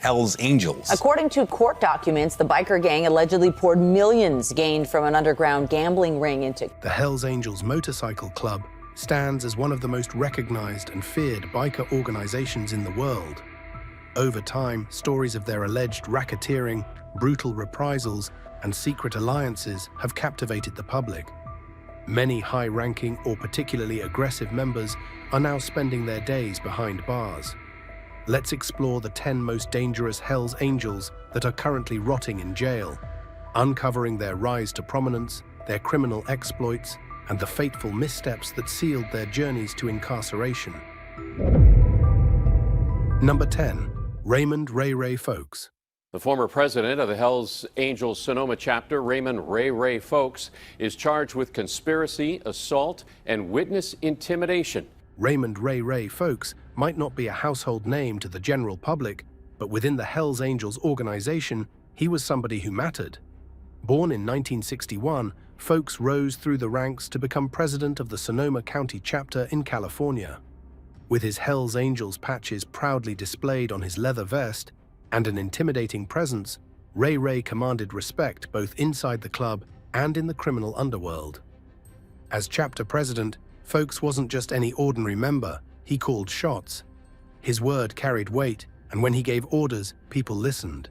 Hells Angels. According to court documents, the biker gang allegedly poured millions gained from an underground gambling ring into... The Hells Angels Motorcycle Club stands as one of the most recognized and feared biker organizations in the world. Over time, stories of their alleged racketeering, brutal reprisals, and secret alliances have captivated the public. Many high-ranking or particularly aggressive members are now spending their days behind bars. Let's explore the 10 most dangerous Hells Angels that are currently rotting in jail, uncovering their rise to prominence, their criminal exploits, and the fateful missteps that sealed their journeys to incarceration. Number 10. Raymond Ray Ray Folks. The former president of the Hells Angels Sonoma chapter, Raymond Ray Ray Folks, is charged with conspiracy, assault, and witness intimidation. Raymond Ray Ray Folks might not be a household name to the general public, but within the Hells Angels organization, he was somebody who mattered. Born in 1961, Folks rose through the ranks to become president of the Sonoma County chapter in California. With his Hells Angels patches proudly displayed on his leather vest and an intimidating presence, Ray Ray commanded respect both inside the club and in the criminal underworld. As chapter president, Folks wasn't just any ordinary member, he called shots. His word carried weight, and when he gave orders, people listened.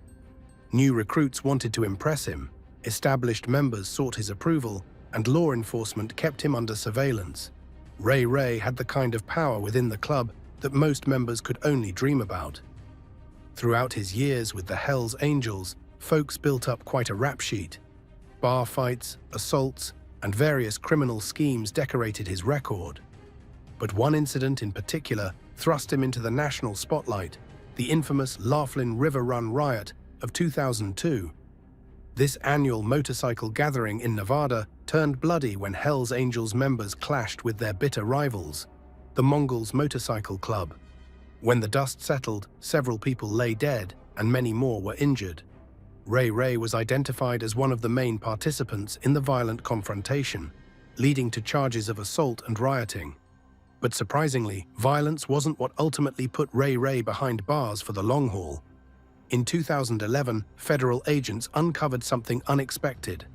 New recruits wanted to impress him, established members sought his approval, and law enforcement kept him under surveillance. Ray Ray had the kind of power within the club that most members could only dream about. Throughout his years with the Hells Angels, Folks built up quite a rap sheet. Bar fights, assaults, and various criminal schemes decorated his record. But one incident in particular thrust him into the national spotlight, the infamous Laughlin River Run riot of 2002. This annual motorcycle gathering in Nevada turned bloody when Hells Angels members clashed with their bitter rivals, the Mongols Motorcycle Club. When the dust settled, several people lay dead and many more were injured. Ray Ray was identified as one of the main participants in the violent confrontation, leading to charges of assault and rioting. But surprisingly, violence wasn't what ultimately put Ray Ray behind bars for the long haul. In 2011, federal agents uncovered something unexpected,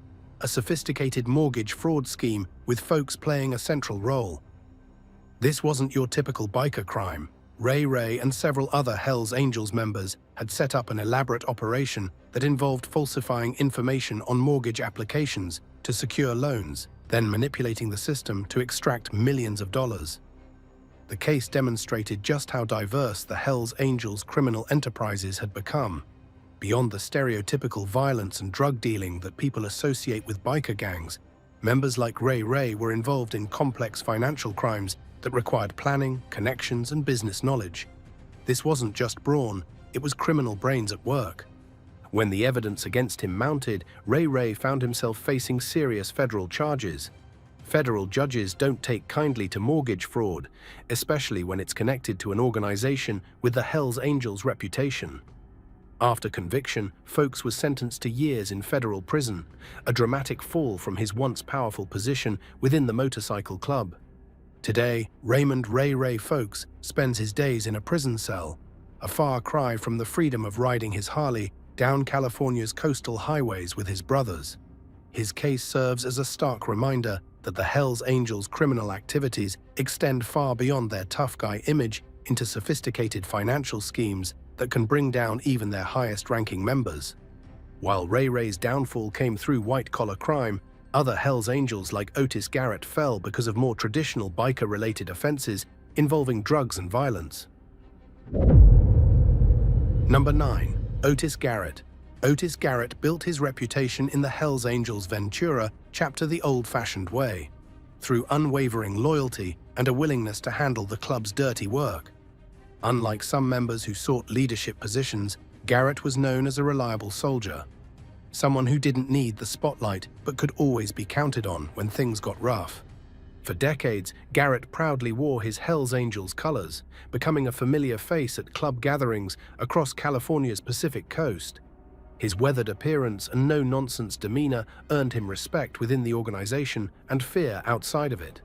a sophisticated mortgage fraud scheme with Folks playing a central role. This wasn't your typical biker crime. Ray Ray and several other Hells Angels members had set up an elaborate operation that involved falsifying information on mortgage applications to secure loans, then manipulating the system to extract millions of dollars. The case demonstrated just how diverse the Hells Angels criminal enterprises had become. Beyond the stereotypical violence and drug dealing that people associate with biker gangs, members like Ray Ray were involved in complex financial crimes that required planning, connections, and business knowledge. This wasn't just brawn, it was criminal brains at work. When the evidence against him mounted, Ray Ray found himself facing serious federal charges. Federal judges don't take kindly to mortgage fraud, especially when it's connected to an organization with the Hells Angels reputation. After conviction, Folks was sentenced to years in federal prison, a dramatic fall from his once powerful position within the motorcycle club. Today, Raymond Ray Ray Folks spends his days in a prison cell, a far cry from the freedom of riding his Harley down California's coastal highways with his brothers. His case serves as a stark reminder that the Hells Angels' criminal activities extend far beyond their tough guy image into sophisticated financial schemes that can bring down even their highest-ranking members. While Ray Ray's downfall came through white-collar crime, other Hells Angels like Otis Garrett fell because of more traditional biker-related offenses involving drugs and violence. Number 9. Otis Garrett. Otis Garrett built his reputation in the Hells Angels Ventura chapter the old-fashioned way, through unwavering loyalty and a willingness to handle the club's dirty work. Unlike some members who sought leadership positions, Garrett was known as a reliable soldier, someone who didn't need the spotlight but could always be counted on when things got rough. For decades, Garrett proudly wore his Hells Angels colors, becoming a familiar face at club gatherings across California's Pacific coast. His weathered appearance and no-nonsense demeanor earned him respect within the organization and fear outside of it.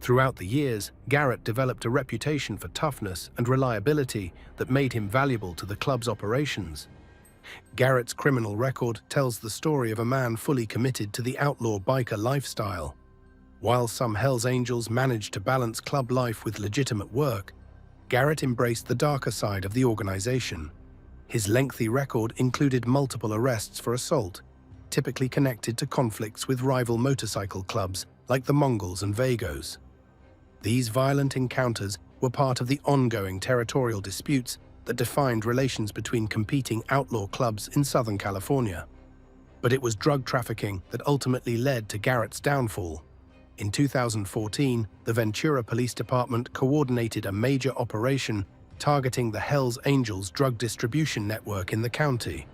Throughout the years, Garrett developed a reputation for toughness and reliability that made him valuable to the club's operations. Garrett's criminal record tells the story of a man fully committed to the outlaw biker lifestyle. While some Hells Angels managed to balance club life with legitimate work, Garrett embraced the darker side of the organization. His lengthy record included multiple arrests for assault, typically connected to conflicts with rival motorcycle clubs like the Mongols and Vagos. These violent encounters were part of the ongoing territorial disputes that defined relations between competing outlaw clubs in Southern California. But it was drug trafficking that ultimately led to Garrett's downfall. In 2014, the Ventura Police Department coordinated a major operation targeting the Hells Angels drug distribution network in the county.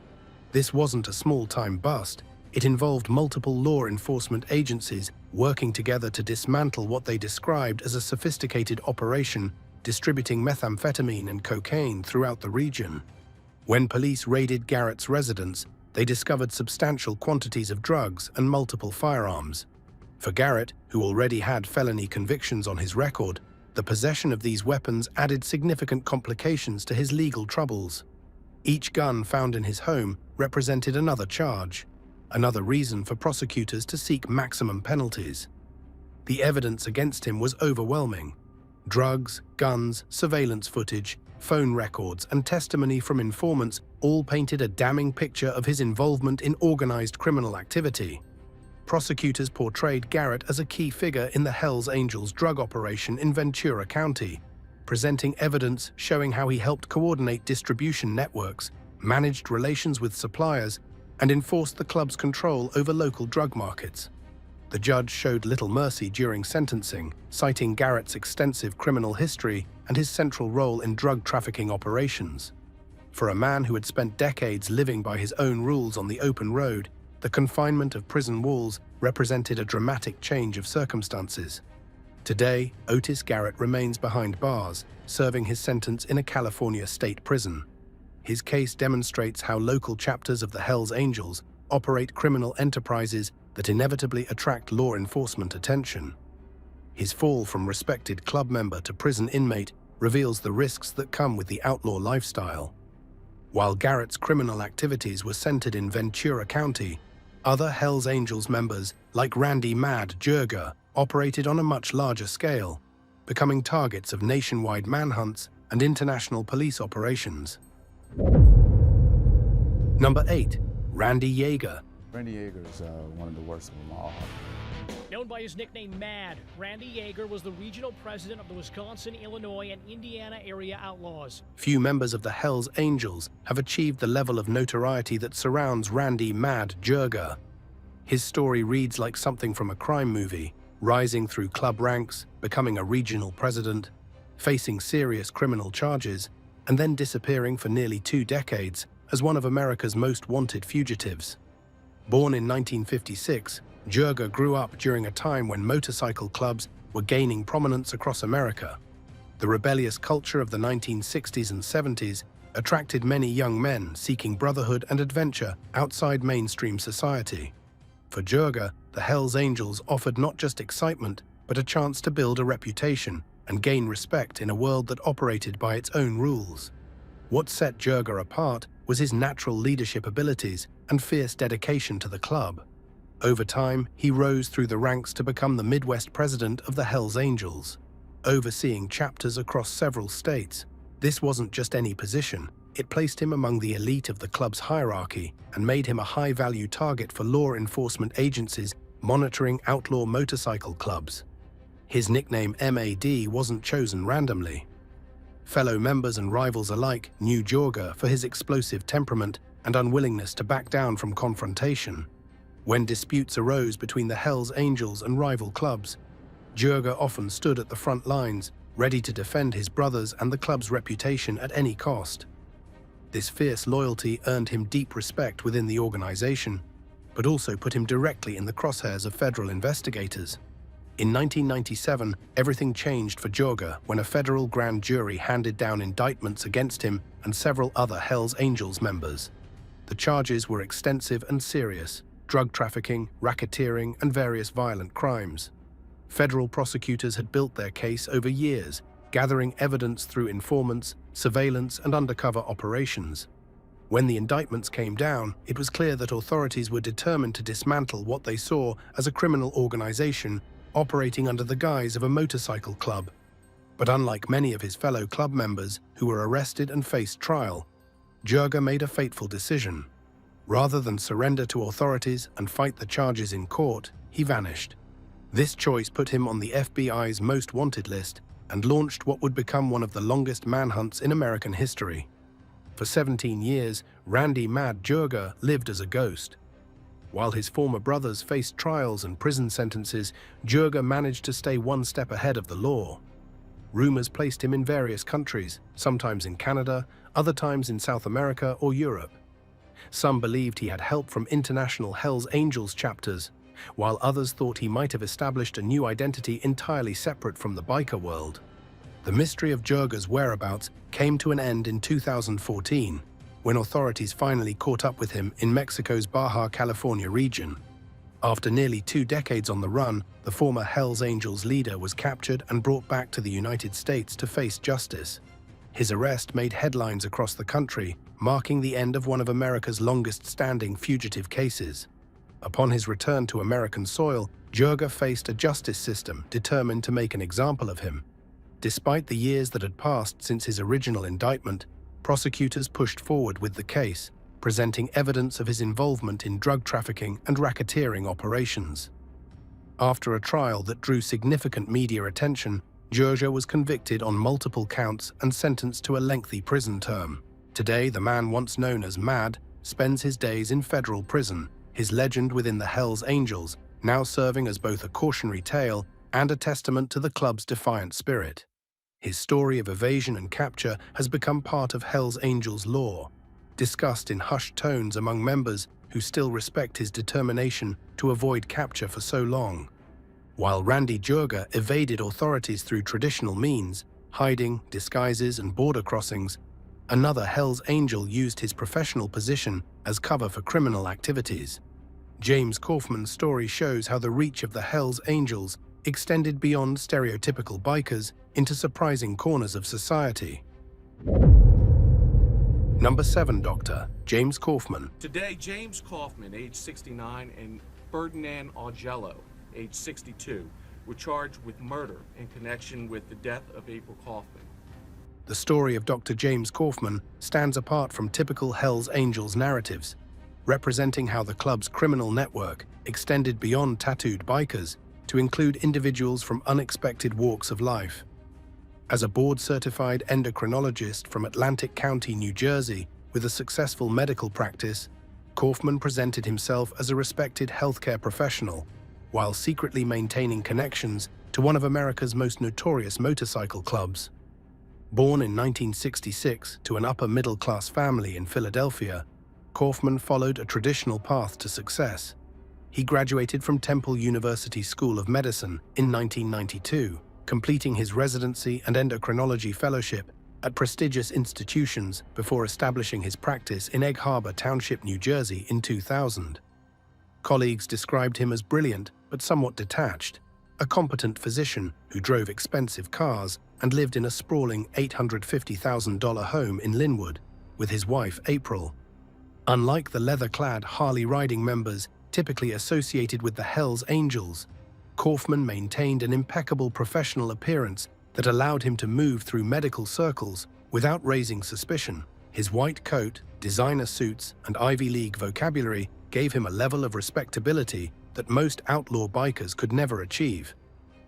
This wasn't a small-time bust. It involved multiple law enforcement agencies working together to dismantle what they described as a sophisticated operation distributing methamphetamine and cocaine throughout the region. When police raided Garrett's residence, they discovered substantial quantities of drugs and multiple firearms. For Garrett, who already had felony convictions on his record, the possession of these weapons added significant complications to his legal troubles. Each gun found in his home represented another charge, another reason for prosecutors to seek maximum penalties. The evidence against him was overwhelming. Drugs, guns, surveillance footage, phone records, and testimony from informants all painted a damning picture of his involvement in organized criminal activity. Prosecutors portrayed Garrett as a key figure in the Hells Angels drug operation in Ventura County, presenting evidence showing how he helped coordinate distribution networks, managed relations with suppliers, and enforced the club's control over local drug markets. The judge showed little mercy during sentencing, citing Garrett's extensive criminal history and his central role in drug trafficking operations. For a man who had spent decades living by his own rules on the open road, the confinement of prison walls represented a dramatic change of circumstances. Today, Otis Garrett remains behind bars, serving his sentence in a California state prison. His case demonstrates how local chapters of the Hells Angels operate criminal enterprises that inevitably attract law enforcement attention. His fall from respected club member to prison inmate reveals the risks that come with the outlaw lifestyle. While Garrett's criminal activities were centered in Ventura County, other Hells Angels members, like Randy "Mad" Jurga, operated on a much larger scale, becoming targets of nationwide manhunts and international police operations. Number 8. Randy Yeager. Randy Yeager is one of the worst of them all. Known by his nickname Mad, Randy Yeager was the regional president of the Wisconsin, Illinois, and Indiana area outlaws. Few members of the Hells Angels have achieved the level of notoriety that surrounds Randy "Mad" Jurga. His story reads like something from a crime movie, rising through club ranks, becoming a regional president, facing serious criminal charges, and then disappearing for nearly 2 decades as one of America's most wanted fugitives. Born in 1956, Jurga grew up during a time when motorcycle clubs were gaining prominence across America. The rebellious culture of the 1960s and 70s attracted many young men seeking brotherhood and adventure outside mainstream society. For Jurga, the Hells Angels offered not just excitement, but a chance to build a reputation and gain respect in a world that operated by its own rules. What set Jurga apart was his natural leadership abilities and fierce dedication to the club. Over time, he rose through the ranks to become the Midwest president of the Hells Angels, overseeing chapters across several states. This wasn't just any position. It placed him among the elite of the club's hierarchy and made him a high-value target for law enforcement agencies monitoring outlaw motorcycle clubs. His nickname MAD wasn't chosen randomly. Fellow members and rivals alike knew Jurga for his explosive temperament and unwillingness to back down from confrontation. When disputes arose between the Hells Angels and rival clubs, Jurga often stood at the front lines, ready to defend his brothers and the club's reputation at any cost. This fierce loyalty earned him deep respect within the organization, but also put him directly in the crosshairs of federal investigators. In 1997, everything changed for Jurga when a federal grand jury handed down indictments against him and several other Hells Angels members. The charges were extensive and serious: drug trafficking, racketeering, and various violent crimes. Federal prosecutors had built their case over years, gathering evidence through informants, surveillance, and undercover operations. When the indictments came down, it was clear that authorities were determined to dismantle what they saw as a criminal organization operating under the guise of a motorcycle club. But unlike many of his fellow club members who were arrested and faced trial, Jurga made a fateful decision. Rather than surrender to authorities and fight the charges in court, he vanished. This choice put him on the FBI's most wanted list and launched what would become one of the longest manhunts in American history. For 17 years, Randy "Mad" Jurga lived as a ghost. While his former brothers faced trials and prison sentences, Jurga managed to stay one step ahead of the law. Rumors placed him in various countries, sometimes in Canada, other times in South America or Europe. Some believed he had help from international Hells Angels chapters, while others thought he might have established a new identity entirely separate from the biker world. The mystery of Jurga's whereabouts came to an end in 2014, when authorities finally caught up with him in Mexico's Baja California region. After nearly 2 decades on the run, the former Hells Angels leader was captured and brought back to the United States to face justice. His arrest made headlines across the country, marking the end of one of America's longest-standing fugitive cases. Upon his return to American soil, Jurga faced a justice system determined to make an example of him. Despite the years that had passed since his original indictment, prosecutors pushed forward with the case, presenting evidence of his involvement in drug trafficking and racketeering operations. After a trial that drew significant media attention, Jurga was convicted on multiple counts and sentenced to a lengthy prison term. Today, the man once known as Mad spends his days in federal prison, his legend within the Hells Angels, now serving as both a cautionary tale and a testament to the club's defiant spirit. His story of evasion and capture has become part of Hells Angels lore, discussed in hushed tones among members who still respect his determination to avoid capture for so long. While Randy Jurga evaded authorities through traditional means, hiding, disguises, and border crossings, another Hells Angel used his professional position as cover for criminal activities. James Kaufman's story shows how the reach of the Hells Angels extended beyond stereotypical bikers into surprising corners of society. Number 7 Doctor, James Kaufman. Today, James Kaufman, age 69, and Ferdinand Augello, age 62, were charged with murder in connection with the death of April Kaufman. The story of Dr. James Kaufman stands apart from typical Hells Angels narratives, representing how the club's criminal network extended beyond tattooed bikers to include individuals from unexpected walks of life. As a board-certified endocrinologist from Atlantic County, New Jersey, with a successful medical practice, Kaufman presented himself as a respected healthcare professional, while secretly maintaining connections to one of America's most notorious motorcycle clubs. Born in 1966 to an upper-middle-class family in Philadelphia, Kaufman followed a traditional path to success. He graduated from Temple University School of Medicine in 1992, completing his residency and endocrinology fellowship at prestigious institutions before establishing his practice in Egg Harbor Township, New Jersey in 2000. Colleagues described him as brilliant but somewhat detached, a competent physician who drove expensive cars and lived in a sprawling $850,000 home in Linwood with his wife, April. Unlike the leather-clad Harley-riding members typically associated with the Hells Angels, Kaufman maintained an impeccable professional appearance that allowed him to move through medical circles without raising suspicion. His white coat, designer suits, and Ivy League vocabulary gave him a level of respectability that most outlaw bikers could never achieve,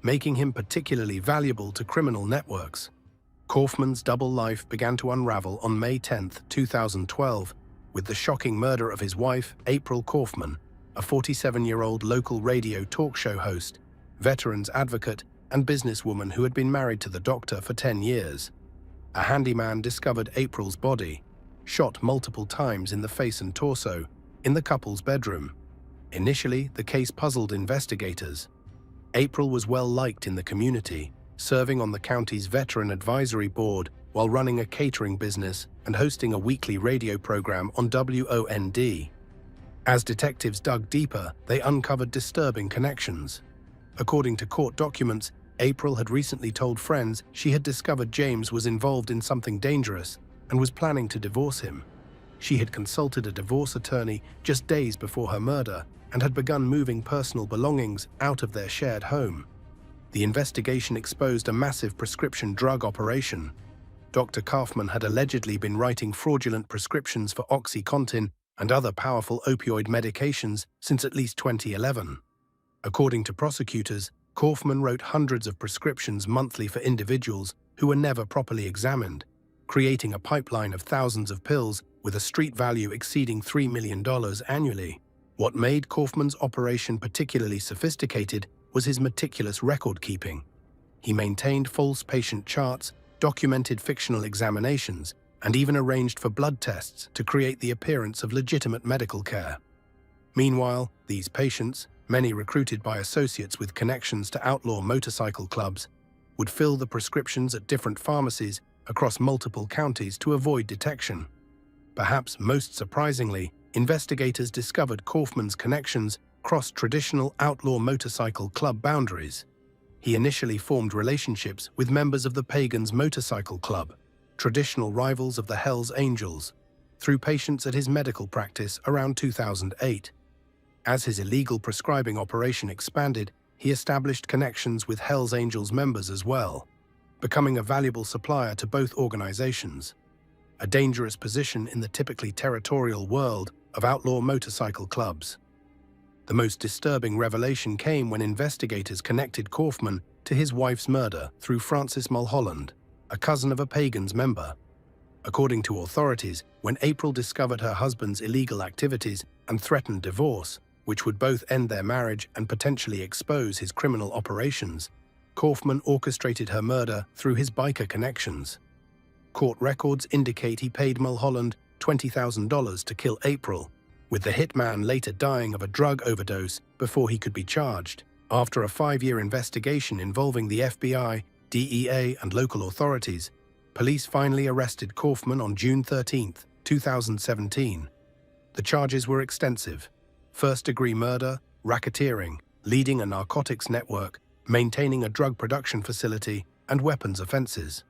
making him particularly valuable to criminal networks. Kaufman's double life began to unravel on May 10, 2012, with the shocking murder of his wife, April Kaufman, a 47-year-old local radio talk show host, veterans advocate, and businesswoman who had been married to the doctor for 10 years. A handyman discovered April's body, shot multiple times in the face and torso, in the couple's bedroom. Initially, the case puzzled investigators. April was well liked in the community, serving on the county's Veteran Advisory Board while running a catering business and hosting a weekly radio program on WOND. As detectives dug deeper, they uncovered disturbing connections. According to court documents, April had recently told friends she had discovered James was involved in something dangerous and was planning to divorce him. She had consulted a divorce attorney just days before her murder and had begun moving personal belongings out of their shared home. The investigation exposed a massive prescription drug operation. Dr. Kaufman had allegedly been writing fraudulent prescriptions for OxyContin and other powerful opioid medications since at least 2011. According to prosecutors, Kaufman wrote hundreds of prescriptions monthly for individuals who were never properly examined, creating a pipeline of thousands of pills with a street value exceeding $3 million annually. What made Kaufman's operation particularly sophisticated was his meticulous record-keeping. He maintained false patient charts, documented fictional examinations, and even arranged for blood tests to create the appearance of legitimate medical care. Meanwhile, these patients, many recruited by associates with connections to outlaw motorcycle clubs, would fill the prescriptions at different pharmacies across multiple counties to avoid detection. Perhaps most surprisingly, investigators discovered Kaufman's connections crossed traditional outlaw motorcycle club boundaries. He initially formed relationships with members of the Pagans Motorcycle Club, traditional rivals of the Hells Angels, through patients at his medical practice around 2008. As his illegal prescribing operation expanded, he established connections with Hells Angels members as well, becoming a valuable supplier to both organizations. A dangerous position in the typically territorial world of outlaw motorcycle clubs. The most disturbing revelation came when investigators connected Kaufman to his wife's murder through Frances Mulholland, a cousin of a Pagans member. According to authorities, when April discovered her husband's illegal activities and threatened divorce, which would both end their marriage and potentially expose his criminal operations, Kaufman orchestrated her murder through his biker connections. Court records indicate he paid Mulholland $20,000 to kill April, with the hitman later dying of a drug overdose before he could be charged. After a 5-year investigation involving the FBI, DEA, and local authorities, police finally arrested Kaufman on June 13, 2017. The charges were extensive: first-degree murder, racketeering, leading a narcotics network, maintaining a drug production facility, and weapons offenses.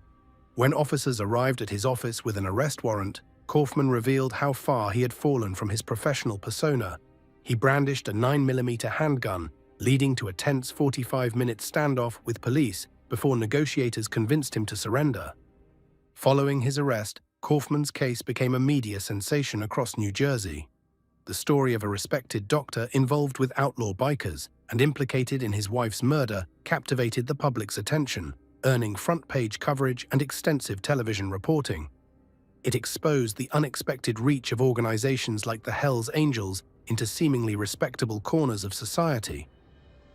When officers arrived at his office with an arrest warrant, Kaufman revealed how far he had fallen from his professional persona. He brandished a 9mm handgun, leading to a tense 45-minute standoff with police before negotiators convinced him to surrender. Following his arrest, Kaufman's case became a media sensation across New Jersey. The story of a respected doctor involved with outlaw bikers and implicated in his wife's murder captivated the public's attention, earning front-page coverage and extensive television reporting. It exposed the unexpected reach of organizations like the Hells Angels into seemingly respectable corners of society.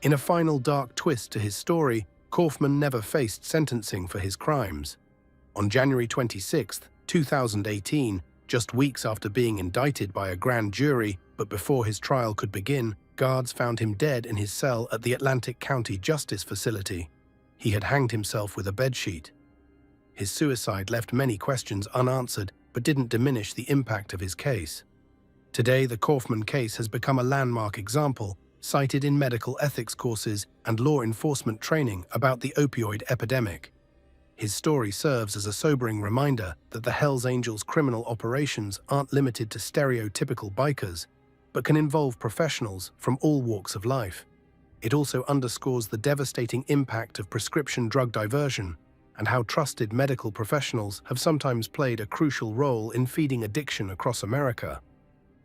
In a final dark twist to his story, Kaufman never faced sentencing for his crimes. On January 26, 2018, just weeks after being indicted by a grand jury, but before his trial could begin, guards found him dead in his cell at the Atlantic County Justice Facility. He had hanged himself with a bedsheet. His suicide left many questions unanswered, but didn't diminish the impact of his case. Today, the Kaufman case has become a landmark example, cited in medical ethics courses and law enforcement training about the opioid epidemic. His story serves as a sobering reminder that the Hells Angels' criminal operations aren't limited to stereotypical bikers, but can involve professionals from all walks of life. It also underscores the devastating impact of prescription drug diversion and how trusted medical professionals have sometimes played a crucial role in feeding addiction across America.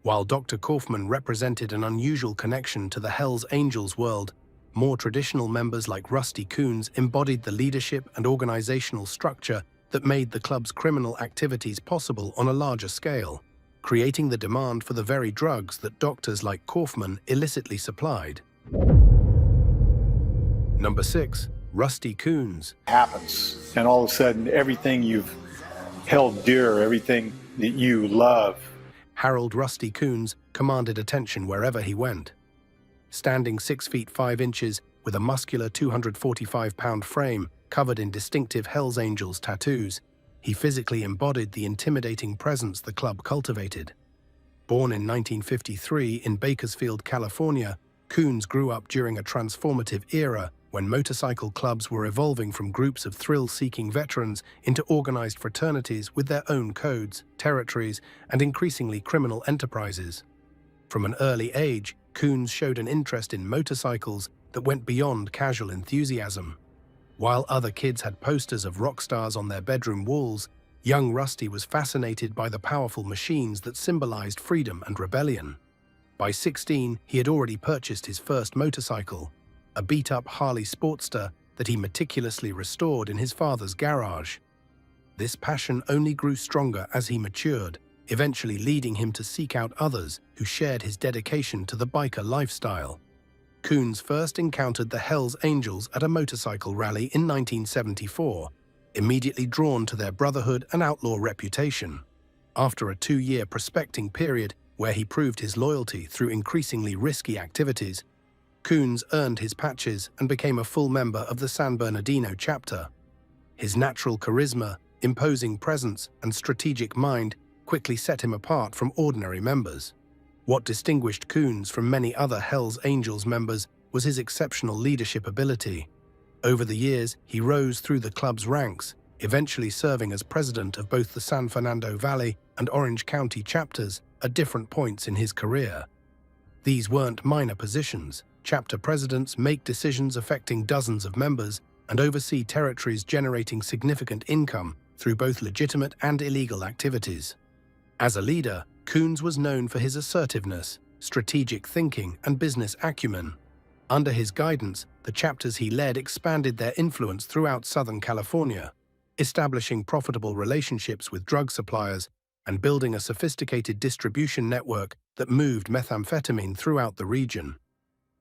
While Dr. Kaufman represented an unusual connection to the Hells Angels world, more traditional members like Rusty Coons embodied the leadership and organizational structure that made the club's criminal activities possible on a larger scale, creating the demand for the very drugs that doctors like Kaufman illicitly supplied. Number 6. Rusty Coons. Happens, and all of a sudden everything you've held dear, everything that you love. Harold Rusty Coons commanded attention wherever he went. Standing 6 feet 5 inches with a muscular 245-pound frame covered in distinctive Hells Angels tattoos, he physically embodied the intimidating presence the club cultivated. Born in 1953 in Bakersfield, California, Coons grew up during a transformative era when motorcycle clubs were evolving from groups of thrill-seeking veterans into organized fraternities with their own codes, territories, and increasingly criminal enterprises. From an early age, Coons showed an interest in motorcycles that went beyond casual enthusiasm. While other kids had posters of rock stars on their bedroom walls, young Rusty was fascinated by the powerful machines that symbolized freedom and rebellion. By 16, he had already purchased his first motorcycle, a beat-up Harley Sportster that he meticulously restored in his father's garage. This passion only grew stronger as he matured, eventually leading him to seek out others who shared his dedication to the biker lifestyle. Coons first encountered the Hells Angels at a motorcycle rally in 1974, immediately drawn to their brotherhood and outlaw reputation. After a 2-year prospecting period where he proved his loyalty through increasingly risky activities, Coons earned his patches and became a full member of the San Bernardino chapter. His natural charisma, imposing presence, and strategic mind quickly set him apart from ordinary members. What distinguished Coons from many other Hells Angels members was his exceptional leadership ability. Over the years, he rose through the club's ranks, eventually serving as president of both the San Fernando Valley and Orange County chapters at different points in his career. These weren't minor positions. Chapter presidents make decisions affecting dozens of members and oversee territories generating significant income through both legitimate and illegal activities. As a leader, Coons was known for his assertiveness, strategic thinking, and business acumen. Under his guidance, the chapters he led expanded their influence throughout Southern California, establishing profitable relationships with drug suppliers and building a sophisticated distribution network that moved methamphetamine throughout the region.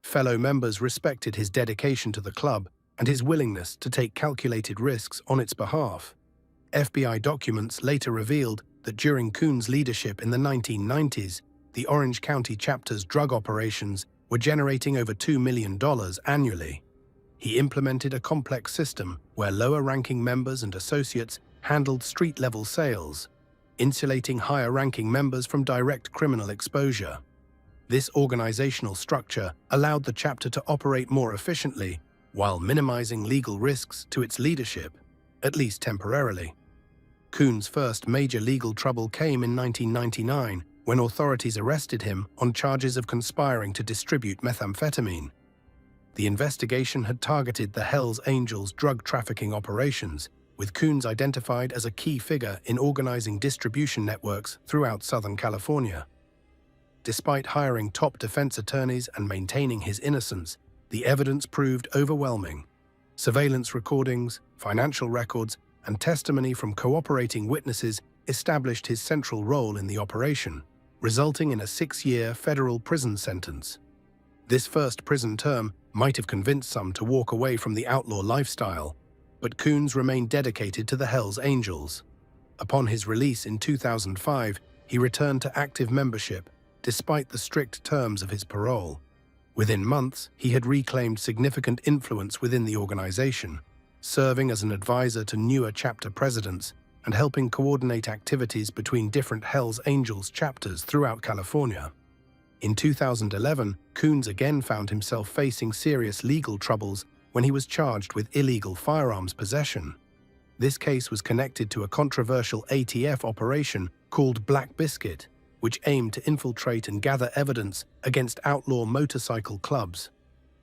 Fellow members respected his dedication to the club and his willingness to take calculated risks on its behalf. FBI documents later revealed that during Coons' leadership in the 1990s, the Orange County chapter's drug operations were generating over $2 million annually. He implemented a complex system where lower-ranking members and associates handled street-level sales, insulating higher-ranking members from direct criminal exposure. This organizational structure allowed the chapter to operate more efficiently while minimizing legal risks to its leadership, at least temporarily. Coons' first major legal trouble came in 1999 when authorities arrested him on charges of conspiring to distribute methamphetamine. The investigation had targeted the Hells Angels drug trafficking operations, with Coons identified as a key figure in organizing distribution networks throughout Southern California. Despite hiring top defense attorneys and maintaining his innocence, the evidence proved overwhelming. Surveillance recordings, financial records, and testimony from cooperating witnesses established his central role in the operation, resulting in a 6-year federal prison sentence. This first prison term might have convinced some to walk away from the outlaw lifestyle, but Coons remained dedicated to the Hells Angels. Upon his release in 2005, he returned to active membership, despite the strict terms of his parole. Within months, he had reclaimed significant influence within the organization, serving as an advisor to newer chapter presidents and helping coordinate activities between different Hells Angels chapters throughout California. In 2011, Coons again found himself facing serious legal troubles when he was charged with illegal firearms possession. This case was connected to a controversial ATF operation called Black Biscuit, which aimed to infiltrate and gather evidence against outlaw motorcycle clubs.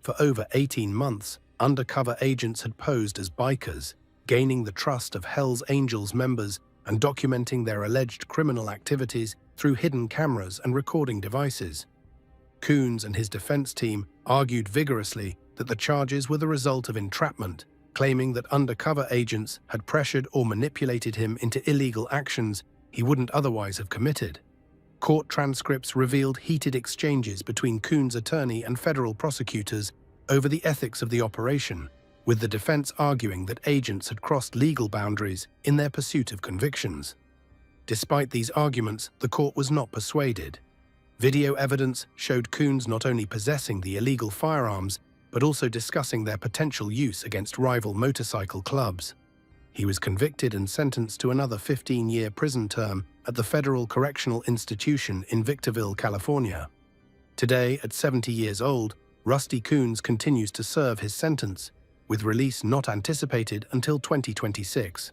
For over 18 months, undercover agents had posed as bikers, gaining the trust of Hells Angels members and documenting their alleged criminal activities through hidden cameras and recording devices. Coons and his defense team argued vigorously that the charges were the result of entrapment, claiming that undercover agents had pressured or manipulated him into illegal actions he wouldn't otherwise have committed. Court transcripts revealed heated exchanges between Coons' attorney and federal prosecutors over the ethics of the operation, with the defense arguing that agents had crossed legal boundaries in their pursuit of convictions. Despite these arguments, the court was not persuaded. Video evidence showed Coons not only possessing the illegal firearms, but also discussing their potential use against rival motorcycle clubs. He was convicted and sentenced to another 15-year prison term at the Federal Correctional Institution in Victorville, California. Today, at 70 years old, Rusty Coons continues to serve his sentence, with release not anticipated until 2026.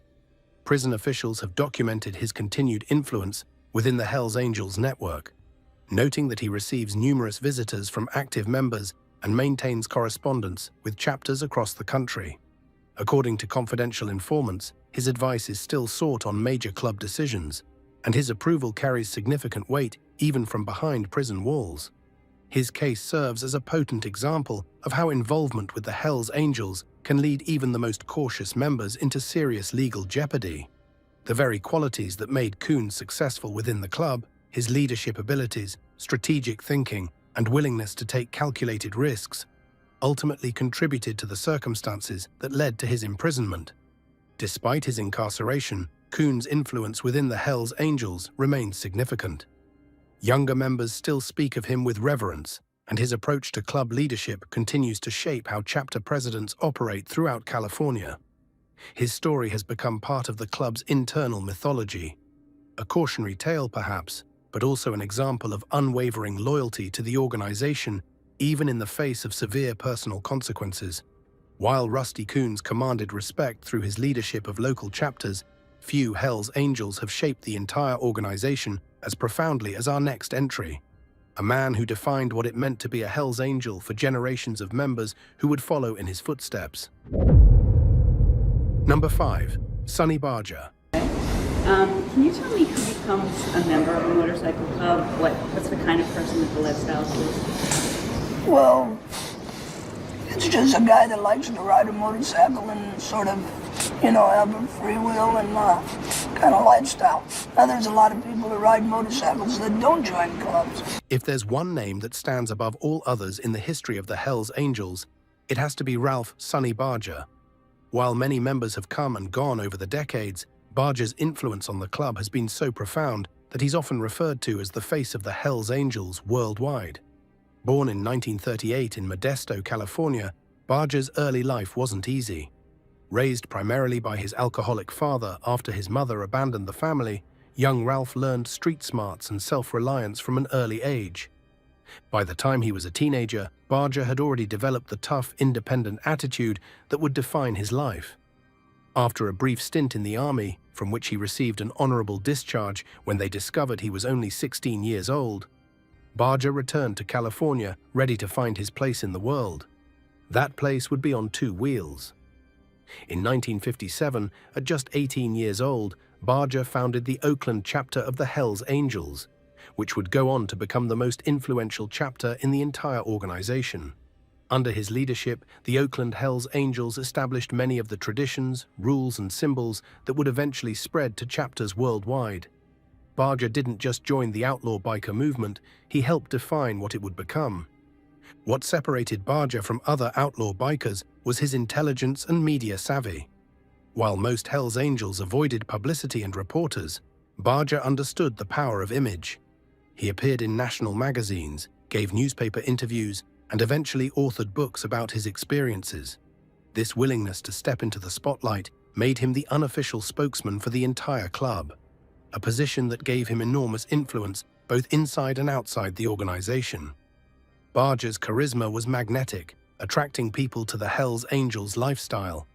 Prison officials have documented his continued influence within the Hells Angels network, noting that he receives numerous visitors from active members and maintains correspondence with chapters across the country. According to confidential informants, his advice is still sought on major club decisions, and his approval carries significant weight even from behind prison walls. His case serves as a potent example of how involvement with the Hells Angels can lead even the most cautious members into serious legal jeopardy. The very qualities that made Coons successful within the club, his leadership abilities, strategic thinking, and willingness to take calculated risks, ultimately contributed to the circumstances that led to his imprisonment. Despite his incarceration, Coons' influence within the Hells Angels remains significant. Younger members still speak of him with reverence, and his approach to club leadership continues to shape how chapter presidents operate throughout California. His story has become part of the club's internal mythology. A cautionary tale, perhaps, but also an example of unwavering loyalty to the organization, even in the face of severe personal consequences. While Rusty Coons commanded respect through his leadership of local chapters, few Hells Angels have shaped the entire organization as profoundly as our next entry. A man who defined what it meant to be a Hells Angel for generations of members who would follow in his footsteps. Number 5. Sonny Barger. Can you tell me who becomes a member of a motorcycle club? What's the kind of person that the lifestyle is? Well, it's just a guy that likes to ride a motorcycle and sort of, have a free will and kind of lifestyle. Now, there's a lot of people that ride motorcycles that don't join clubs. If there's one name that stands above all others in the history of the Hells Angels, it has to be Ralph "Sonny" Barger. While many members have come and gone over the decades, Barger's influence on the club has been so profound that he's often referred to as the face of the Hells Angels worldwide. Born in 1938 in Modesto, California, Barger's early life wasn't easy. Raised primarily by his alcoholic father after his mother abandoned the family, young Ralph learned street smarts and self-reliance from an early age. By the time he was a teenager, Barger had already developed the tough, independent attitude that would define his life. After a brief stint in the army, from which he received an honorable discharge when they discovered he was only 16 years old, Barger returned to California, ready to find his place in the world. That place would be on 2 wheels. In 1957, at just 18 years old, Barger founded the Oakland chapter of the Hells Angels, which would go on to become the most influential chapter in the entire organization. Under his leadership, the Oakland Hells Angels established many of the traditions, rules, and symbols that would eventually spread to chapters worldwide. Barger didn't just join the outlaw biker movement, he helped define what it would become. What separated Barger from other outlaw bikers was his intelligence and media savvy. While most Hells Angels avoided publicity and reporters, Barger understood the power of image. He appeared in national magazines, gave newspaper interviews, and eventually authored books about his experiences. This willingness to step into the spotlight made him the unofficial spokesman for the entire club, a position that gave him enormous influence both inside and outside the organization. Barger's charisma was magnetic, attracting people to the Hells Angels lifestyle.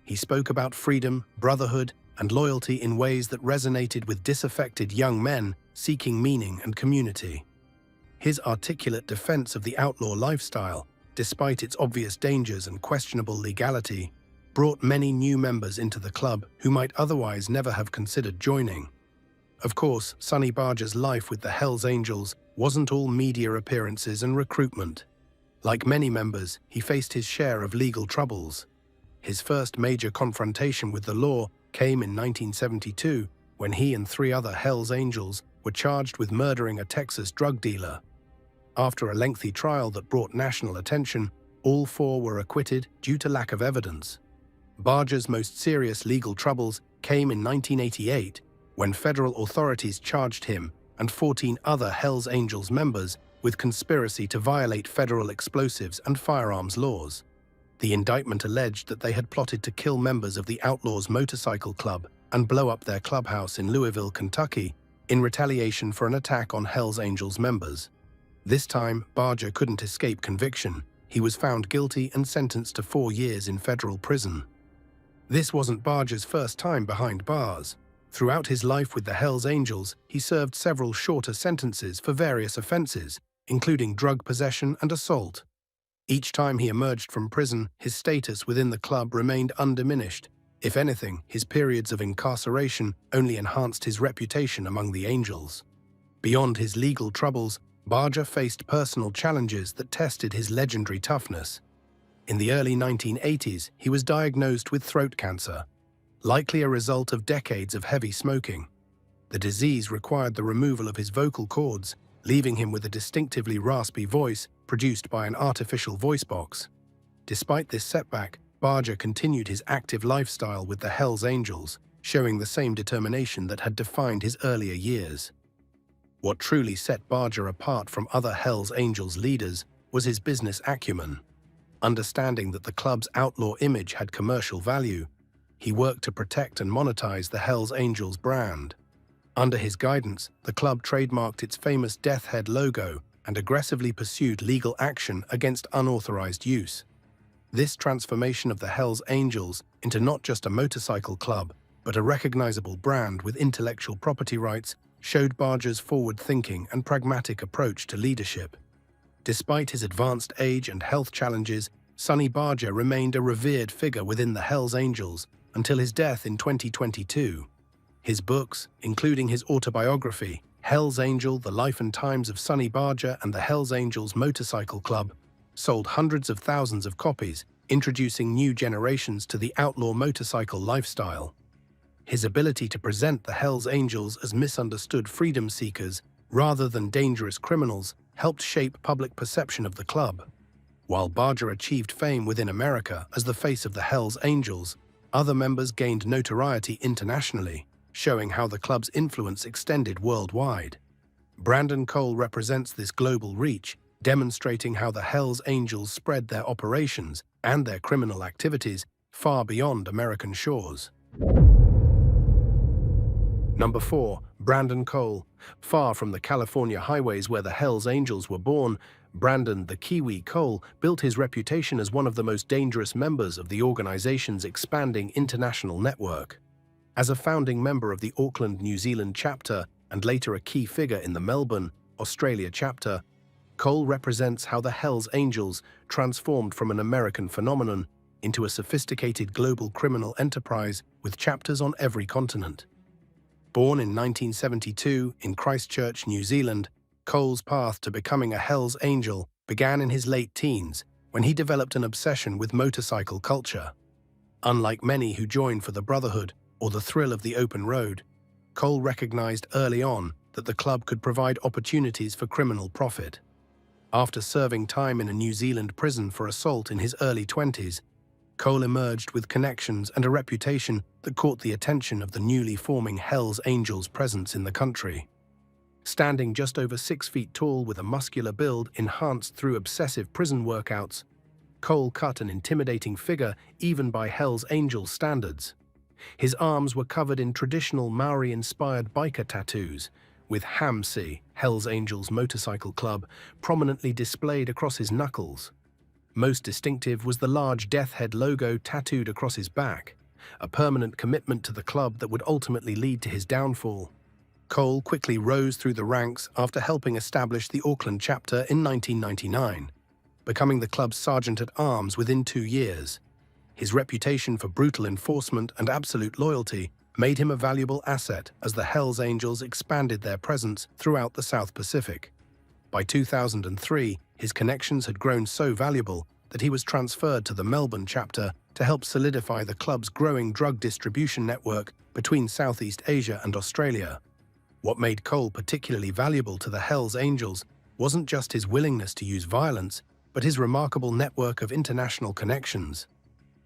He spoke about freedom, brotherhood, and loyalty in ways that resonated with disaffected young men seeking meaning and community. His articulate defense of the outlaw lifestyle, despite its obvious dangers and questionable legality, brought many new members into the club who might otherwise never have considered joining. Of course, Sonny Barger's life with the Hells Angels wasn't all media appearances and recruitment. Like many members, he faced his share of legal troubles. His first major confrontation with the law came in 1972, when he and 3 other Hells Angels were charged with murdering a Texas drug dealer. After a lengthy trial that brought national attention, all 4 were acquitted due to lack of evidence. Barger's most serious legal troubles came in 1988, when federal authorities charged him and 14 other Hells Angels members with conspiracy to violate federal explosives and firearms laws. The indictment alleged that they had plotted to kill members of the Outlaws Motorcycle Club and blow up their clubhouse in Louisville, Kentucky, in retaliation for an attack on Hells Angels members. This time, Barger couldn't escape conviction. he was found guilty and sentenced to 4 years in federal prison. This wasn't Barger's first time behind bars. Throughout his life with the Hells Angels, he served several shorter sentences for various offenses, including drug possession and assault. Each time he emerged from prison, his status within the club remained undiminished. If anything, his periods of incarceration only enhanced his reputation among the Angels. Beyond his legal troubles, Barger faced personal challenges that tested his legendary toughness. In the early 1980s, he was diagnosed with throat cancer, likely a result of decades of heavy smoking. The disease required the removal of his vocal cords, leaving him with a distinctively raspy voice produced by an artificial voice box. Despite this setback, Barger continued his active lifestyle with the Hells Angels, showing the same determination that had defined his earlier years. What truly set Barger apart from other Hells Angels leaders was his business acumen. Understanding that the club's outlaw image had commercial value, he worked to protect and monetize the Hells Angels brand. Under his guidance, the club trademarked its famous death head logo and aggressively pursued legal action against unauthorized use. This transformation of the Hells Angels into not just a motorcycle club, but a recognizable brand with intellectual property rights showed Barger's forward-thinking and pragmatic approach to leadership. Despite his advanced age and health challenges, Sonny Barger remained a revered figure within the Hells Angels until his death in 2022. His books, including his autobiography, Hells Angel: The Life and Times of Sonny Barger and the Hells Angels Motorcycle Club, sold hundreds of thousands of copies, introducing new generations to the outlaw motorcycle lifestyle. His ability to present the Hells Angels as misunderstood freedom seekers rather than dangerous criminals helped shape public perception of the club. While Barger achieved fame within America as the face of the Hells Angels, other members gained notoriety internationally, showing how the club's influence extended worldwide. Brandon Cole represents this global reach, demonstrating how the Hells Angels spread their operations and their criminal activities far beyond American shores. Number 4. Brandon Cole. Far from the California highways where the Hells Angels were born, Brandon the Kiwi Cole built his reputation as one of the most dangerous members of the organization's expanding international network. As a founding member of the Auckland, New Zealand chapter and later a key figure in the Melbourne, Australia chapter, Cole represents how the Hells Angels transformed from an American phenomenon into a sophisticated global criminal enterprise with chapters on every continent. Born in 1972 in Christchurch, New Zealand, Cole's path to becoming a Hells Angel began in his late teens when he developed an obsession with motorcycle culture. Unlike many who joined for the brotherhood or the thrill of the open road, Cole recognized early on that the club could provide opportunities for criminal profit. After serving time in a New Zealand prison for assault in his early 20s, Cole emerged with connections and a reputation that caught the attention of the newly forming Hells Angels presence in the country. Standing just over 6 feet tall with a muscular build enhanced through obsessive prison workouts, Cole cut an intimidating figure even by Hells Angels standards. His arms were covered in traditional Maori-inspired biker tattoos, with HAMC, Hells Angels Motorcycle Club, prominently displayed across his knuckles. Most distinctive was the large death head logo tattooed across his back, a permanent commitment to the club that would ultimately lead to his downfall. Cole quickly rose through the ranks after helping establish the Auckland chapter in 1999, becoming the club's sergeant-at-arms within 2 years. His reputation for brutal enforcement and absolute loyalty made him a valuable asset as the Hells Angels expanded their presence throughout the South Pacific. By 2003, his connections had grown so valuable that he was transferred to the Melbourne chapter to help solidify the club's growing drug distribution network between Southeast Asia and Australia. What made Cole particularly valuable to the Hells Angels wasn't just his willingness to use violence, but his remarkable network of international connections.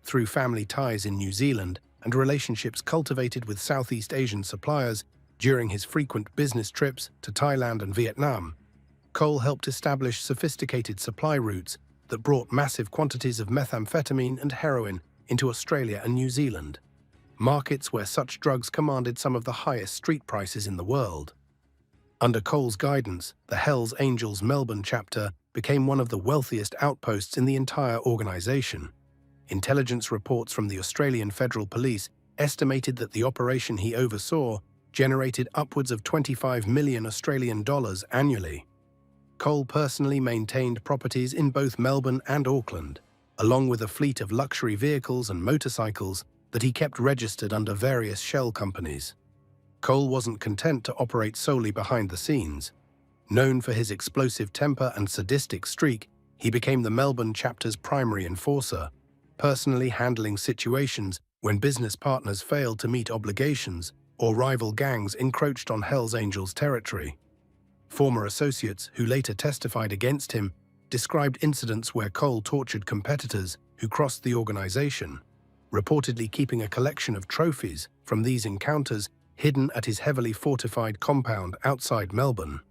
Through family ties in New Zealand and relationships cultivated with Southeast Asian suppliers during his frequent business trips to Thailand and Vietnam, Cole helped establish sophisticated supply routes that brought massive quantities of methamphetamine and heroin into Australia and New Zealand, markets where such drugs commanded some of the highest street prices in the world. Under Cole's guidance, the Hells Angels Melbourne chapter became one of the wealthiest outposts in the entire organization. Intelligence reports from the Australian Federal Police estimated that the operation he oversaw generated upwards of 25 million Australian dollars annually. Cole personally maintained properties in both Melbourne and Auckland, along with a fleet of luxury vehicles and motorcycles that he kept registered under various shell companies. Cole wasn't content to operate solely behind the scenes. Known for his explosive temper and sadistic streak, he became the Melbourne chapter's primary enforcer, personally handling situations when business partners failed to meet obligations or rival gangs encroached on Hells Angels territory. Former associates who later testified against him described incidents where Cole tortured competitors who crossed the organization, reportedly keeping a collection of trophies from these encounters hidden at his heavily fortified compound outside Melbourne.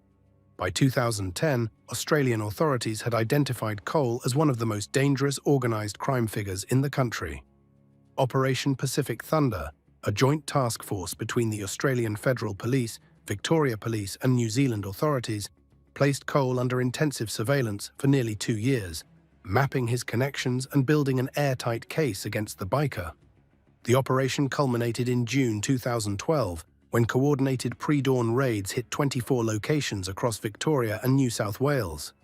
By 2010, Australian authorities had identified Cole as one of the most dangerous organised crime figures in the country. Operation Pacific Thunder, a joint task force between the Australian Federal Police, Victoria Police and New Zealand authorities, placed Cole under intensive surveillance for nearly 2 years, mapping his connections and building an airtight case against the biker. The operation culminated in June 2012, when coordinated pre-dawn raids hit 24 locations across Victoria and New South Wales.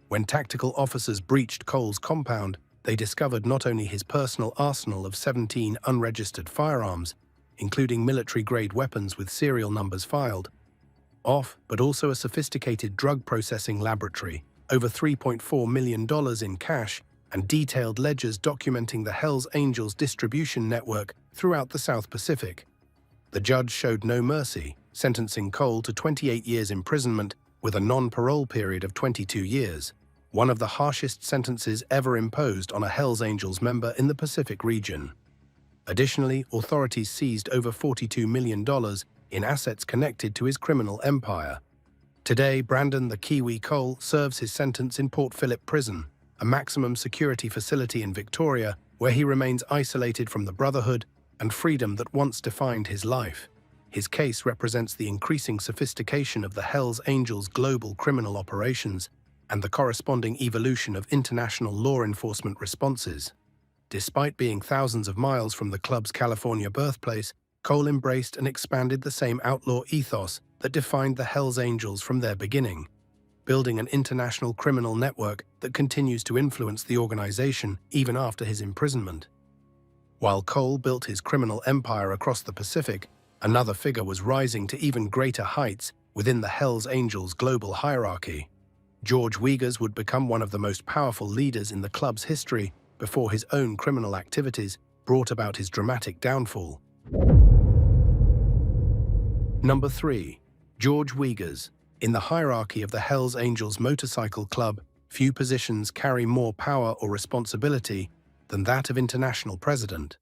When tactical officers breached Cole's compound, they discovered not only his personal arsenal of 17 unregistered firearms, including military-grade weapons with serial numbers filed off, but also a sophisticated drug processing laboratory, over $3.4 million in cash, and detailed ledgers documenting the Hells Angels distribution network throughout the South Pacific. The judge showed no mercy, sentencing Cole to 28 years imprisonment with a non-parole period of 22 years, one of the harshest sentences ever imposed on a Hells Angels member in the Pacific region. Additionally, authorities seized over $42 million in assets connected to his criminal empire. Today, Brandon the Kiwi Cole serves his sentence in Port Phillip Prison, a maximum security facility in Victoria where he remains isolated from the brotherhood and freedom that once defined his life. His case represents the increasing sophistication of the Hells Angels' global criminal operations and the corresponding evolution of international law enforcement responses. Despite being thousands of miles from the club's California birthplace, Cole embraced and expanded the same outlaw ethos that defined the Hells Angels from their beginning, building an international criminal network that continues to influence the organization even after his imprisonment. While Cole built his criminal empire across the Pacific, another figure was rising to even greater heights within the Hells Angels' global hierarchy. George Wiegers would become one of the most powerful leaders in the club's history before his own criminal activities brought about his dramatic downfall. Number 3. George Wiegers. In the hierarchy of the Hells Angels Motorcycle Club, few positions carry more power or responsibility than that of international president.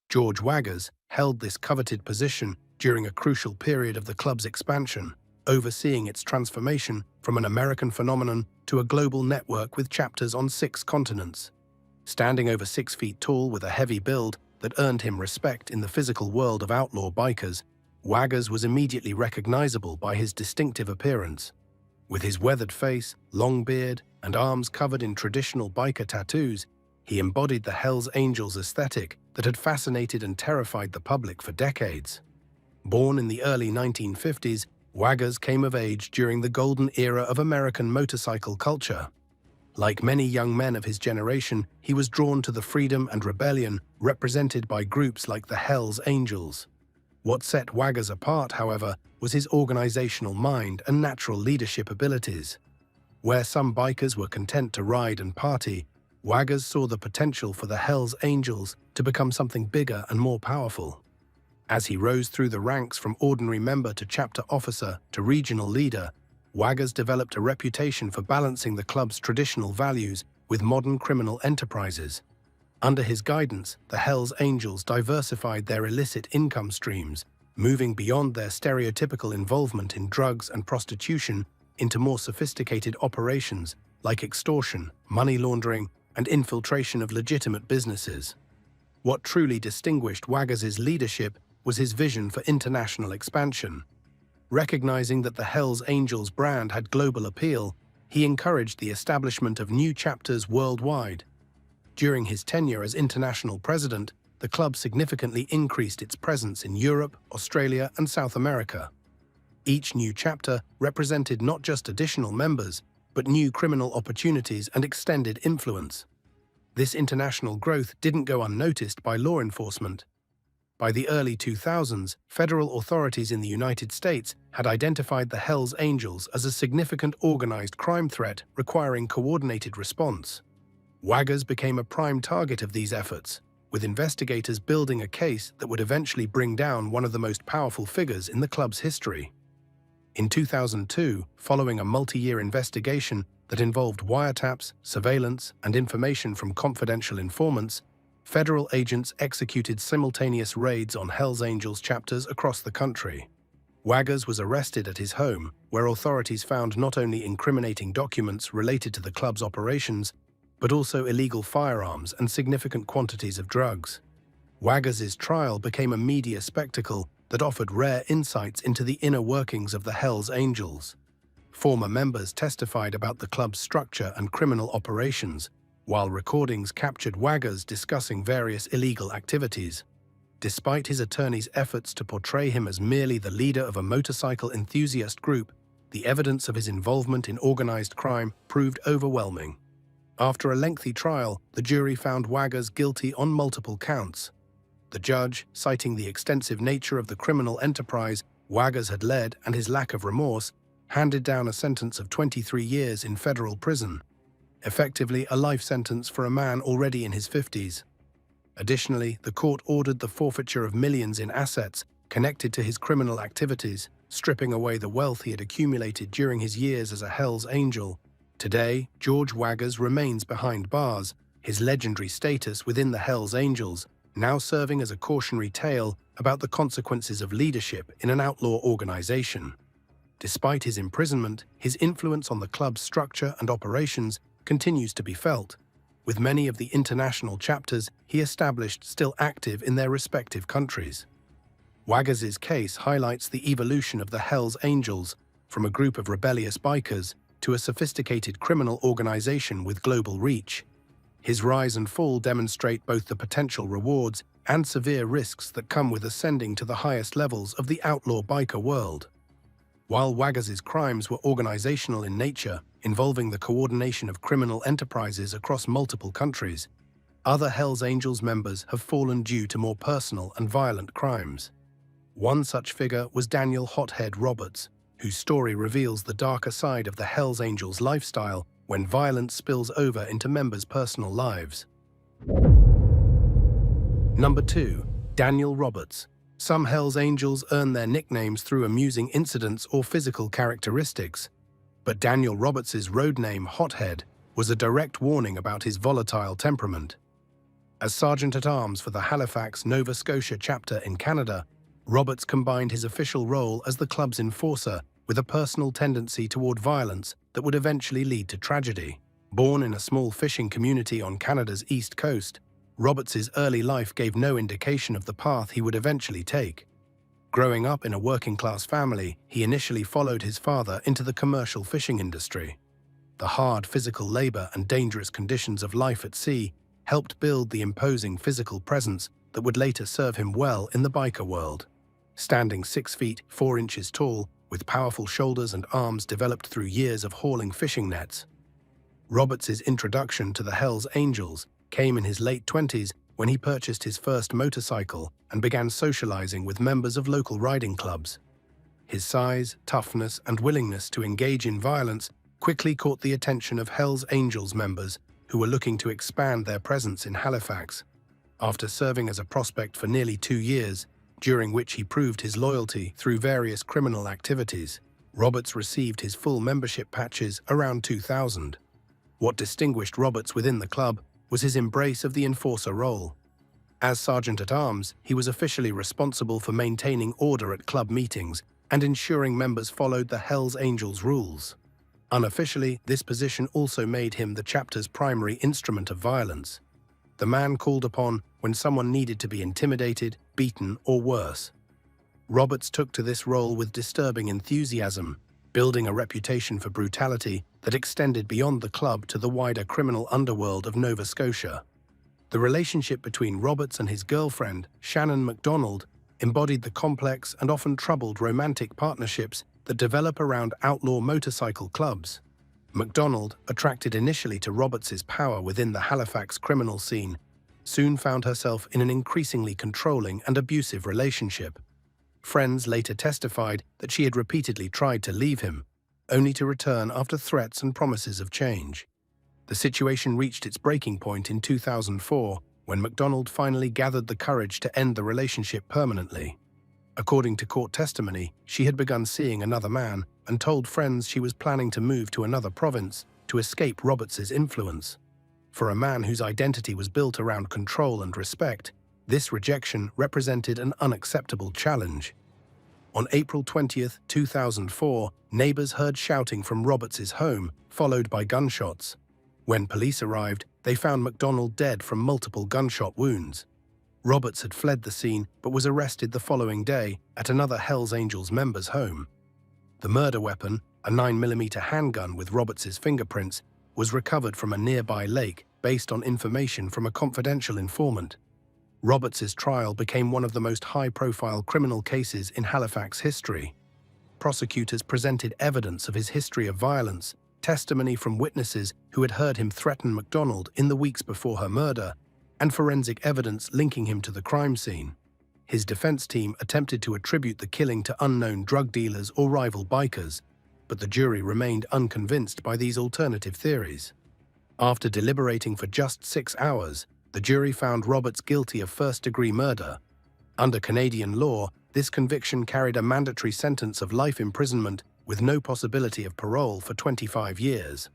George Wiegers held this coveted position during a crucial period of the club's expansion, overseeing its transformation from an American phenomenon to a global network with chapters on 6 continents. Standing over 6 feet tall with a heavy build that earned him respect in the physical world of outlaw bikers, Wiegers was immediately recognizable by his distinctive appearance. With his weathered face, long beard, and arms covered in traditional biker tattoos, he embodied the Hells Angels aesthetic that had fascinated and terrified the public for decades. Born in the early 1950s, Wiegers came of age during the golden era of American motorcycle culture. Like many young men of his generation, he was drawn to the freedom and rebellion represented by groups like the Hells Angels. What set Wiegers apart, however, was his organizational mind and natural leadership abilities. Where some bikers were content to ride and party, Wiegers saw the potential for the Hells Angels to become something bigger and more powerful. As he rose through the ranks from ordinary member to chapter officer to regional leader, Wiegers developed a reputation for balancing the club's traditional values with modern criminal enterprises. Under his guidance, the Hells Angels diversified their illicit income streams, moving beyond their stereotypical involvement in drugs and prostitution into more sophisticated operations like extortion, money laundering, and infiltration of legitimate businesses. What truly distinguished Wiegers' leadership was his vision for international expansion. Recognizing that the Hells Angels brand had global appeal, he encouraged the establishment of new chapters worldwide. During his tenure as international president, the club significantly increased its presence in Europe, Australia, and South America. Each new chapter represented not just additional members, but new criminal opportunities and extended influence. This international growth didn't go unnoticed by law enforcement. By the early 2000s, federal authorities in the United States had identified the Hells Angels as a significant organized crime threat requiring coordinated response. Waggers became a prime target of these efforts, with investigators building a case that would eventually bring down one of the most powerful figures in the club's history. In 2002, following a multi-year investigation that involved wiretaps, surveillance, and information from confidential informants, federal agents executed simultaneous raids on Hells Angels chapters across the country. Waggers was arrested at his home, where authorities found not only incriminating documents related to the club's operations, but also illegal firearms and significant quantities of drugs. Waggers' trial became a media spectacle that offered rare insights into the inner workings of the Hells Angels. Former members testified about the club's structure and criminal operations, while recordings captured Waggers discussing various illegal activities. Despite his attorney's efforts to portray him as merely the leader of a motorcycle enthusiast group, the evidence of his involvement in organized crime proved overwhelming. After a lengthy trial, the jury found Waggers guilty on multiple counts. The judge, citing the extensive nature of the criminal enterprise Waggers had led and his lack of remorse, handed down a sentence of 23 years in federal prison, effectively a life sentence for a man already in his 50s. Additionally, the court ordered the forfeiture of millions in assets connected to his criminal activities, stripping away the wealth he had accumulated during his years as a Hells Angel. Today, George Waggers remains behind bars, his legendary status within the Hells Angels now serving as a cautionary tale about the consequences of leadership in an outlaw organization. Despite his imprisonment, his influence on the club's structure and operations continues to be felt, with many of the international chapters he established still active in their respective countries. Waggers' case highlights the evolution of the Hells Angels from a group of rebellious bikers to a sophisticated criminal organization with global reach. His rise and fall demonstrate both the potential rewards and severe risks that come with ascending to the highest levels of the outlaw biker world. While Waggers' crimes were organizational in nature, involving the coordination of criminal enterprises across multiple countries, other Hells Angels members have fallen due to more personal and violent crimes. One such figure was Daniel "Hothead" Roberts, whose story reveals the darker side of the Hells Angels lifestyle when violence spills over into members' personal lives. Number 2. Daniel Roberts. Some Hells Angels earn their nicknames through amusing incidents or physical characteristics, but Daniel Roberts' road name, Hothead, was a direct warning about his volatile temperament. As Sergeant-at-Arms for the Halifax, Nova Scotia chapter in Canada, Roberts combined his official role as the club's enforcer with a personal tendency toward violence that would eventually lead to tragedy. Born in a small fishing community on Canada's east coast, Roberts' early life gave no indication of the path he would eventually take. Growing up in a working-class family, he initially followed his father into the commercial fishing industry. The hard physical labor and dangerous conditions of life at sea helped build the imposing physical presence that would later serve him well in the biker world. Standing 6 feet 4 inches tall, with powerful shoulders and arms developed through years of hauling fishing nets, Roberts' introduction to the Hells Angels came in his late 20s when he purchased his first motorcycle and began socializing with members of local riding clubs. His size, toughness, and willingness to engage in violence quickly caught the attention of Hells Angels members who were looking to expand their presence in Halifax. After serving as a prospect for nearly 2 years, during which he proved his loyalty through various criminal activities, Roberts received his full membership patches around 2000. What distinguished Roberts within the club was his embrace of the enforcer role. As Sergeant-at-Arms, he was officially responsible for maintaining order at club meetings and ensuring members followed the Hells Angels rules. Unofficially, this position also made him the chapter's primary instrument of violence, the man called upon when someone needed to be intimidated, beaten, or worse. Roberts took to this role with disturbing enthusiasm, building a reputation for brutality that extended beyond the club to the wider criminal underworld of Nova Scotia. The relationship between Roberts and his girlfriend, Shannon MacDonald, embodied the complex and often troubled romantic partnerships that develop around outlaw motorcycle clubs. MacDonald, attracted initially to Roberts's power within the Halifax criminal scene, soon found herself in an increasingly controlling and abusive relationship. Friends later testified that she had repeatedly tried to leave him, only to return after threats and promises of change. The situation reached its breaking point in 2004, when MacDonald finally gathered the courage to end the relationship permanently. According to court testimony, she had begun seeing another man and told friends she was planning to move to another province to escape Roberts's influence. For a man whose identity was built around control and respect, this rejection represented an unacceptable challenge. On April 20, 2004, neighbors heard shouting from Roberts's home, followed by gunshots. When police arrived, they found MacDonald dead from multiple gunshot wounds. Roberts had fled the scene but was arrested the following day at another Hells Angels member's home. The murder weapon, a 9mm handgun with Roberts's fingerprints, was recovered from a nearby lake based on information from a confidential informant. Roberts's trial became one of the most high-profile criminal cases in Halifax history. Prosecutors presented evidence of his history of violence, testimony from witnesses who had heard him threaten MacDonald in the weeks before her murder, and forensic evidence linking him to the crime scene. His defense team attempted to attribute the killing to unknown drug dealers or rival bikers, but the jury remained unconvinced by these alternative theories. After deliberating for just 6 hours, the jury found Roberts guilty of first-degree murder. Under Canadian law, this conviction carried a mandatory sentence of life imprisonment with no possibility of parole for 25 years.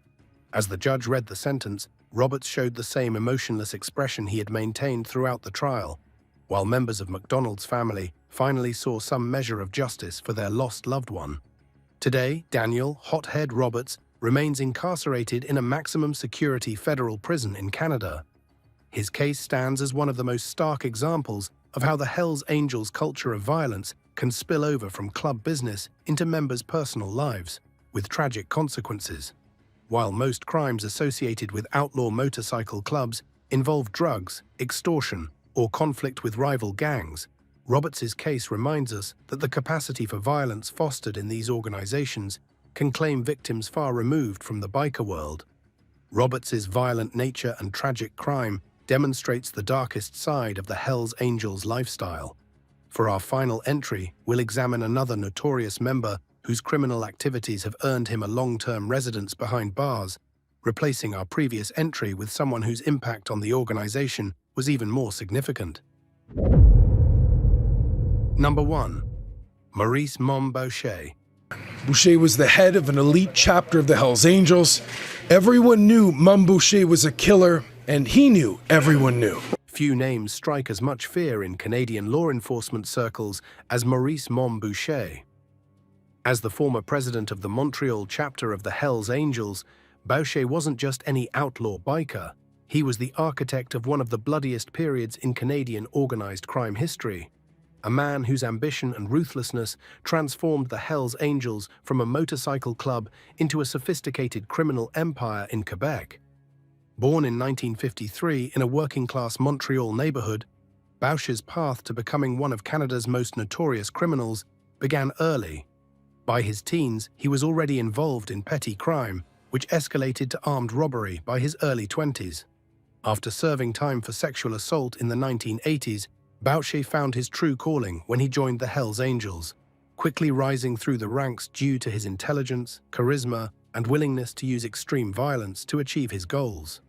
As the judge read the sentence, Roberts showed the same emotionless expression he had maintained throughout the trial, while members of MacDonald's family finally saw some measure of justice for their lost loved one. Today, Daniel "Hothead" Roberts remains incarcerated in a maximum security federal prison in Canada. His case stands as one of the most stark examples of how the Hells Angels culture of violence can spill over from club business into members' personal lives, with tragic consequences. While most crimes associated with outlaw motorcycle clubs involve drugs, extortion, or conflict with rival gangs, Roberts's case reminds us that the capacity for violence fostered in these organizations can claim victims far removed from the biker world. Roberts's violent nature and tragic crime demonstrates the darkest side of the Hells Angels lifestyle. For our final entry, we'll examine another notorious member whose criminal activities have earned him a long-term residence behind bars, replacing our previous entry with someone whose impact on the organization was even more significant. Number 1. Maurice "Mom" Boucher. Boucher was the head of an elite chapter of the Hells Angels. Everyone knew Mom Boucher was a killer, and he knew everyone knew. Few names strike as much fear in Canadian law enforcement circles as Maurice "Mom" Boucher. As the former president of the Montreal chapter of the Hells Angels, Boucher wasn't just any outlaw biker. He was the architect of one of the bloodiest periods in Canadian organized crime history. A man whose ambition and ruthlessness transformed the Hells Angels from a motorcycle club into a sophisticated criminal empire in Quebec. Born in 1953 in a working-class Montreal neighborhood, Boucher's path to becoming one of Canada's most notorious criminals began early. By his teens, he was already involved in petty crime, which escalated to armed robbery by his early 20s. After serving time for sexual assault in the 1980s, Boucher found his true calling when he joined the Hells Angels, quickly rising through the ranks due to his intelligence, charisma, and willingness to use extreme violence to achieve his goals.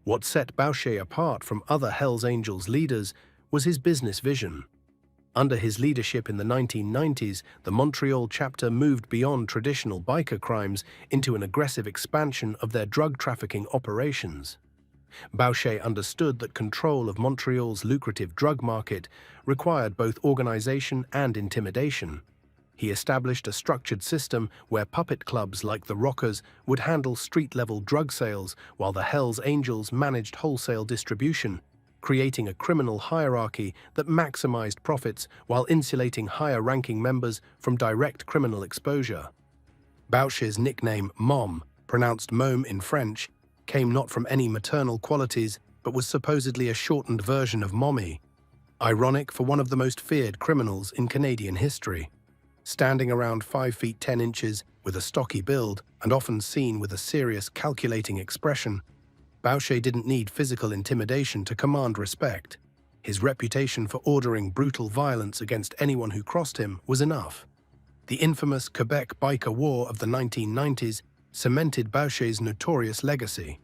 What set Boucher apart from other Hells Angels leaders was his business vision. Under his leadership in the 1990s, the Montreal chapter moved beyond traditional biker crimes into an aggressive expansion of their drug trafficking operations. Boucher understood that control of Montreal's lucrative drug market required both organization and intimidation. He established a structured system where puppet clubs like the Rockers would handle street-level drug sales while the Hells Angels managed wholesale distribution, creating a criminal hierarchy that maximized profits while insulating higher-ranking members from direct criminal exposure. Baucher's nickname Mom, pronounced Môme in French, came not from any maternal qualities, but was supposedly a shortened version of Mommy. Ironic for one of the most feared criminals in Canadian history. Standing around 5 feet 10 inches, with a stocky build, and often seen with a serious, calculating expression, Baucher didn't need physical intimidation to command respect. His reputation for ordering brutal violence against anyone who crossed him was enough. The infamous Quebec Biker War of the 1990s cemented Baucher's notorious legacy.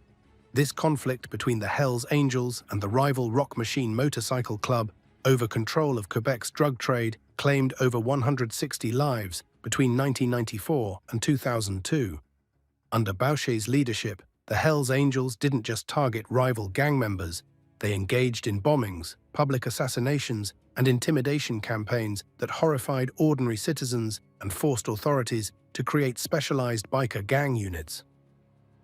This conflict between the Hells Angels and the rival Rock Machine Motorcycle Club over control of Quebec's drug trade claimed over 160 lives between 1994 and 2002. Under Baucher's leadership, the Hells Angels didn't just target rival gang members, they engaged in bombings, public assassinations, and intimidation campaigns that horrified ordinary citizens and forced authorities to create specialized biker gang units.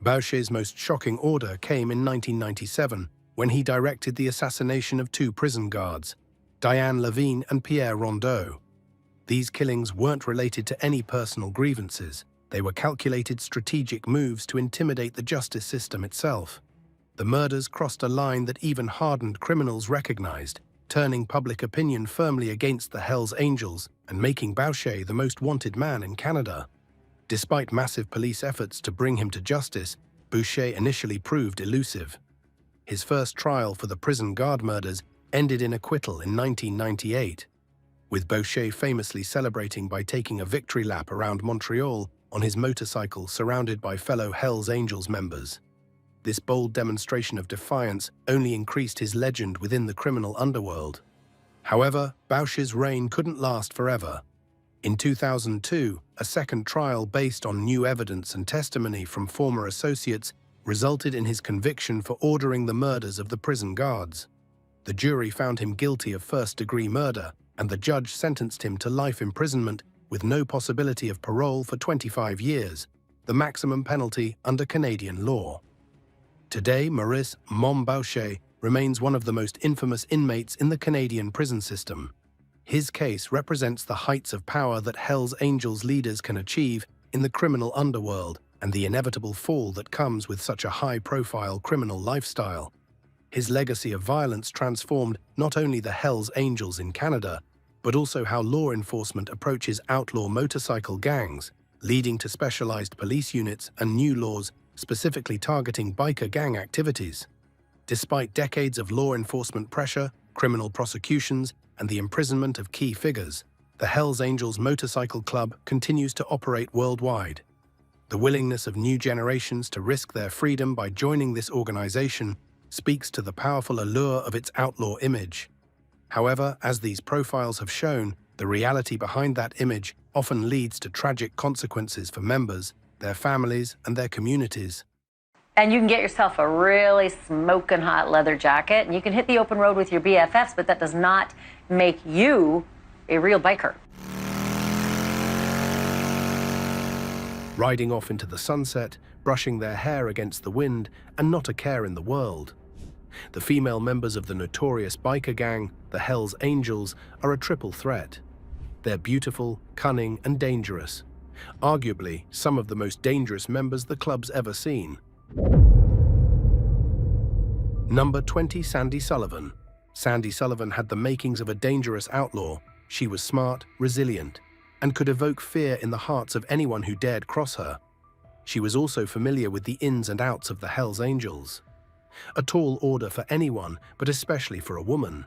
Baucher's most shocking order came in 1997, when he directed the assassination of 2 prison guards, Diane Levine and Pierre Rondeau. These killings weren't related to any personal grievances. They were calculated strategic moves to intimidate the justice system itself. The murders crossed a line that even hardened criminals recognized, turning public opinion firmly against the Hells Angels and making Baucher the most wanted man in Canada. Despite massive police efforts to bring him to justice, Baucher initially proved elusive. His first trial for the prison guard murders ended in acquittal in 1998, with Baucher famously celebrating by taking a victory lap around Montreal on his motorcycle surrounded by fellow Hells Angels members. This bold demonstration of defiance only increased his legend within the criminal underworld. However, Baucher's reign couldn't last forever. In 2002, a second trial based on new evidence and testimony from former associates resulted in his conviction for ordering the murders of the prison guards. The jury found him guilty of first-degree murder, and the judge sentenced him to life imprisonment with no possibility of parole for 25 years, the maximum penalty under Canadian law. Today, Maurice "Mom" Baucher remains one of the most infamous inmates in the Canadian prison system. His case represents the heights of power that Hells Angels leaders can achieve in the criminal underworld and the inevitable fall that comes with such a high-profile criminal lifestyle. His legacy of violence transformed not only the Hells Angels in Canada, but also how law enforcement approaches outlaw motorcycle gangs, leading to specialized police units and new laws specifically targeting biker gang activities. Despite decades of law enforcement pressure, criminal prosecutions, and the imprisonment of key figures, the Hells Angels Motorcycle Club continues to operate worldwide. The willingness of new generations to risk their freedom by joining this organization speaks to the powerful allure of its outlaw image. However, as these profiles have shown, the reality behind that image often leads to tragic consequences for members, their families, and their communities. And you can get yourself a really smoking hot leather jacket, and you can hit the open road with your BFFs, but that does not make you a real biker. Riding off into the sunset, brushing their hair against the wind, and not a care in the world. The female members of the notorious biker gang, the Hells Angels, are a triple threat. They're beautiful, cunning, and dangerous. Arguably, some of the most dangerous members the club's ever seen. Number 20, Sandy Sullivan. Sandy Sullivan had the makings of a dangerous outlaw. She was smart, resilient, and could evoke fear in the hearts of anyone who dared cross her. She was also familiar with the ins and outs of the Hells Angels. A tall order for anyone, but especially for a woman.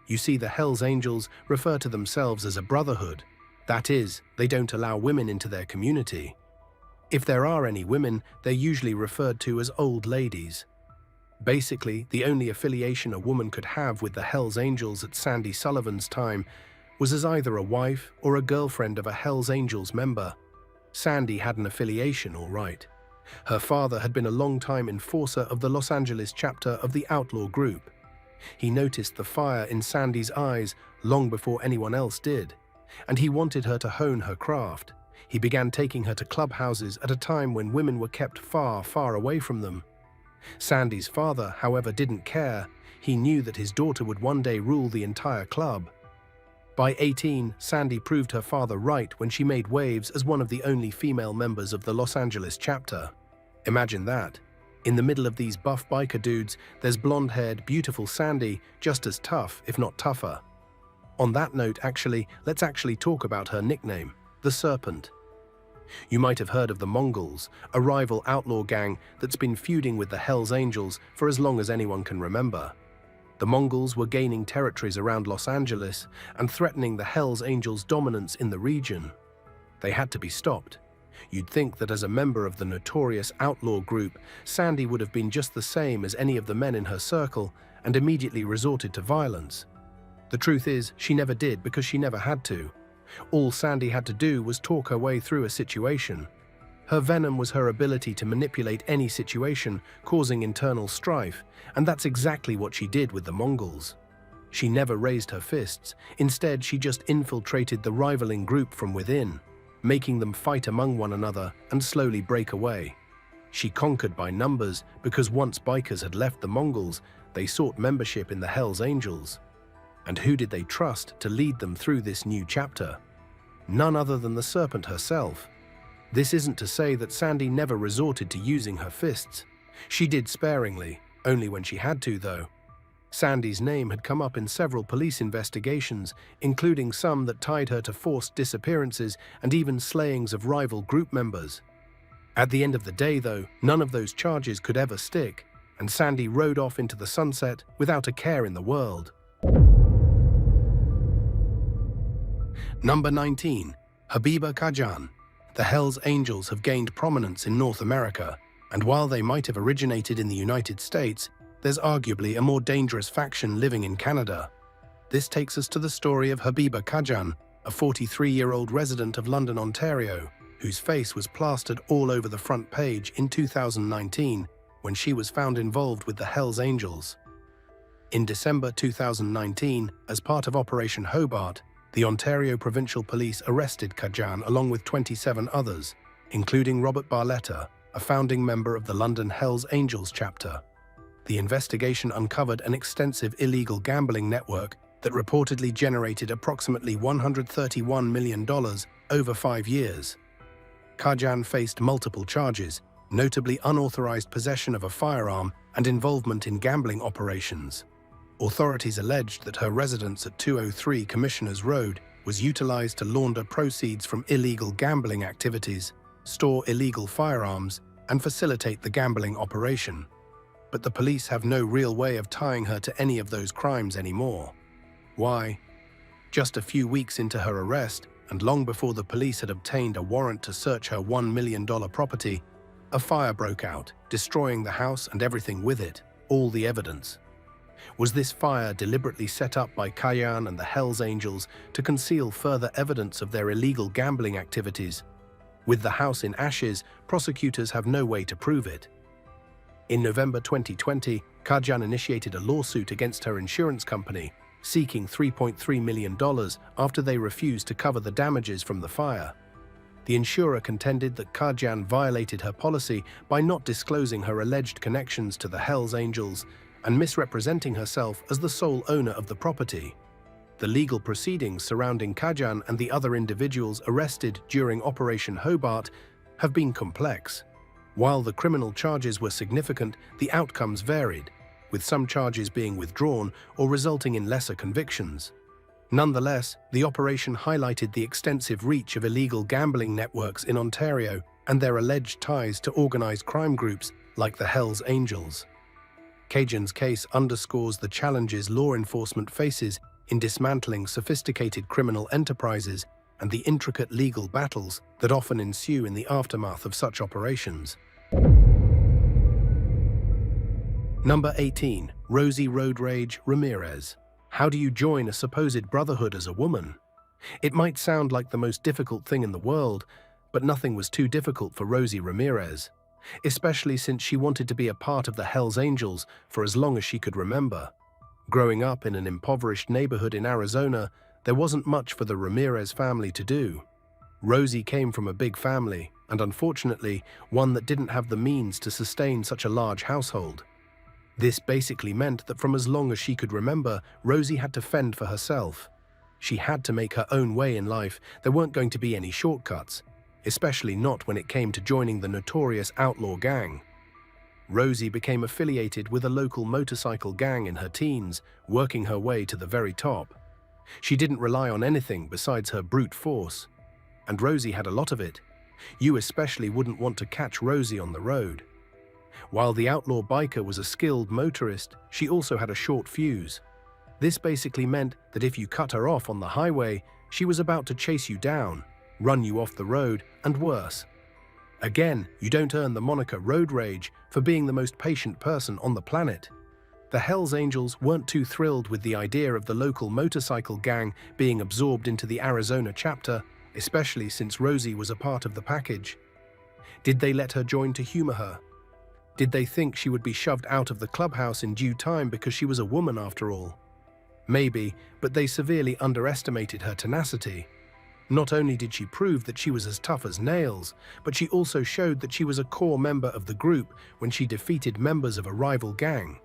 You see, the Hells Angels refer to themselves as a brotherhood. That is, they don't allow women into their community. If there are any women, they're usually referred to as old ladies. Basically, the only affiliation a woman could have with the Hells Angels at Sandy Sullivan's time was as either a wife or a girlfriend of a Hells Angels member. Sandy had an affiliation, all right. Her father had been a long-time enforcer of the Los Angeles chapter of the outlaw group. He noticed the fire in Sandy's eyes long before anyone else did, and he wanted her to hone her craft. He began taking her to clubhouses at a time when women were kept far, far away from them. Sandy's father, however, didn't care. He knew that his daughter would one day rule the entire club. By 18, Sandy proved her father right when she made waves as one of the only female members of the Los Angeles chapter. Imagine that. In the middle of these buff biker dudes, there's blonde-haired, beautiful Sandy, just as tough, if not tougher. On that note, let's talk about her nickname, the Serpent. You might have heard of the Mongols, a rival outlaw gang that's been feuding with the Hells Angels for as long as anyone can remember. The Mongols were gaining territories around Los Angeles and threatening the Hells Angels' dominance in the region. They had to be stopped. You'd think that as a member of the notorious outlaw group, Sandy would have been just the same as any of the men in her circle and immediately resorted to violence. The truth is, she never did because she never had to. All Sandy had to do was talk her way through a situation. Her venom was her ability to manipulate any situation, causing internal strife, and that's exactly what she did with the Mongols. She never raised her fists. Instead, she just infiltrated the rivaling group from within, making them fight among one another and slowly break away. She conquered by numbers because once bikers had left the Mongols, they sought membership in the Hells Angels. And who did they trust to lead them through this new chapter? None other than the Serpent herself. This isn't to say that Sandy never resorted to using her fists. She did sparingly, only when she had to, though. Sandy's name had come up in several police investigations, including some that tied her to forced disappearances and even slayings of rival group members. At the end of the day, though, none of those charges could ever stick, and Sandy rode off into the sunset without a care in the world. Number 19. Habiba Khajan. The Hells Angels have gained prominence in North America, and while they might have originated in the United States, there's arguably a more dangerous faction living in Canada. This takes us to the story of Habiba Khajan, a 43-year-old resident of London, Ontario, whose face was plastered all over the front page in 2019 when she was found involved with the Hells Angels. In December 2019, as part of Operation Hobart, the Ontario Provincial Police arrested Khajan along with 27 others, including Robert Barletta, a founding member of the London Hells Angels chapter. The investigation uncovered an extensive illegal gambling network that reportedly generated approximately $131 million over 5 years. Khajan faced multiple charges, notably unauthorized possession of a firearm and involvement in gambling operations. Authorities alleged that her residence at 203 Commissioners Road was utilized to launder proceeds from illegal gambling activities, store illegal firearms, and facilitate the gambling operation. But the police have no real way of tying her to any of those crimes anymore. Why? Just a few weeks into her arrest, and long before the police had obtained a warrant to search her $1 million property, a fire broke out, destroying the house and everything with it, all the evidence. Was this fire deliberately set up by Khajan and the Hells Angels to conceal further evidence of their illegal gambling activities? With the house in ashes, prosecutors have no way to prove it. In November 2020, Khajan initiated a lawsuit against her insurance company, seeking $3.3 million after they refused to cover the damages from the fire. The insurer contended that Khajan violated her policy by not disclosing her alleged connections to the Hells Angels and misrepresenting herself as the sole owner of the property. The legal proceedings surrounding Khajan and the other individuals arrested during Operation Hobart have been complex. While the criminal charges were significant, the outcomes varied, with some charges being withdrawn or resulting in lesser convictions. Nonetheless, the operation highlighted the extensive reach of illegal gambling networks in Ontario and their alleged ties to organized crime groups like the Hells Angels. Khajan's case underscores the challenges law enforcement faces in dismantling sophisticated criminal enterprises and the intricate legal battles that often ensue in the aftermath of such operations. Number 18. Rosie Road Rage Ramirez. How do you join a supposed brotherhood as a woman? It might sound like the most difficult thing in the world, but nothing was too difficult for Rosie Ramirez, especially since she wanted to be a part of the Hells Angels for as long as she could remember. Growing up in an impoverished neighborhood in Arizona, there wasn't much for the Ramirez family to do. Rosie came from a big family, and unfortunately, one that didn't have the means to sustain such a large household. This basically meant that from as long as she could remember, Rosie had to fend for herself. She had to make her own way in life. There weren't going to be any shortcuts, especially not when it came to joining the notorious outlaw gang. Rosie became affiliated with a local motorcycle gang in her teens, working her way to the very top. She didn't rely on anything besides her brute force. And Rosie had a lot of it. You especially wouldn't want to catch Rosie on the road. While the outlaw biker was a skilled motorist, she also had a short fuse. This basically meant that if you cut her off on the highway, she was about to chase you down, run you off the road, and worse. Again, you don't earn the moniker Road Rage for being the most patient person on the planet. The Hells Angels weren't too thrilled with the idea of the local motorcycle gang being absorbed into the Arizona chapter, especially since Rosie was a part of the package. Did they let her join to humor her? Did they think she would be shoved out of the clubhouse in due time because she was a woman after all? Maybe, but they severely underestimated her tenacity. Not only did she prove that she was as tough as nails, but she also showed that she was a core member of the group when she defeated members of a rival gang.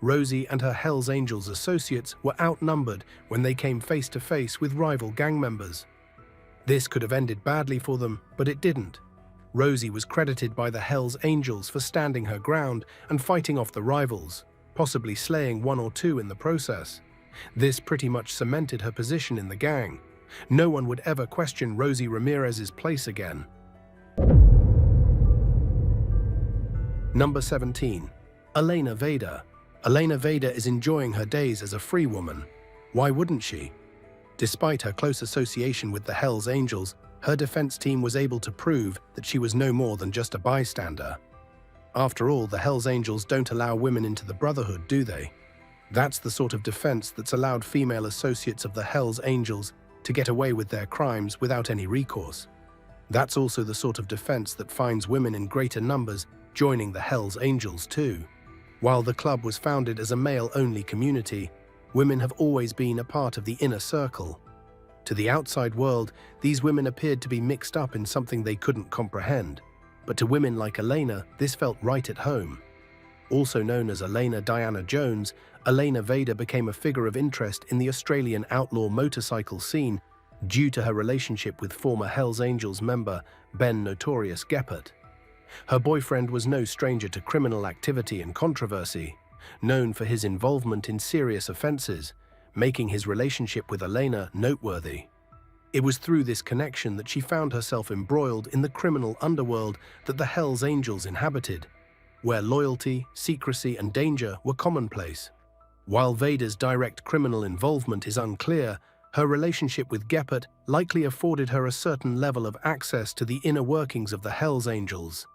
Rosie and her Hells Angels associates were outnumbered when they came face to face with rival gang members. This could have ended badly for them, but it didn't. Rosie was credited by the Hells Angels for standing her ground and fighting off the rivals, possibly slaying one or two in the process. This pretty much cemented her position in the gang. No one would ever question Rosie Ramirez's place again. Number 17. Elena Vader. Elena Vader is enjoying her days as a free woman. Why wouldn't she? Despite her close association with the Hells Angels, her defense team was able to prove that she was no more than just a bystander. After all, the Hells Angels don't allow women into the Brotherhood, do they? That's the sort of defense that's allowed female associates of the Hells Angels to get away with their crimes without any recourse. That's also the sort of defense that finds women in greater numbers joining the Hells Angels too. While the club was founded as a male-only community, women have always been a part of the inner circle. To the outside world, these women appeared to be mixed up in something they couldn't comprehend. But to women like Elena, this felt right at home. Also known as Elena Diana Jones, Elena Vader became a figure of interest in the Australian outlaw motorcycle scene due to her relationship with former Hells Angels member Ben Notorious Geppert. Her boyfriend was no stranger to criminal activity and controversy, known for his involvement in serious offenses, making his relationship with Elena noteworthy. It was through this connection that she found herself embroiled in the criminal underworld that the Hells Angels inhabited, where loyalty, secrecy, and danger were commonplace. While Vader's direct criminal involvement is unclear, her relationship with Geppert likely afforded her a certain level of access to the inner workings of the Hells Angels.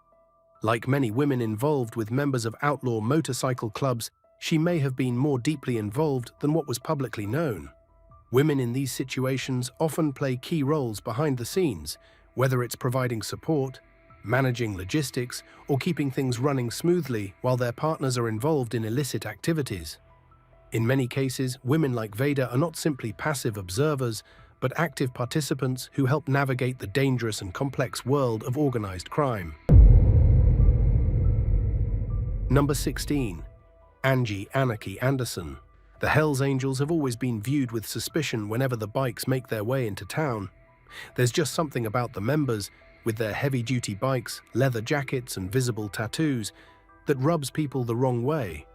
Like many women involved with members of outlaw motorcycle clubs, she may have been more deeply involved than what was publicly known. Women in these situations often play key roles behind the scenes, whether it's providing support, managing logistics, or keeping things running smoothly while their partners are involved in illicit activities. In many cases, women like Vader are not simply passive observers, but active participants who help navigate the dangerous and complex world of organized crime. Number 16. Angie Anarchy Anderson. The Hells Angels have always been viewed with suspicion whenever the bikes make their way into town. There's just something about the members, with their heavy-duty bikes, leather jackets, and visible tattoos, that rubs people the wrong way.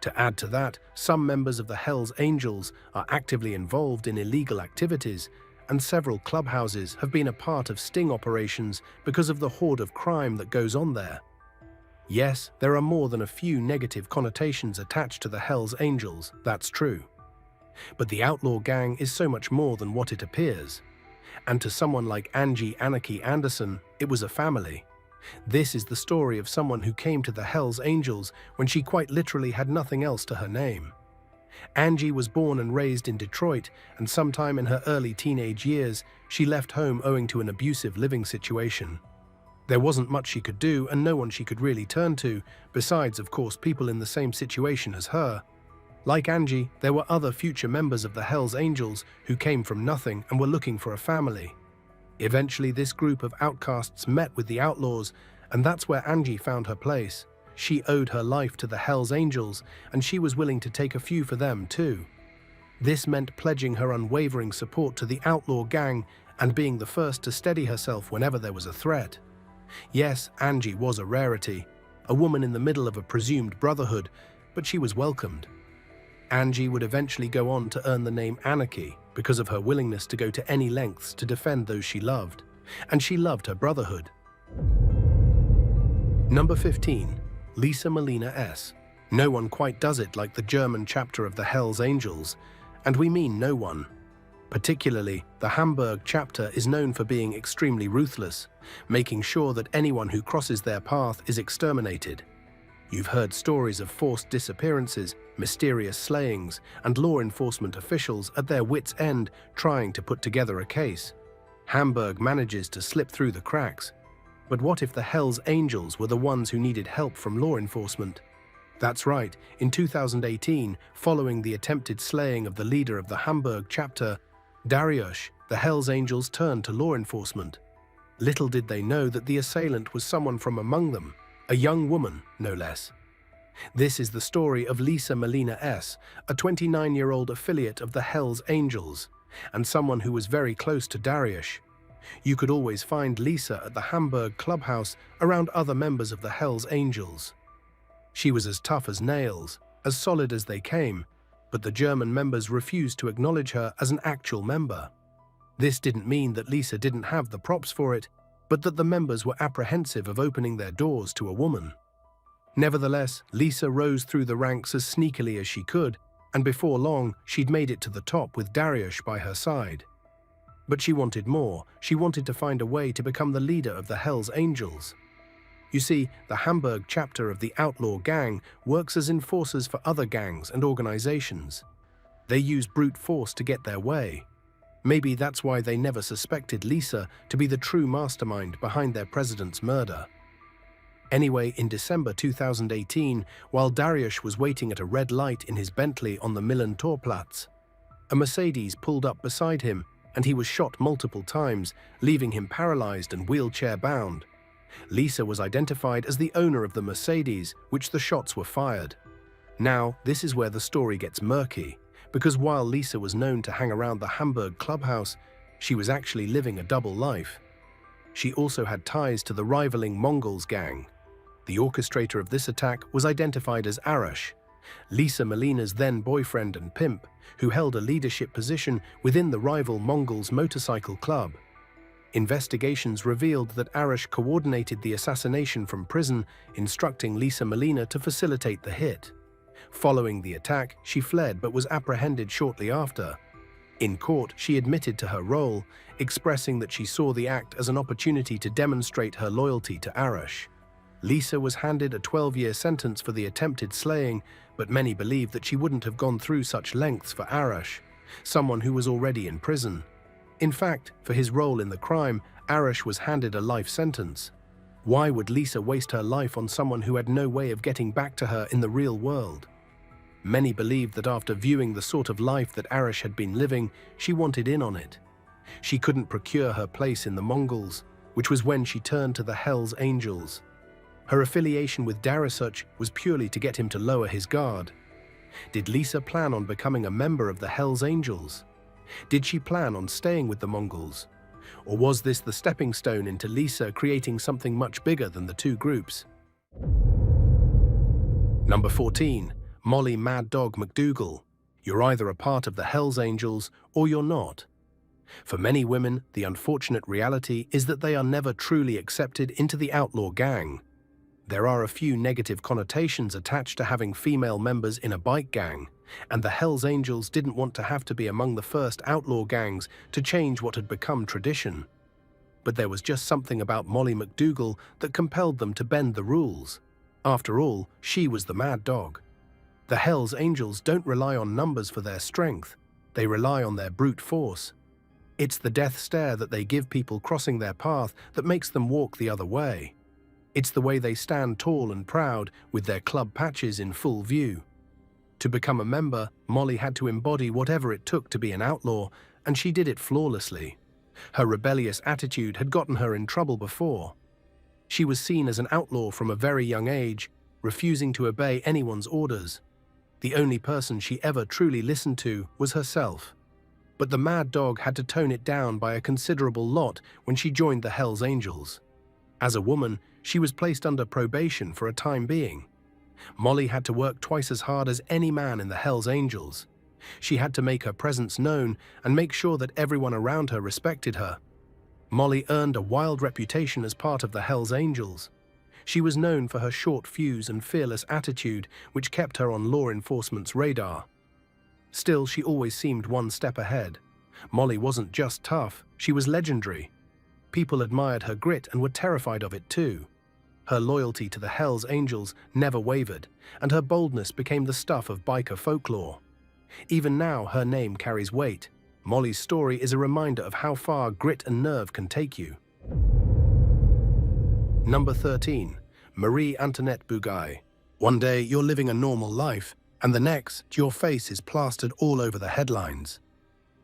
To add to that, some members of the Hells Angels are actively involved in illegal activities, and several clubhouses have been a part of sting operations because of the horde of crime that goes on there. Yes, there are more than a few negative connotations attached to the Hells Angels, that's true. But the outlaw gang is so much more than what it appears. And to someone like Angie Anarchy Anderson, it was a family. This is the story of someone who came to the Hells Angels when she quite literally had nothing else to her name. Angie was born and raised in Detroit, and sometime in her early teenage years, she left home owing to an abusive living situation. There wasn't much she could do and no one she could really turn to, besides, of course, people in the same situation as her. Like Angie, there were other future members of the Hells Angels who came from nothing and were looking for a family. Eventually, this group of outcasts met with the outlaws, and that's where Angie found her place. She owed her life to the Hells Angels, and she was willing to take a few for them too. This meant pledging her unwavering support to the outlaw gang and being the first to steady herself whenever there was a threat. Yes, Angie was a rarity, a woman in the middle of a presumed brotherhood, but she was welcomed. Angie would eventually go on to earn the name Anarchy because of her willingness to go to any lengths to defend those she loved, and she loved her brotherhood. Number 15. Lisa Molina S. No one quite does it like the German chapter of the Hells Angels, and we mean no one. Particularly, the Hamburg chapter is known for being extremely ruthless, making sure that anyone who crosses their path is exterminated. You've heard stories of forced disappearances, mysterious slayings, and law enforcement officials at their wits' end trying to put together a case. Hamburg manages to slip through the cracks. But what if the Hells Angels were the ones who needed help from law enforcement? That's right, in 2018, following the attempted slaying of the leader of the Hamburg chapter, Dariush, the Hells Angels turned to law enforcement. Little did they know that the assailant was someone from among them, a young woman, no less. This is the story of Lisa Molina S., a 29-year-old affiliate of the Hells Angels, and someone who was very close to Dariush. You could always find Lisa at the Hamburg clubhouse around other members of the Hells Angels. She was as tough as nails, as solid as they came, but the German members refused to acknowledge her as an actual member. This didn't mean that Lisa didn't have the props for it, but that the members were apprehensive of opening their doors to a woman. Nevertheless, Lisa rose through the ranks as sneakily as she could, and before long, she'd made it to the top with Dariush by her side. But she wanted more. She wanted to find a way to become the leader of the Hells Angels. You see, the Hamburg chapter of the outlaw gang works as enforcers for other gangs and organizations. They use brute force to get their way. Maybe that's why they never suspected Lisa to be the true mastermind behind their president's murder. Anyway, in December 2018, while Dariush was waiting at a red light in his Bentley on the Millentorplatz, a Mercedes pulled up beside him and he was shot multiple times, leaving him paralyzed and wheelchair-bound. Lisa was identified as the owner of the Mercedes, which the shots were fired. Now, this is where the story gets murky, because while Lisa was known to hang around the Hamburg clubhouse, she was actually living a double life. She also had ties to the rivaling Mongols gang. The orchestrator of this attack was identified as Arash, Lisa Molina's then boyfriend and pimp, who held a leadership position within the rival Mongols motorcycle club. Investigations revealed that Arash coordinated the assassination from prison, instructing Lisa Molina to facilitate the hit. Following the attack, she fled but was apprehended shortly after. In court, she admitted to her role, expressing that she saw the act as an opportunity to demonstrate her loyalty to Arash. Lisa was handed a 12-year sentence for the attempted slaying, but many believe that she wouldn't have gone through such lengths for Arash, someone who was already in prison. In fact, for his role in the crime, Arash was handed a life sentence. Why would Lisa waste her life on someone who had no way of getting back to her in the real world? Many believed that after viewing the sort of life that Arash had been living, she wanted in on it. She couldn't procure her place in the Mongols, which was when she turned to the Hells Angels. Her affiliation with Dariush was purely to get him to lower his guard. Did Lisa plan on becoming a member of the Hells Angels? Did she plan on staying with the Mongols? Or was this the stepping stone into Lisa creating something much bigger than the two groups? Number 14. Molly Mad Dog McDougal. You're either a part of the Hells Angels or you're not. For many women, the unfortunate reality is that they are never truly accepted into the outlaw gang. There are a few negative connotations attached to having female members in a bike gang, and the Hells Angels didn't want to have to be among the first outlaw gangs to change what had become tradition. But there was just something about Molly McDougal that compelled them to bend the rules. After all, she was the mad dog. The Hells Angels don't rely on numbers for their strength. They rely on their brute force. It's the death stare that they give people crossing their path that makes them walk the other way. It's the way they stand tall and proud with their club patches in full view. To become a member, Molly had to embody whatever it took to be an outlaw, and she did it flawlessly. Her rebellious attitude had gotten her in trouble before. She was seen as an outlaw from a very young age, refusing to obey anyone's orders. The only person she ever truly listened to was herself. But the mad dog had to tone it down by a considerable lot when she joined the Hells Angels. As a woman, she was placed under probation for a time being. Molly had to work twice as hard as any man in the Hells Angels. She had to make her presence known and make sure that everyone around her respected her. Molly earned a wild reputation as part of the Hells Angels. She was known for her short fuse and fearless attitude, which kept her on law enforcement's radar. Still, she always seemed one step ahead. Molly wasn't just tough, she was legendary. People admired her grit and were terrified of it too. Her loyalty to the Hells Angels never wavered, and her boldness became the stuff of biker folklore. Even now, her name carries weight. Molly's story is a reminder of how far grit and nerve can take you. Number 13. Marie Antoinette Bugaj. One day, you're living a normal life, and the next, your face is plastered all over the headlines.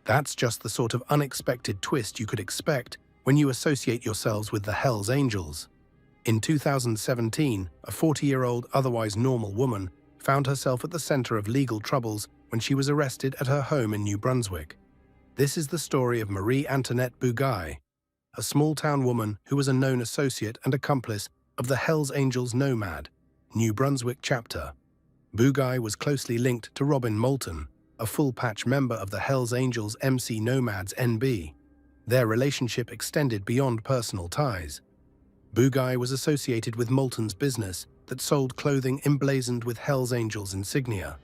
That's just the sort of unexpected twist you could expect when you associate yourselves with the Hells Angels. In 2017, a 40-year-old, otherwise normal woman found herself at the center of legal troubles when she was arrested at her home in New Brunswick. This is the story of Marie Antoinette Bugaj, a small-town woman who was a known associate and accomplice of the Hells Angels Nomad, New Brunswick chapter. Bugaj was closely linked to Robin Moulton, a full-patch member of the Hells Angels MC Nomads NB. Their relationship extended beyond personal ties. Bugaj was associated with Moulton's business that sold clothing emblazoned with Hells Angels insignia.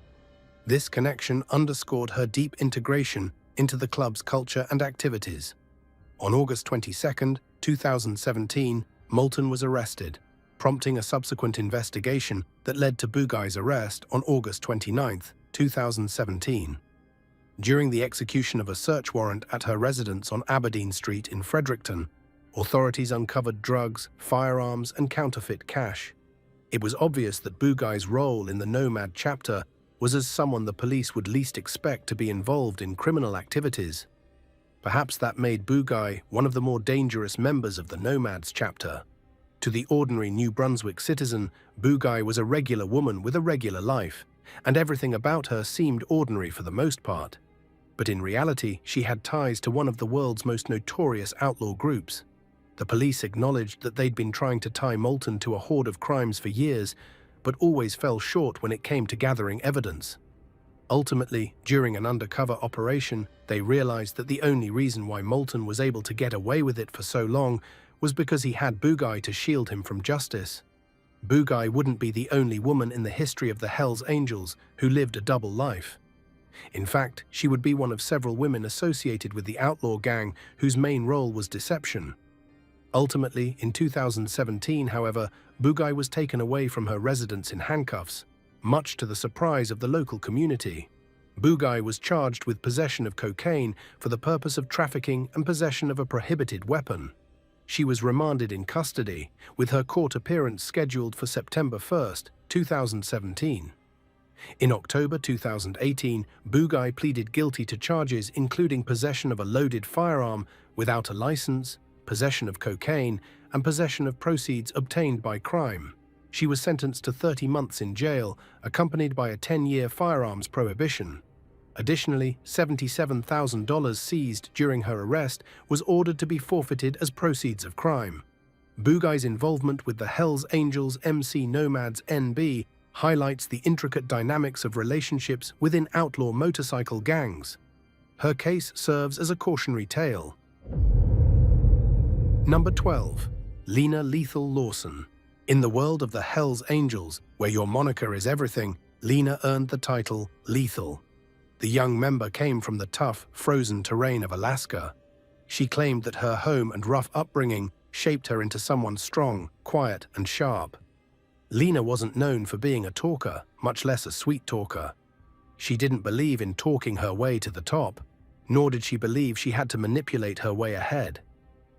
This connection underscored her deep integration into the club's culture and activities. On August 22, 2017, Moulton was arrested, prompting a subsequent investigation that led to Bugaj's arrest on August 29, 2017. During the execution of a search warrant at her residence on Aberdeen Street in Fredericton, authorities uncovered drugs, firearms, and counterfeit cash. It was obvious that Bugaj's role in the Nomad chapter was as someone the police would least expect to be involved in criminal activities. Perhaps that made Bugaj one of the more dangerous members of the Nomads chapter. To the ordinary New Brunswick citizen, Bugaj was a regular woman with a regular life, and everything about her seemed ordinary for the most part. But in reality, she had ties to one of the world's most notorious outlaw groups. The police acknowledged that they'd been trying to tie Moulton to a horde of crimes for years, but always fell short when it came to gathering evidence. Ultimately, during an undercover operation, they realized that the only reason why Moulton was able to get away with it for so long was because he had Bugaj to shield him from justice. Bugaj wouldn't be the only woman in the history of the Hells Angels who lived a double life. In fact, she would be one of several women associated with the outlaw gang whose main role was deception. Ultimately, in 2017, however, Bugaj was taken away from her residence in handcuffs, much to the surprise of the local community. Bugaj was charged with possession of cocaine for the purpose of trafficking and possession of a prohibited weapon. She was remanded in custody, with her court appearance scheduled for September 1, 2017. In October 2018, Bugaj pleaded guilty to charges including possession of a loaded firearm without a license, possession of cocaine, and possession of proceeds obtained by crime. She was sentenced to 30 months in jail, accompanied by a 10-year firearms prohibition. Additionally, $77,000 seized during her arrest was ordered to be forfeited as proceeds of crime. Bugaj's involvement with the Hells Angels MC Nomads NB highlights the intricate dynamics of relationships within outlaw motorcycle gangs. Her case serves as a cautionary tale. Number 12. Lena Lethal Lawson. In the world of the Hells Angels, where your moniker is everything, Lena earned the title Lethal. The young member came from the tough, frozen terrain of Alaska. She claimed that her home and rough upbringing shaped her into someone strong, quiet, and sharp. Lena wasn't known for being a talker, much less a sweet talker. She didn't believe in talking her way to the top, nor did she believe she had to manipulate her way ahead.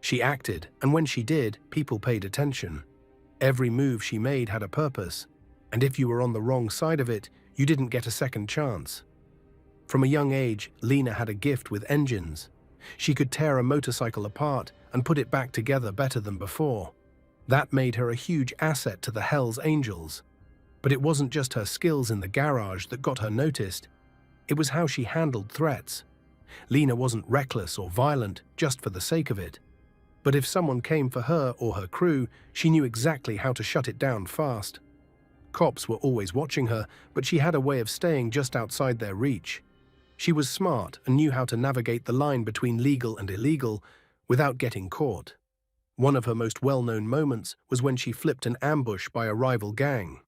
She acted, and when she did, people paid attention. Every move she made had a purpose, and if you were on the wrong side of it, you didn't get a second chance. From a young age, Lena had a gift with engines. She could tear a motorcycle apart and put it back together better than before. That made her a huge asset to the Hells Angels. But it wasn't just her skills in the garage that got her noticed. It was how she handled threats. Lena wasn't reckless or violent just for the sake of it. But if someone came for her or her crew, she knew exactly how to shut it down fast. Cops were always watching her, but she had a way of staying just outside their reach. She was smart and knew how to navigate the line between legal and illegal without getting caught. One of her most well-known moments was when she flipped an ambush by a rival gang.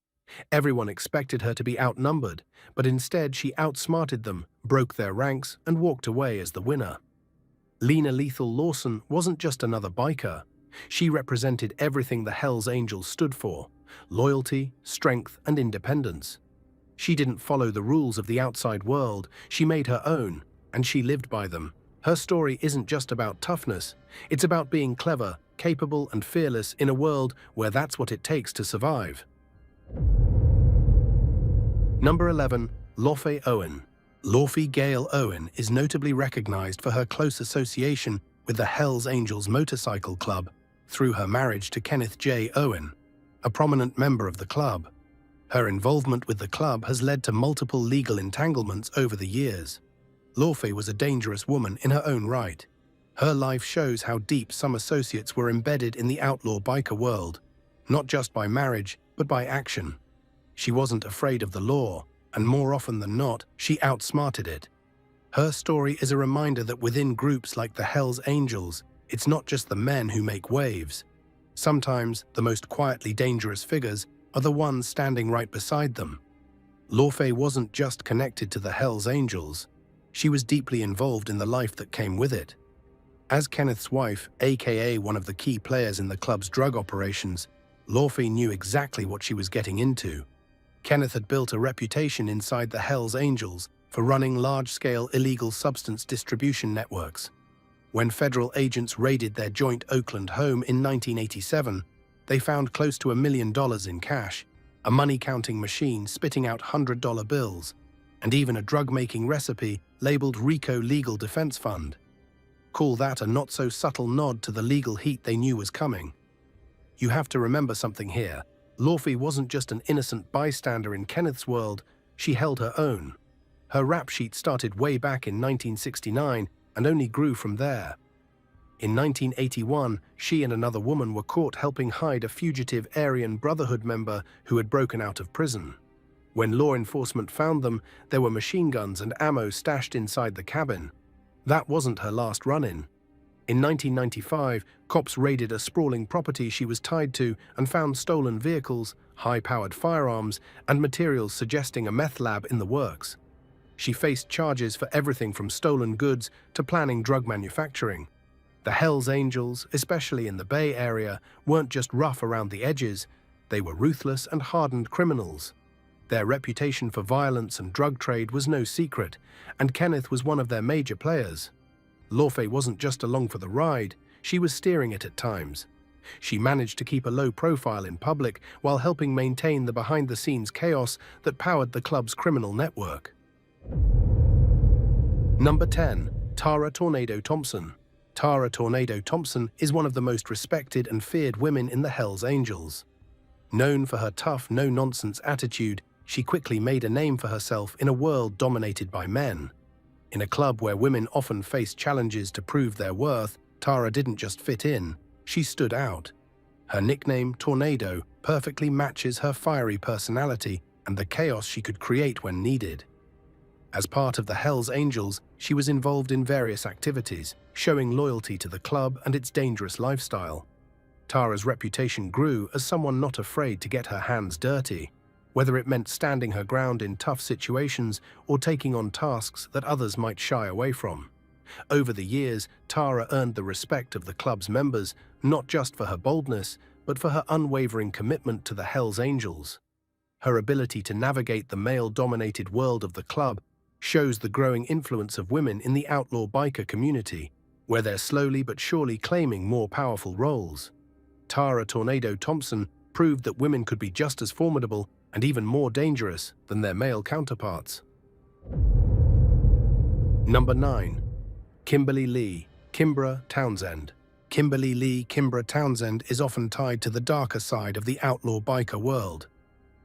Everyone expected her to be outnumbered, but instead she outsmarted them, broke their ranks, and walked away as the winner. Lena Lethal Lawson wasn't just another biker. She represented everything the Hells Angels stood for: loyalty, strength, and independence. She didn't follow the rules of the outside world, she made her own, and she lived by them. Her story isn't just about toughness, it's about being clever, capable, and fearless in a world where that's what it takes to survive. Number 11. Laufey Owen. Laufey Gale Owen is notably recognized for her close association with the Hells Angels Motorcycle Club through her marriage to Kenneth J. Owen, a prominent member of the club. Her involvement with the club has led to multiple legal entanglements over the years. Laufey was a dangerous woman in her own right. Her life shows how deep some associates were embedded in the outlaw biker world, not just by marriage, but by action. She wasn't afraid of the law, and more often than not, she outsmarted it. Her story is a reminder that within groups like the Hells Angels, it's not just the men who make waves. Sometimes the most quietly dangerous figures are the ones standing right beside them. Laufey wasn't just connected to the Hells Angels, she was deeply involved in the life that came with it. As Kenneth's wife, aka one of the key players in the club's drug operations, Laufey knew exactly what she was getting into. Kenneth had built a reputation inside the Hells Angels for running large-scale illegal substance distribution networks. When federal agents raided their joint Oakland home in 1987, they found close to $1 million in cash, a money-counting machine spitting out $100 bills, and even a drug-making recipe labeled Rico Legal Defense Fund. Call that a not-so-subtle nod to the legal heat they knew was coming. You have to remember something here. Laufey wasn't just an innocent bystander in Kenneth's world, she held her own. Her rap sheet started way back in 1969 and only grew from there. In 1981, she and another woman were caught helping hide a fugitive Aryan Brotherhood member who had broken out of prison. When law enforcement found them, there were machine guns and ammo stashed inside the cabin. That wasn't her last run-in. In 1995, cops raided a sprawling property she was tied to and found stolen vehicles, high-powered firearms, and materials suggesting a meth lab in the works. She faced charges for everything from stolen goods to planning drug manufacturing. The Hells Angels, especially in the Bay Area, weren't just rough around the edges, they were ruthless and hardened criminals. Their reputation for violence and drug trade was no secret, and Kenneth was one of their major players. Laufey wasn't just along for the ride, she was steering it at times. She managed to keep a low profile in public while helping maintain the behind-the-scenes chaos that powered the club's criminal network. Number 10. Tara Tornado Thompson. Tara Tornado Thompson is one of the most respected and feared women in the Hells Angels. Known for her tough, no-nonsense attitude, she quickly made a name for herself in a world dominated by men. In a club where women often faced challenges to prove their worth, Tara didn't just fit in, she stood out. Her nickname, Tornado, perfectly matches her fiery personality and the chaos she could create when needed. As part of the Hells Angels, she was involved in various activities, showing loyalty to the club and its dangerous lifestyle. Tara's reputation grew as someone not afraid to get her hands dirty, whether it meant standing her ground in tough situations or taking on tasks that others might shy away from. Over the years, Tara earned the respect of the club's members, not just for her boldness, but for her unwavering commitment to the Hells Angels. Her ability to navigate the male-dominated world of the club shows the growing influence of women in the outlaw biker community, where they're slowly but surely claiming more powerful roles. Tara Tornado Thompson proved that women could be just as formidable and even more dangerous than their male counterparts. Number 9. Kimberly Lee, Kimbra Townsend. Kimberly Lee Kimbra Townsend is often tied to the darker side of the outlaw biker world.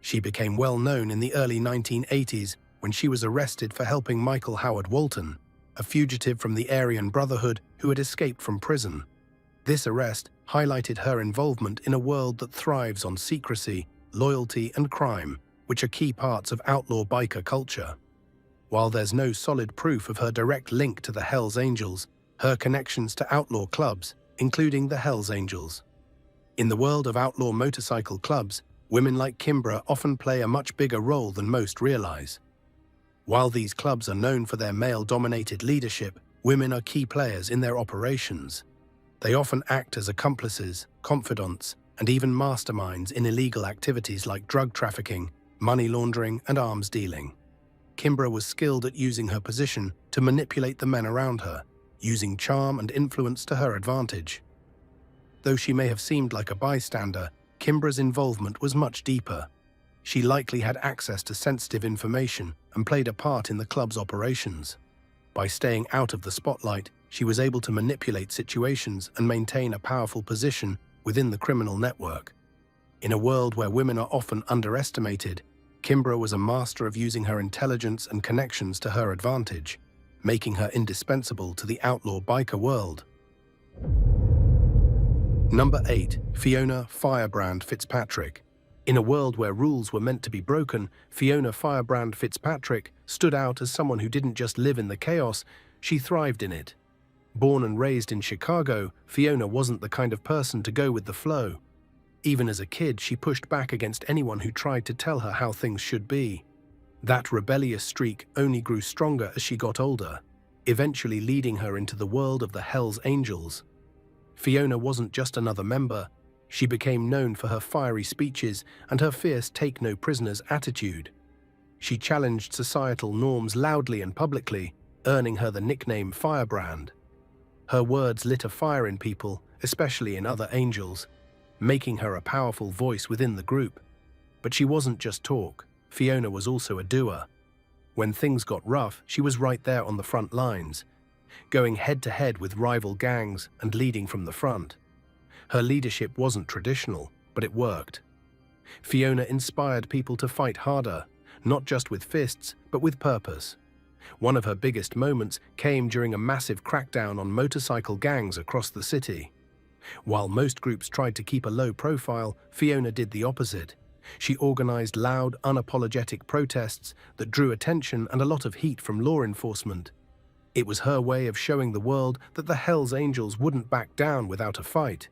She became well known in the early 1980s when she was arrested for helping Michael Howard Walton, a fugitive from the Aryan Brotherhood who had escaped from prison. This arrest highlighted her involvement in a world that thrives on secrecy, loyalty, and crime, which are key parts of outlaw biker culture. While there's no solid proof of her direct link to the Hells Angels, her connections to outlaw clubs, including the Hells Angels. In the world of outlaw motorcycle clubs, women like Kimbra often play a much bigger role than most realize. While these clubs are known for their male-dominated leadership, women are key players in their operations. They often act as accomplices, confidants, and even masterminds in illegal activities like drug trafficking, money laundering, and arms dealing. Kimbra was skilled at using her position to manipulate the men around her, using charm and influence to her advantage. Though she may have seemed like a bystander, Kimbra's involvement was much deeper. She likely had access to sensitive information and played a part in the club's operations. By staying out of the spotlight, she was able to manipulate situations and maintain a powerful position within the criminal network. In a world where women are often underestimated, Kimbra was a master of using her intelligence and connections to her advantage, making her indispensable to the outlaw biker world. Number 8. Fiona Firebrand Fitzpatrick. In a world where rules were meant to be broken, Fiona Firebrand Fitzpatrick stood out as someone who didn't just live in the chaos, she thrived in it. Born and raised in Chicago, Fiona wasn't the kind of person to go with the flow. Even as a kid, she pushed back against anyone who tried to tell her how things should be. That rebellious streak only grew stronger as she got older, eventually leading her into the world of the Hells Angels. Fiona wasn't just another member. She became known for her fiery speeches and her fierce take-no-prisoners attitude. She challenged societal norms loudly and publicly, earning her the nickname Firebrand. Her words lit a fire in people, especially in other angels, making her a powerful voice within the group. But she wasn't just talk. Fiona was also a doer. When things got rough, she was right there on the front lines, going head-to-head with rival gangs and leading from the front. Her leadership wasn't traditional, but it worked. Fiona inspired people to fight harder, not just with fists, but with purpose. One of her biggest moments came during a massive crackdown on motorcycle gangs across the city. While most groups tried to keep a low profile, Fiona did the opposite. She organized loud, unapologetic protests that drew attention and a lot of heat from law enforcement. It was her way of showing the world that the Hells Angels wouldn't back down without a fight.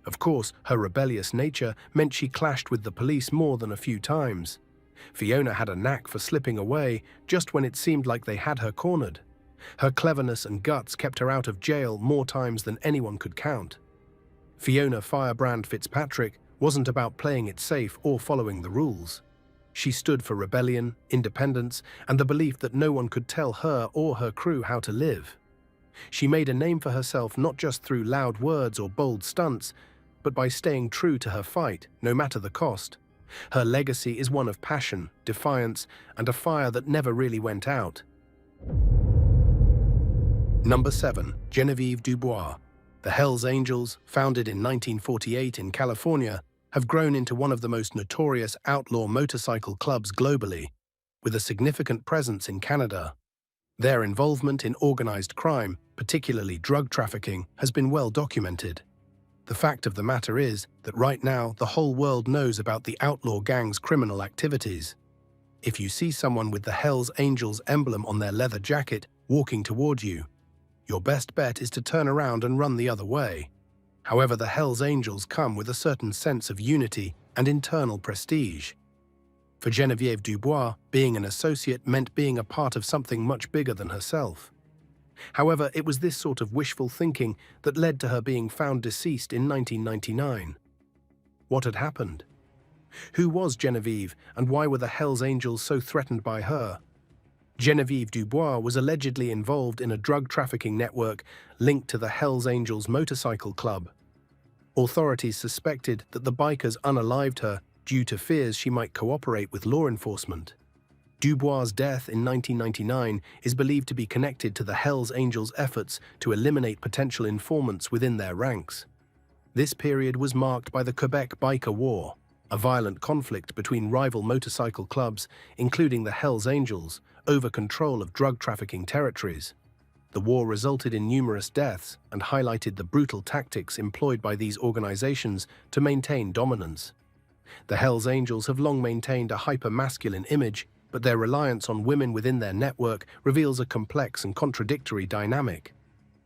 Of course, her rebellious nature meant she clashed with the police more than a few times. Fiona had a knack for slipping away just when it seemed like they had her cornered. Her cleverness and guts kept her out of jail more times than anyone could count. Fiona Firebrand Fitzpatrick wasn't about playing it safe or following the rules. She stood for rebellion, independence, and the belief that no one could tell her or her crew how to live. She made a name for herself not just through loud words or bold stunts, but by staying true to her fight, no matter the cost. Her legacy is one of passion, defiance, and a fire that never really went out. Number 7. Genevieve Dubois. The Hells Angels, founded in 1948 in California, have grown into one of the most notorious outlaw motorcycle clubs globally, with a significant presence in Canada. Their involvement in organized crime, particularly drug trafficking, has been well documented. The fact of the matter is that right now the whole world knows about the outlaw gang's criminal activities. If you see someone with the Hells Angels emblem on their leather jacket walking toward you, your best bet is to turn around and run the other way. However, the Hells Angels come with a certain sense of unity and internal prestige. For Genevieve Dubois, being an associate meant being a part of something much bigger than herself. However, it was this sort of wishful thinking that led to her being found deceased in 1999. What had happened? Who was Genevieve, and why were the Hells Angels so threatened by her? Genevieve Dubois was allegedly involved in a drug trafficking network linked to the Hells Angels motorcycle club. Authorities suspected that the bikers unalived her due to fears she might cooperate with law enforcement. Dubois' death in 1999 is believed to be connected to the Hells Angels' efforts to eliminate potential informants within their ranks. This period was marked by the Quebec Biker War, a violent conflict between rival motorcycle clubs, including the Hells Angels, over control of drug trafficking territories. The war resulted in numerous deaths and highlighted the brutal tactics employed by these organizations to maintain dominance. The Hells Angels have long maintained a hyper-masculine image, but their reliance on women within their network reveals a complex and contradictory dynamic.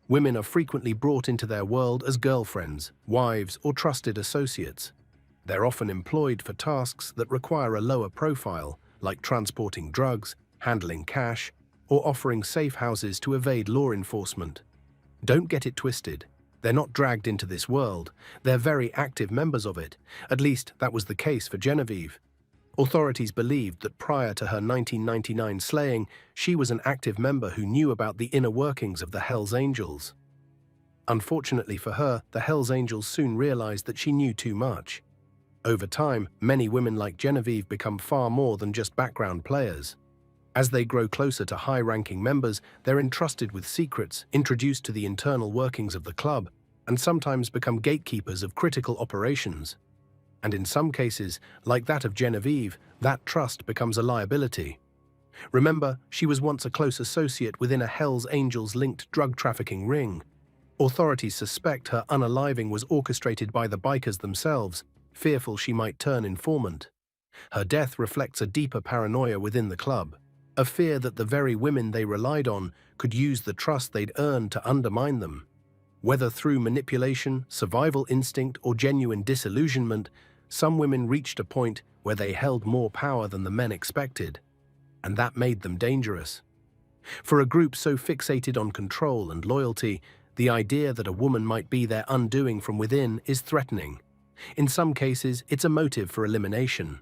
Women are frequently brought into their world as girlfriends, wives, or trusted associates. They're often employed for tasks that require a lower profile, like transporting drugs, handling cash, or offering safe houses to evade law enforcement. Don't get it twisted. They're not dragged into this world. They're very active members of it. At least that was the case for Genevieve. Authorities believed that prior to her 1999 slaying, she was an active member who knew about the inner workings of the Hells Angels. Unfortunately for her, the Hells Angels soon realized that she knew too much. Over time, many women like Genevieve become far more than just background players. As they grow closer to high-ranking members, they're entrusted with secrets, introduced to the internal workings of the club, and sometimes become gatekeepers of critical operations. And in some cases, like that of Genevieve, that trust becomes a liability. Remember, she was once a close associate within a Hells Angels-linked drug trafficking ring. Authorities suspect her unaliving was orchestrated by the bikers themselves, fearful she might turn informant. Her death reflects a deeper paranoia within the club, a fear that the very women they relied on could use the trust they'd earned to undermine them. Whether through manipulation, survival instinct, or genuine disillusionment, some women reached a point where they held more power than the men expected, and that made them dangerous. For a group so fixated on control and loyalty, the idea that a woman might be their undoing from within is threatening. In some cases, it's a motive for elimination.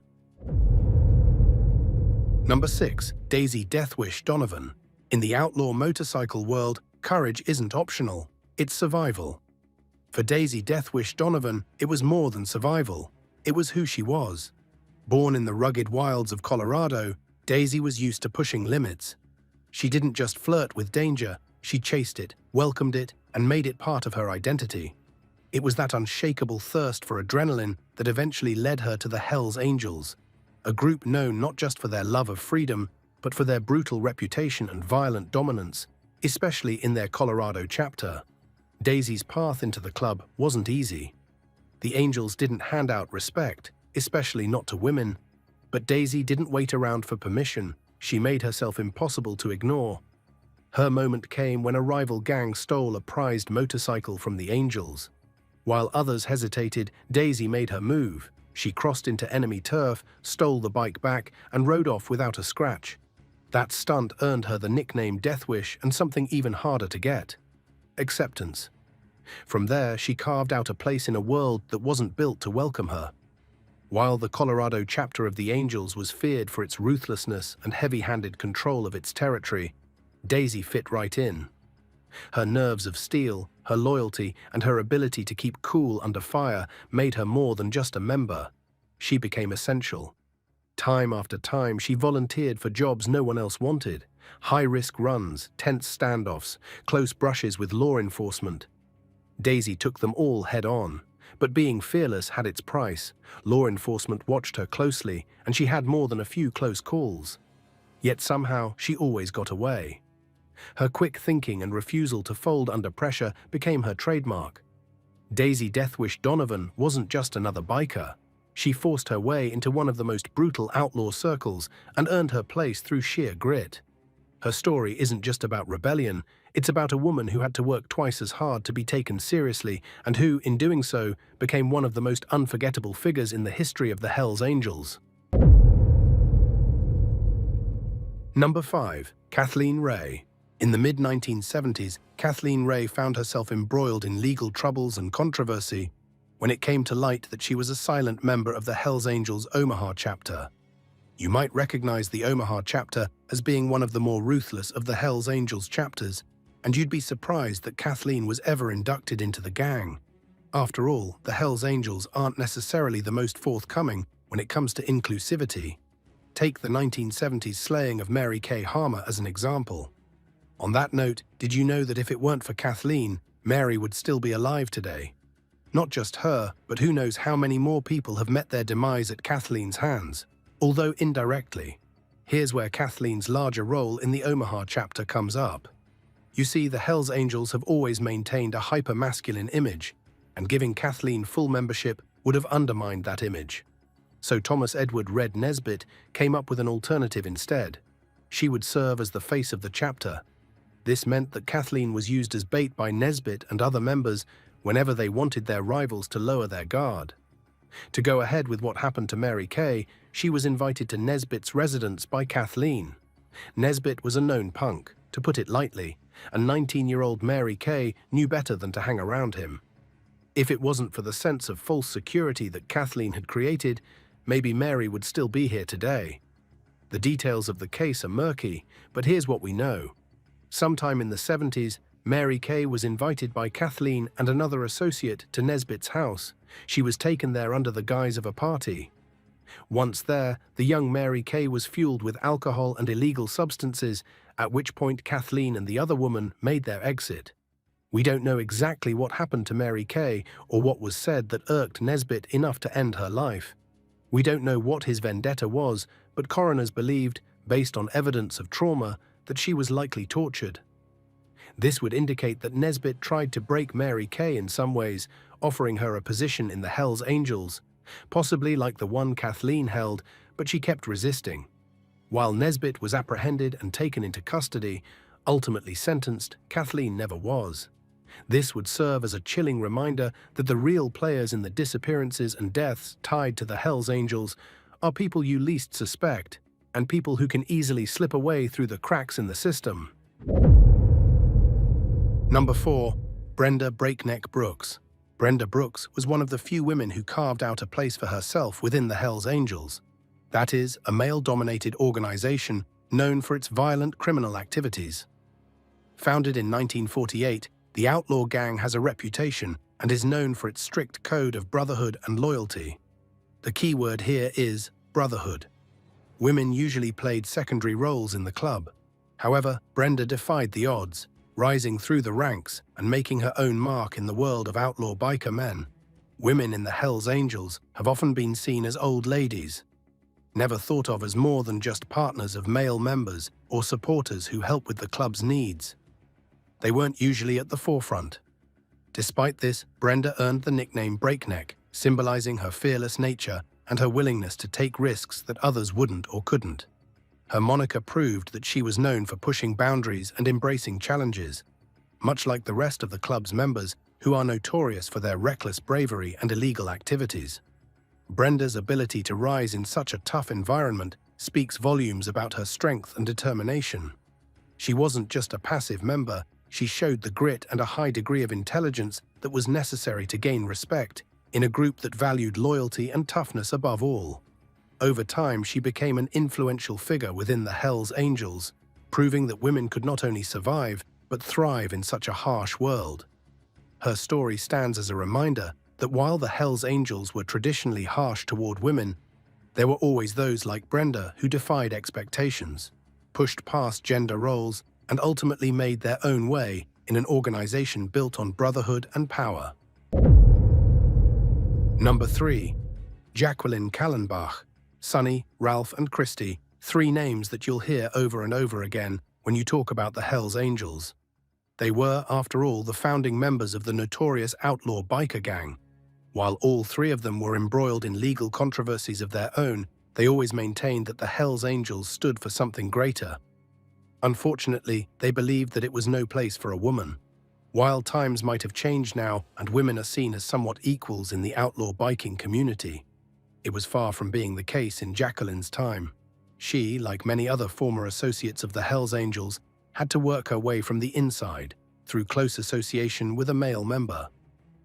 Number 6. Daisy Deathwish Donovan. In the outlaw motorcycle world, courage isn't optional, it's survival. For Daisy Deathwish Donovan, it was more than survival. It was who she was. Born in the rugged wilds of Colorado, Daisy was used to pushing limits. She didn't just flirt with danger, she chased it, welcomed it, and made it part of her identity. It was that unshakable thirst for adrenaline that eventually led her to the Hells Angels, a group known not just for their love of freedom, but for their brutal reputation and violent dominance, especially in their Colorado chapter. Daisy's path into the club wasn't easy. The Angels didn't hand out respect, especially not to women, but Daisy didn't wait around for permission. She made herself impossible to ignore. Her moment came when a rival gang stole a prized motorcycle from the Angels. While others hesitated, Daisy made her move. She crossed into enemy turf, stole the bike back, and rode off without a scratch. That stunt earned her the nickname Deathwish and something even harder to get: acceptance. From there, she carved out a place in a world that wasn't built to welcome her. While the Colorado chapter of the Angels was feared for its ruthlessness and heavy-handed control of its territory, Daisy fit right in. Her nerves of steel, her loyalty, and her ability to keep cool under fire made her more than just a member. She became essential. Time after time, she volunteered for jobs no one else wanted: high-risk runs, tense standoffs, close brushes with law enforcement. Daisy took them all head-on, but being fearless had its price. Law enforcement watched her closely, and she had more than a few close calls. Yet somehow, she always got away. Her quick thinking and refusal to fold under pressure became her trademark. Daisy Deathwish Donovan wasn't just another biker. She forced her way into one of the most brutal outlaw circles and earned her place through sheer grit. Her story isn't just about rebellion, it's about a woman who had to work twice as hard to be taken seriously and who, in doing so, became one of the most unforgettable figures in the history of the Hells Angels. Number 5. Kathleen Ray. In the mid-1970s, Kathleen Ray found herself embroiled in legal troubles and controversy when it came to light that she was a silent member of the Hells Angels Omaha chapter. You might recognize the Omaha chapter as being one of the more ruthless of the Hells Angels chapters, and you'd be surprised that Kathleen was ever inducted into the gang. After all, the Hells Angels aren't necessarily the most forthcoming when it comes to inclusivity. Take the 1970s slaying of Mary Kay Harmer as an example. On that note, did you know that if it weren't for Kathleen, Mary would still be alive today? Not just her, but who knows how many more people have met their demise at Kathleen's hands, although indirectly. Here's where Kathleen's larger role in the Omaha chapter comes up. You see, the Hells Angels have always maintained a hyper-masculine image, and giving Kathleen full membership would have undermined that image. So Thomas Edward Red Nesbitt came up with an alternative instead. She would serve as the face of the chapter. This meant that Kathleen was used as bait by Nesbitt and other members whenever they wanted their rivals to lower their guard. To go ahead with what happened to Mary Kay, she was invited to Nesbitt's residence by Kathleen. Nesbitt was a known punk, to put it lightly, and 19-year-old Mary Kay knew better than to hang around him. If it wasn't for the sense of false security that Kathleen had created, maybe Mary would still be here today. The details of the case are murky, but here's what we know. Sometime in the 70s, Mary Kay was invited by Kathleen and another associate to Nesbitt's house. She was taken there under the guise of a party. Once there, the young Mary Kay was fueled with alcohol and illegal substances, at which point Kathleen and the other woman made their exit. We don't know exactly what happened to Mary Kay or what was said that irked Nesbitt enough to end her life. We don't know what his vendetta was, but coroners believed, based on evidence of trauma, that she was likely tortured. This would indicate that Nesbitt tried to break Mary Kay in some ways, offering her a position in the Hells Angels, possibly like the one Kathleen held, but she kept resisting. While Nesbitt was apprehended and taken into custody, ultimately sentenced, Kathleen never was. This would serve as a chilling reminder that the real players in the disappearances and deaths tied to the Hells Angels are people you least suspect, and people who can easily slip away through the cracks in the system. Number 4. Brenda Breakneck Brooks. Brenda Brooks was one of the few women who carved out a place for herself within the Hells Angels. That is, a male-dominated organization known for its violent criminal activities. Founded in 1948, the outlaw gang has a reputation and is known for its strict code of brotherhood and loyalty. The key word here is brotherhood. Women usually played secondary roles in the club. However, Brenda defied the odds, rising through the ranks and making her own mark in the world of outlaw biker men. Women in the Hells Angels have often been seen as old ladies, never thought of as more than just partners of male members or supporters who help with the club's needs. They weren't usually at the forefront. Despite this, Brenda earned the nickname Breakneck, symbolizing her fearless nature and her willingness to take risks that others wouldn't or couldn't. Her moniker proved that she was known for pushing boundaries and embracing challenges, much like the rest of the club's members, who are notorious for their reckless bravery and illegal activities. Brenda's ability to rise in such a tough environment speaks volumes about her strength and determination. She wasn't just a passive member, she showed the grit and a high degree of intelligence that was necessary to gain respect in a group that valued loyalty and toughness above all. Over time, she became an influential figure within the Hells Angels, proving that women could not only survive, but thrive in such a harsh world. Her story stands as a reminder that while the Hells Angels were traditionally harsh toward women, there were always those like Brenda who defied expectations, pushed past gender roles, and ultimately made their own way in an organization built on brotherhood and power. Number 3. Jacqueline Kallenbach. Sonny, Ralph, and Christy, 3 names that you'll hear over and over again when you talk about the Hells Angels. They were, after all, the founding members of the notorious outlaw biker gang. While all 3 of them were embroiled in legal controversies of their own, they always maintained that the Hells Angels stood for something greater. Unfortunately, they believed that it was no place for a woman. While times might have changed now and women are seen as somewhat equals in the outlaw biking community, it was far from being the case in Jacqueline's time. She, like many other former associates of the Hells Angels, had to work her way from the inside, through close association with a male member.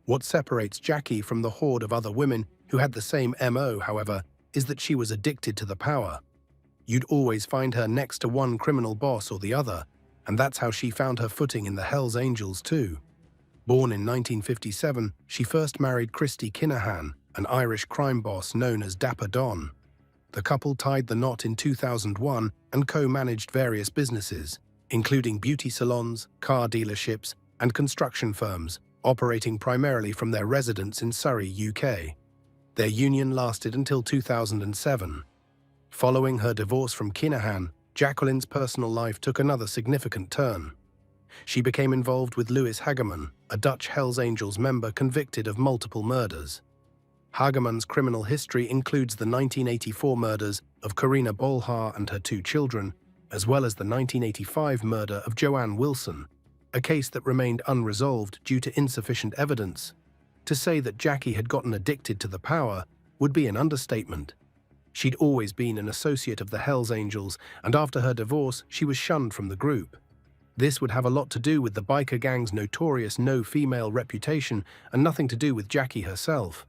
What separates Jackie from the horde of other women who had the same MO, however, is that she was addicted to the power. You'd always find her next to one criminal boss or the other, and that's how she found her footing in the Hells Angels too. Born in 1957, she first married Christy Kinahan, an Irish crime boss known as Dapper Don. The couple tied the knot in 2001 and co-managed various businesses, including beauty salons, car dealerships, and construction firms, operating primarily from their residence in Surrey, UK. Their union lasted until 2007. Following her divorce from Kinahan, Jacqueline's personal life took another significant turn. She became involved with Louis Hageman, a Dutch Hells Angels member convicted of multiple murders. Hageman's criminal history includes the 1984 murders of Karina Bolhar and her 2 children, as well as the 1985 murder of Joanne Wilson, a case that remained unresolved due to insufficient evidence. To say that Jackie had gotten addicted to the power would be an understatement. She'd always been an associate of the Hells Angels, and after her divorce, she was shunned from the group. This would have a lot to do with the biker gang's notorious no-female reputation and nothing to do with Jackie herself.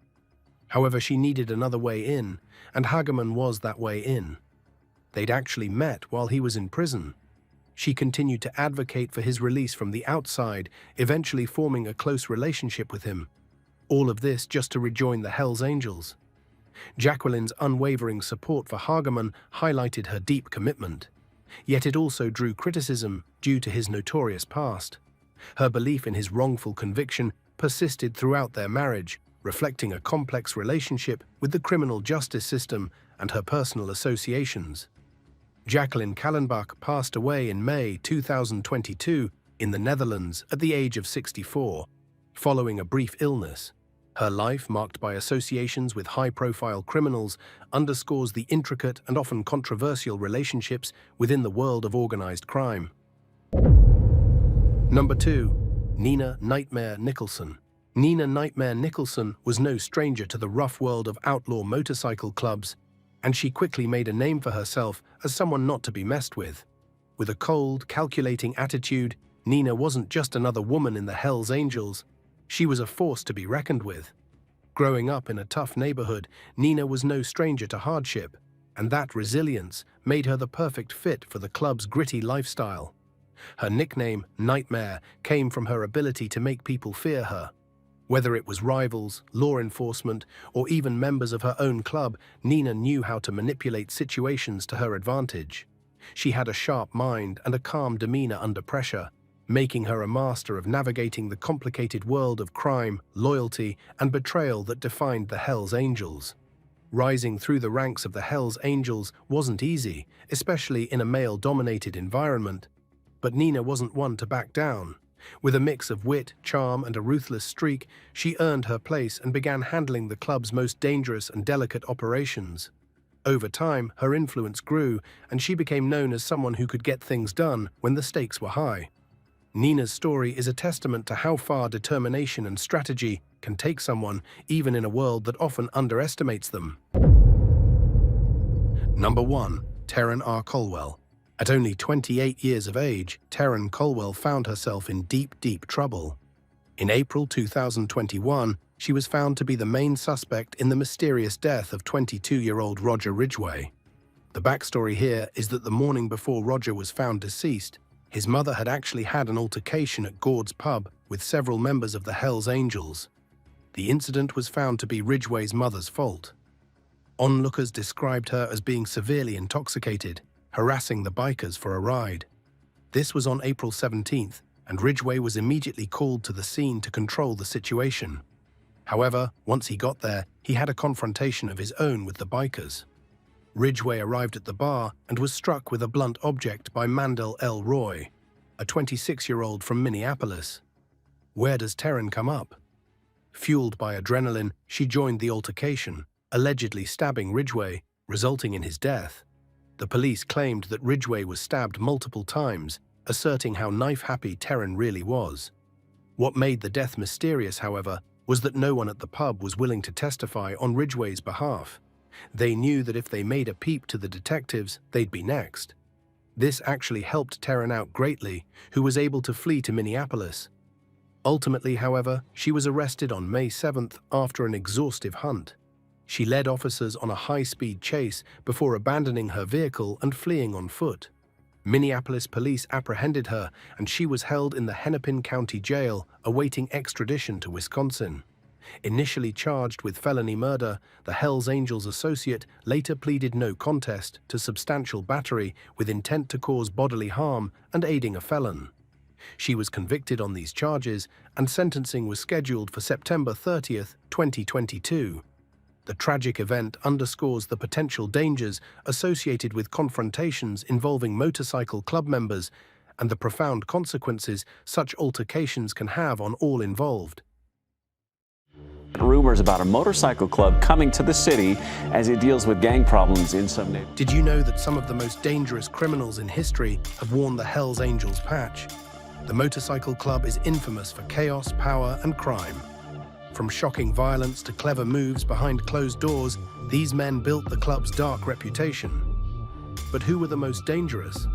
However, she needed another way in, and Hageman was that way in. They'd actually met while he was in prison. She continued to advocate for his release from the outside, eventually forming a close relationship with him. All of this just to rejoin the Hells Angels. Jacqueline's unwavering support for Hageman highlighted her deep commitment. Yet it also drew criticism due to his notorious past. Her belief in his wrongful conviction persisted throughout their marriage, reflecting a complex relationship with the criminal justice system and her personal associations. Jacqueline Kallenbach passed away in May 2022 in the Netherlands at the age of 64, following a brief illness. Her life, marked by associations with high-profile criminals, underscores the intricate and often controversial relationships within the world of organized crime. Number 2. Nina Nightmare Nicholson. Nina Nightmare Nicholson was no stranger to the rough world of outlaw motorcycle clubs, and she quickly made a name for herself as someone not to be messed with. With a cold, calculating attitude, Nina wasn't just another woman in the Hells Angels. She was a force to be reckoned with. Growing up in a tough neighborhood, Nina was no stranger to hardship, and that resilience made her the perfect fit for the club's gritty lifestyle. Her nickname, Nightmare, came from her ability to make people fear her. Whether it was rivals, law enforcement, or even members of her own club, Nina knew how to manipulate situations to her advantage. She had a sharp mind and a calm demeanor under pressure, making her a master of navigating the complicated world of crime, loyalty, and betrayal that defined the Hells Angels. Rising through the ranks of the Hells Angels wasn't easy, especially in a male-dominated environment. But Nina wasn't one to back down. With a mix of wit, charm, and a ruthless streak, she earned her place and began handling the club's most dangerous and delicate operations. Over time, her influence grew, and she became known as someone who could get things done when the stakes were high. Nina's story is a testament to how far determination and strategy can take someone, even in a world that often underestimates them. Number 1. Taryn R. Colwell. At only 28 years of age, Taryn Colwell found herself in deep trouble. In April 2021, she was found to be the main suspect in the mysterious death of 22-year-old Roger Ridgway. The backstory here is that the morning before Roger was found deceased, his mother had actually had an altercation at Gord's pub with several members of the Hells Angels. The incident was found to be Ridgway's mother's fault. Onlookers described her as being severely intoxicated, harassing the bikers for a ride. This was on April 17th, and Ridgway was immediately called to the scene to control the situation. However, once he got there, he had a confrontation of his own with the bikers. Ridgway arrived at the bar and was struck with a blunt object by Mandel L. Roy, a 26-year-old from Minneapolis. Where does Taryn come up? Fueled by adrenaline, she joined the altercation, allegedly stabbing Ridgway, resulting in his death. The police claimed that Ridgway was stabbed multiple times, asserting how knife-happy Taryn really was. What made the death mysterious, however, was that no one at the pub was willing to testify on Ridgway's behalf. They knew that if they made a peep to the detectives, they'd be next. This actually helped Taryn out greatly, who was able to flee to Minneapolis. Ultimately, however, she was arrested on May 7th after an exhaustive hunt. She led officers on a high-speed chase before abandoning her vehicle and fleeing on foot. Minneapolis police apprehended her, and she was held in the Hennepin County Jail, awaiting extradition to Wisconsin. Initially charged with felony murder, the Hells Angels associate later pleaded no contest to substantial battery with intent to cause bodily harm and aiding a felon. She was convicted on these charges, and sentencing was scheduled for September 30th, 2022. The tragic event underscores the potential dangers associated with confrontations involving motorcycle club members and the profound consequences such altercations can have on all involved. Rumors about a motorcycle club coming to the city as it deals with gang problems in some neighborhoods. Did you know that some of the most dangerous criminals in history have worn the Hells Angels patch? The motorcycle club is infamous for chaos, power, and crime. From shocking violence to clever moves behind closed doors, these men built the club's dark reputation. But who were the most dangerous?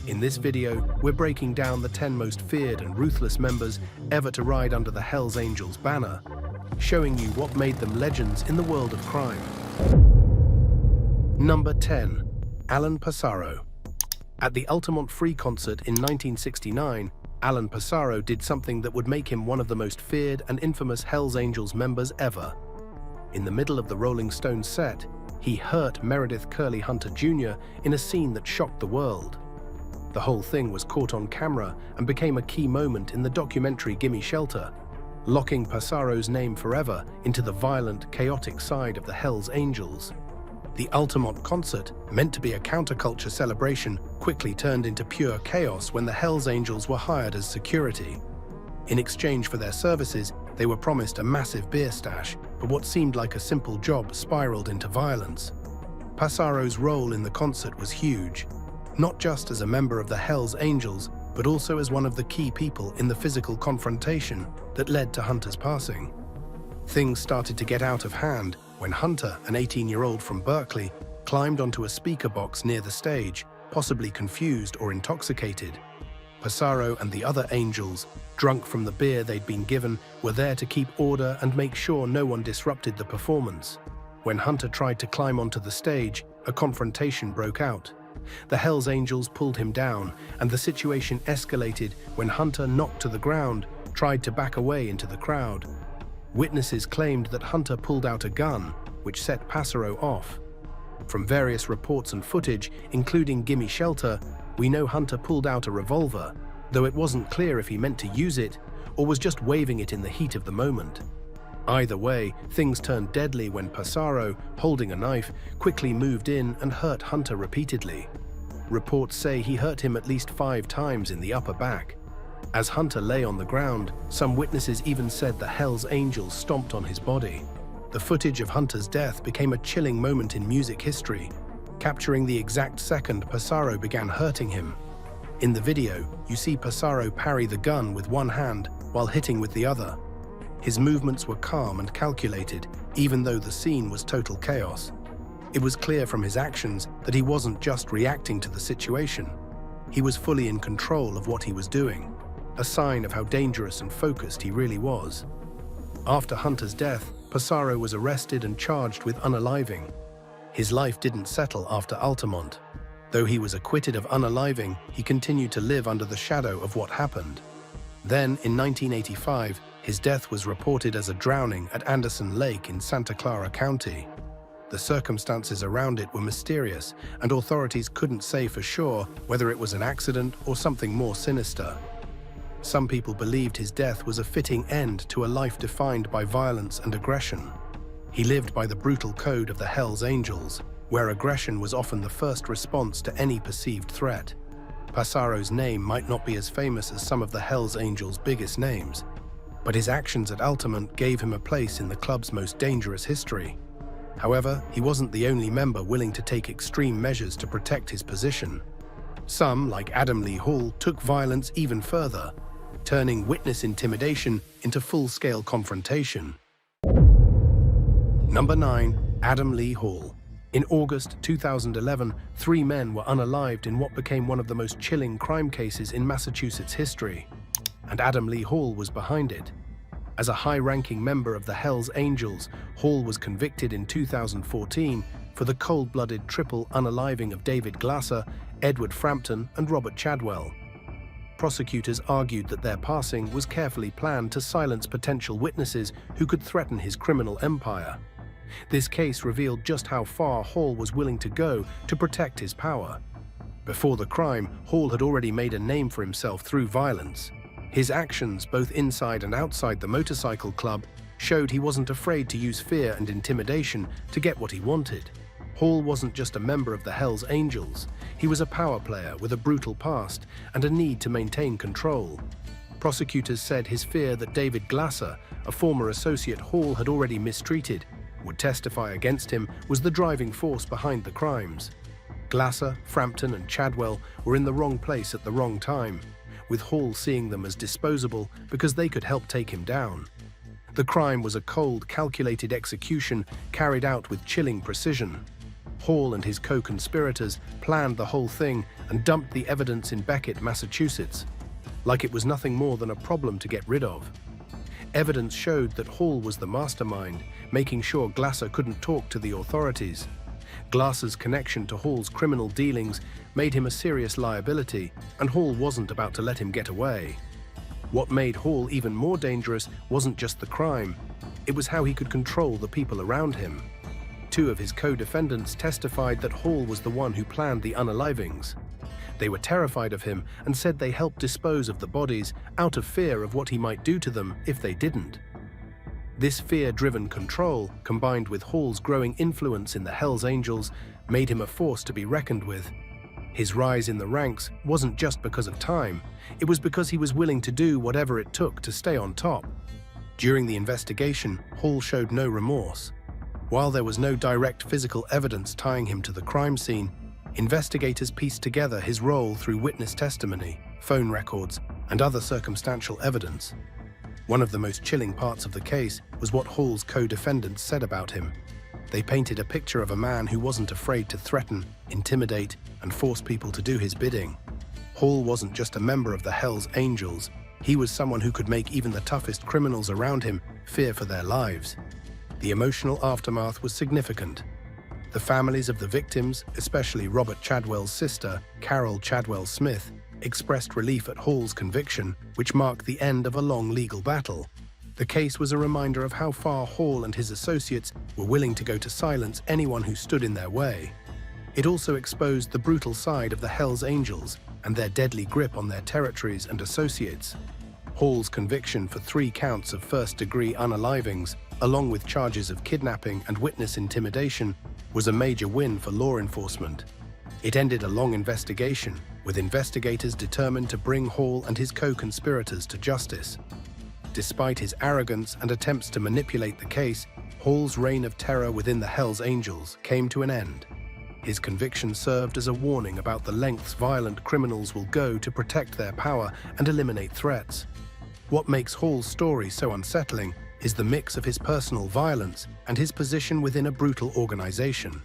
In this video, we're breaking down the 10 most feared and ruthless members ever to ride under the Hells Angels banner, showing you what made them legends in the world of crime. Number 10. Alan Passaro. At the Altamont Free concert in 1969, Alan Passaro did something that would make him one of the most feared and infamous Hells Angels members ever. In the middle of the Rolling Stones set, he hurt Meredith Curly Hunter Jr. in a scene that shocked the world. The whole thing was caught on camera and became a key moment in the documentary Gimme Shelter, locking Passaro's name forever into the violent, chaotic side of the Hells Angels. The Altamont concert, meant to be a counterculture celebration, quickly turned into pure chaos when the Hells Angels were hired as security. In exchange for their services, they were promised a massive beer stash, but what seemed like a simple job spiraled into violence. Passaro's role in the concert was huge, not just as a member of the Hells Angels, but also as one of the key people in the physical confrontation that led to Hunter's passing. Things started to get out of hand when Hunter, an 18-year-old from Berkeley, climbed onto a speaker box near the stage, possibly confused or intoxicated. Passaro and the other Angels, drunk from the beer they'd been given, were there to keep order and make sure no one disrupted the performance. When Hunter tried to climb onto the stage, a confrontation broke out. The Hells Angels pulled him down, and the situation escalated when Hunter, knocked to the ground, tried to back away into the crowd. Witnesses claimed that Hunter pulled out a gun, which set Passaro off. From various reports and footage, including Gimme Shelter, we know Hunter pulled out a revolver, though it wasn't clear if he meant to use it or was just waving it in the heat of the moment. Either way, things turned deadly when Passaro, holding a knife, quickly moved in and hurt Hunter repeatedly. Reports say he hurt him at least 5 times in the upper back. As Hunter lay on the ground, some witnesses even said the Hells Angels stomped on his body. The footage of Hunter's death became a chilling moment in music history, capturing the exact second Passaro began hurting him. In the video, you see Passaro parry the gun with one hand while hitting with the other. His movements were calm and calculated, even though the scene was total chaos. It was clear from his actions that he wasn't just reacting to the situation. He was fully in control of what he was doing, a sign of how dangerous and focused he really was. After Hunter's death, Passaro was arrested and charged with unaliving. His life didn't settle after Altamont. Though he was acquitted of unaliving, he continued to live under the shadow of what happened. Then, in 1985, his death was reported as a drowning at Anderson Lake in Santa Clara County. The circumstances around it were mysterious, and authorities couldn't say for sure whether it was an accident or something more sinister. Some people believed his death was a fitting end to a life defined by violence and aggression. He lived by the brutal code of the Hells Angels, where aggression was often the first response to any perceived threat. Passaro's name might not be as famous as some of the Hells Angels' biggest names, but his actions at Altamont gave him a place in the club's most dangerous history. However, he wasn't the only member willing to take extreme measures to protect his position. Some, like Adam Lee Hall, took violence even further, turning witness intimidation into full-scale confrontation. Number 9. Adam Lee Hall. In August 2011, 3 men were unalived in what became one of the most chilling crime cases in Massachusetts history, and Adam Lee Hall was behind it. As a high-ranking member of the Hells Angels, Hall was convicted in 2014 for the cold-blooded triple unaliving of David Glasser, Edward Frampton, and Robert Chadwell. Prosecutors argued that their passing was carefully planned to silence potential witnesses who could threaten his criminal empire. This case revealed just how far Hall was willing to go to protect his power. Before the crime, Hall had already made a name for himself through violence. His actions, both inside and outside the motorcycle club, showed he wasn't afraid to use fear and intimidation to get what he wanted. Hall wasn't just a member of the Hells Angels. He was a power player with a brutal past and a need to maintain control. Prosecutors said his fear that David Glasser, a former associate Hall had already mistreated, would testify against him was the driving force behind the crimes. Glasser, Frampton and Chadwell were in the wrong place at the wrong time, with Hall seeing them as disposable because they could help take him down. The crime was a cold, calculated execution carried out with chilling precision. Hall and his co-conspirators planned the whole thing and dumped the evidence in Beckett, Massachusetts, like it was nothing more than a problem to get rid of. Evidence showed that Hall was the mastermind, making sure Glasser couldn't talk to the authorities. Glasser's connection to Hall's criminal dealings made him a serious liability, and Hall wasn't about to let him get away. What made Hall even more dangerous wasn't just the crime, it was how he could control the people around him. Two of his co-defendants testified that Hall was the one who planned the unalivings. They were terrified of him and said they helped dispose of the bodies out of fear of what he might do to them if they didn't. This fear-driven control, combined with Hall's growing influence in the Hells Angels, made him a force to be reckoned with. His rise in the ranks wasn't just because of time, it was because he was willing to do whatever it took to stay on top. During the investigation, Hall showed no remorse. While there was no direct physical evidence tying him to the crime scene, investigators pieced together his role through witness testimony, phone records, and other circumstantial evidence. One of the most chilling parts of the case was what Hall's co-defendants said about him. They painted a picture of a man who wasn't afraid to threaten, intimidate, and force people to do his bidding. Hall wasn't just a member of the Hells Angels, he was someone who could make even the toughest criminals around him fear for their lives. The emotional aftermath was significant. The families of the victims, especially Robert Chadwell's sister, Carol Chadwell Smith, expressed relief at Hall's conviction, which marked the end of a long legal battle. The case was a reminder of how far Hall and his associates were willing to go to silence anyone who stood in their way. It also exposed the brutal side of the Hells Angels and their deadly grip on their territories and associates. Hall's conviction for 3 counts of first-degree unalivings, along with charges of kidnapping and witness intimidation, was a major win for law enforcement. It ended a long investigation, with investigators determined to bring Hall and his co-conspirators to justice. Despite his arrogance and attempts to manipulate the case, Hall's reign of terror within the Hells Angels came to an end. His conviction served as a warning about the lengths violent criminals will go to protect their power and eliminate threats. What makes Hall's story so unsettling is the mix of his personal violence and his position within a brutal organization.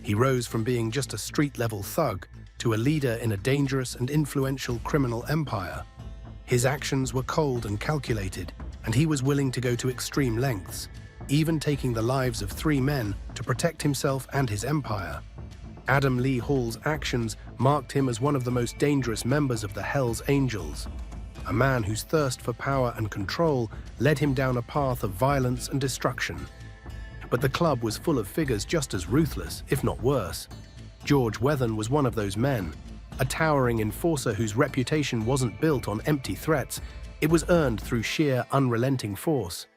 He rose from being just a street-level thug to a leader in a dangerous and influential criminal empire. His actions were cold and calculated, and he was willing to go to extreme lengths, even taking the lives of 3 men to protect himself and his empire. Adam Lee Hall's actions marked him as one of the most dangerous members of the Hells Angels, a man whose thirst for power and control led him down a path of violence and destruction. But the club was full of figures just as ruthless, if not worse. George Wethan was one of those men, a towering enforcer whose reputation wasn't built on empty threats, it was earned through sheer, unrelenting force.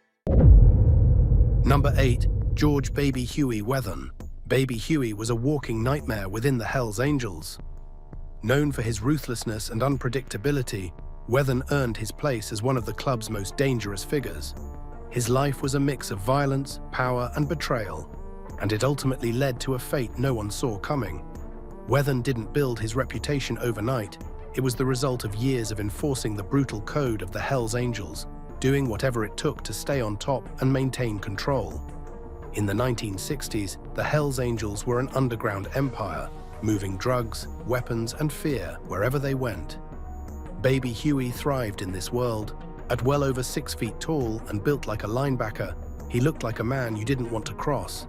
Number 8. George Baby Huey Wethan. Baby Huey was a walking nightmare within the Hells Angels. Known for his ruthlessness and unpredictability, Wethan earned his place as one of the club's most dangerous figures. His life was a mix of violence, power, and betrayal, and it ultimately led to a fate no one saw coming. Wethan didn't build his reputation overnight. It was the result of years of enforcing the brutal code of the Hells Angels, doing whatever it took to stay on top and maintain control. In the 1960s, the Hells Angels were an underground empire, moving drugs, weapons, and fear wherever they went. Baby Huey thrived in this world. At well over 6 feet tall and built like a linebacker, he looked like a man you didn't want to cross.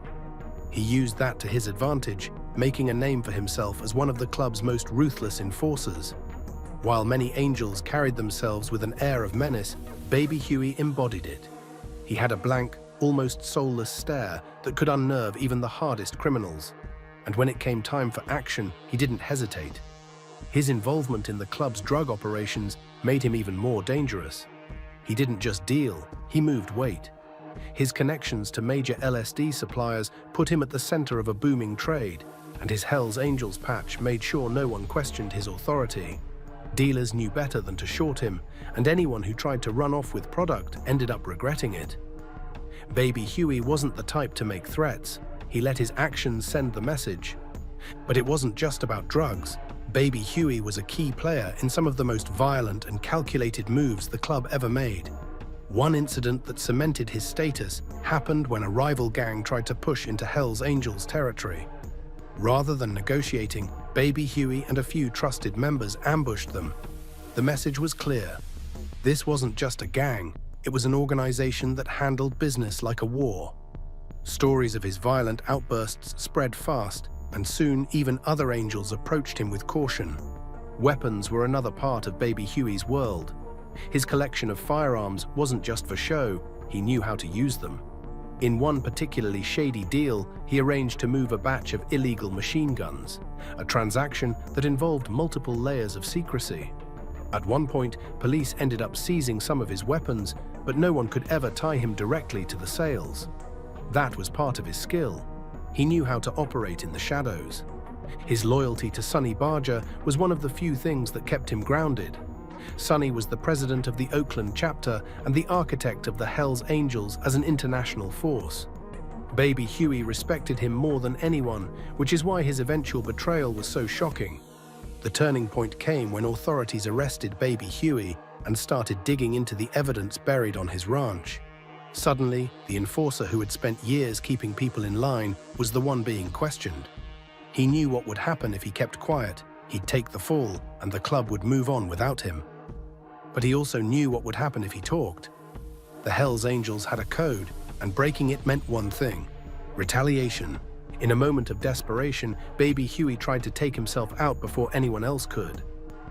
He used that to his advantage, making a name for himself as one of the club's most ruthless enforcers. While many angels carried themselves with an air of menace, Baby Huey embodied it. He had a blank, almost soulless stare that could unnerve even the hardest criminals. And when it came time for action, he didn't hesitate. His involvement in the club's drug operations made him even more dangerous. He didn't just deal, he moved weight. His connections to major LSD suppliers put him at the center of a booming trade, and his Hells Angels patch made sure no one questioned his authority. Dealers knew better than to short him, and anyone who tried to run off with product ended up regretting it. Baby Huey wasn't the type to make threats. He let his actions send the message. But it wasn't just about drugs. Baby Huey was a key player in some of the most violent and calculated moves the club ever made. One incident that cemented his status happened when a rival gang tried to push into Hells Angels territory. Rather than negotiating, Baby Huey and a few trusted members ambushed them. The message was clear. This wasn't just a gang, it was an organization that handled business like a war. Stories of his violent outbursts spread fast, and soon even other angels approached him with caution. Weapons were another part of Baby Huey's world. His collection of firearms wasn't just for show, he knew how to use them. In one particularly shady deal, he arranged to move a batch of illegal machine guns, a transaction that involved multiple layers of secrecy. At one point, police ended up seizing some of his weapons, but no one could ever tie him directly to the sales. That was part of his skill. He knew how to operate in the shadows. His loyalty to Sonny Barger was one of the few things that kept him grounded. Sonny was the president of the Oakland chapter and the architect of the Hells Angels as an international force. Baby Huey respected him more than anyone, which is why his eventual betrayal was so shocking. The turning point came when authorities arrested Baby Huey and started digging into the evidence buried on his ranch. Suddenly, the enforcer who had spent years keeping people in line was the one being questioned. He knew what would happen if he kept quiet. He'd take the fall, and the club would move on without him. But he also knew what would happen if he talked. The Hells Angels had a code, and breaking it meant one thing: retaliation. In a moment of desperation, Baby Huey tried to take himself out before anyone else could.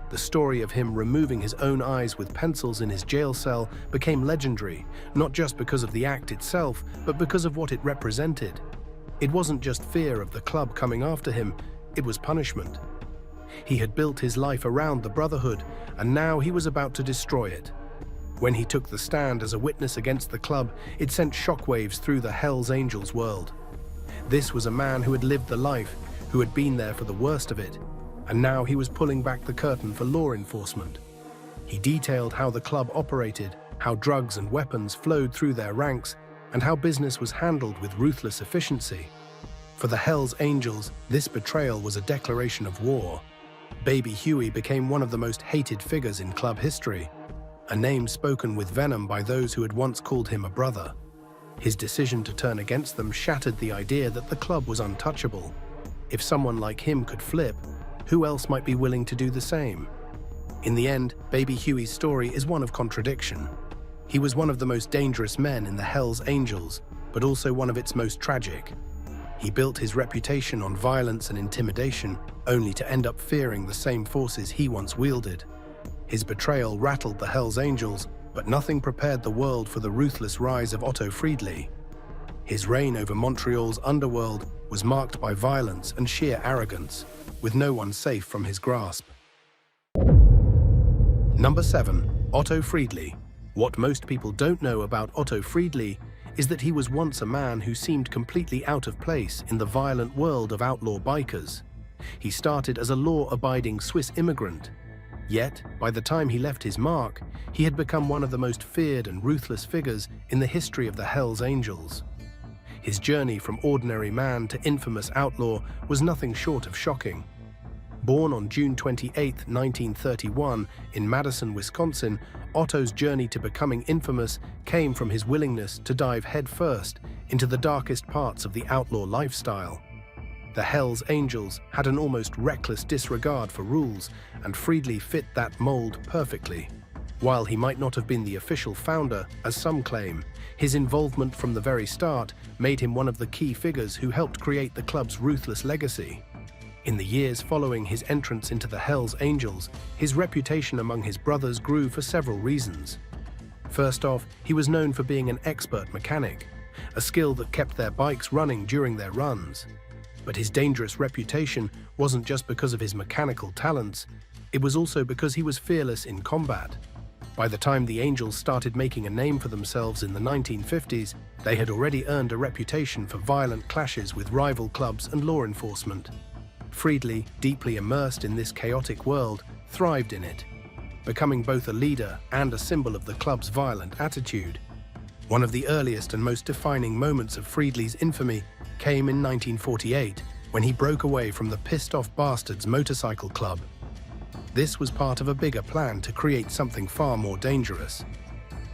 The story of him removing his own eyes with pencils in his jail cell became legendary, not just because of the act itself, but because of what it represented. It wasn't just fear of the club coming after him, it was punishment. He had built his life around the Brotherhood, and now he was about to destroy it. When he took the stand as a witness against the club, it sent shockwaves through the Hells Angels world. This was a man who had lived the life, who had been there for the worst of it, and now he was pulling back the curtain for law enforcement. He detailed how the club operated, how drugs and weapons flowed through their ranks, and how business was handled with ruthless efficiency. For the Hells Angels, this betrayal was a declaration of war. Baby Huey became one of the most hated figures in club history, a name spoken with venom by those who had once called him a brother. His decision to turn against them shattered the idea that the club was untouchable. If someone like him could flip, who else might be willing to do the same? In the end, Baby Huey's story is one of contradiction. He was one of the most dangerous men in the Hells Angels, but also one of its most tragic. He built his reputation on violence and intimidation, only to end up fearing the same forces he once wielded. His betrayal rattled the Hells Angels, but nothing prepared the world for the ruthless rise of Otto Friedli. His reign over Montreal's underworld was marked by violence and sheer arrogance, with no one safe from his grasp. Number 7. Otto Friedli. What most people don't know about Otto Friedli is that he was once a man who seemed completely out of place in the violent world of outlaw bikers. He started as a law-abiding Swiss immigrant. Yet, by the time he left his mark, he had become one of the most feared and ruthless figures in the history of the Hells Angels. His journey from ordinary man to infamous outlaw was nothing short of shocking. Born on June 28, 1931, in Madison, Wisconsin, Otto's journey to becoming infamous came from his willingness to dive headfirst into the darkest parts of the outlaw lifestyle. The Hells Angels had an almost reckless disregard for rules, and Friedli fit that mold perfectly. While he might not have been the official founder, as some claim, his involvement from the very start made him one of the key figures who helped create the club's ruthless legacy. In the years following his entrance into the Hells Angels, his reputation among his brothers grew for several reasons. First off, he was known for being an expert mechanic, a skill that kept their bikes running during their runs. But his dangerous reputation wasn't just because of his mechanical talents, it was also because he was fearless in combat. By the time the Angels started making a name for themselves in the 1950s, they had already earned a reputation for violent clashes with rival clubs and law enforcement. Friedli, deeply immersed in this chaotic world, thrived in it, becoming both a leader and a symbol of the club's violent attitude. One of the earliest and most defining moments of Friedli's infamy came in 1948, when he broke away from the Pissed Off Bastards motorcycle club. This was part of a bigger plan to create something far more dangerous.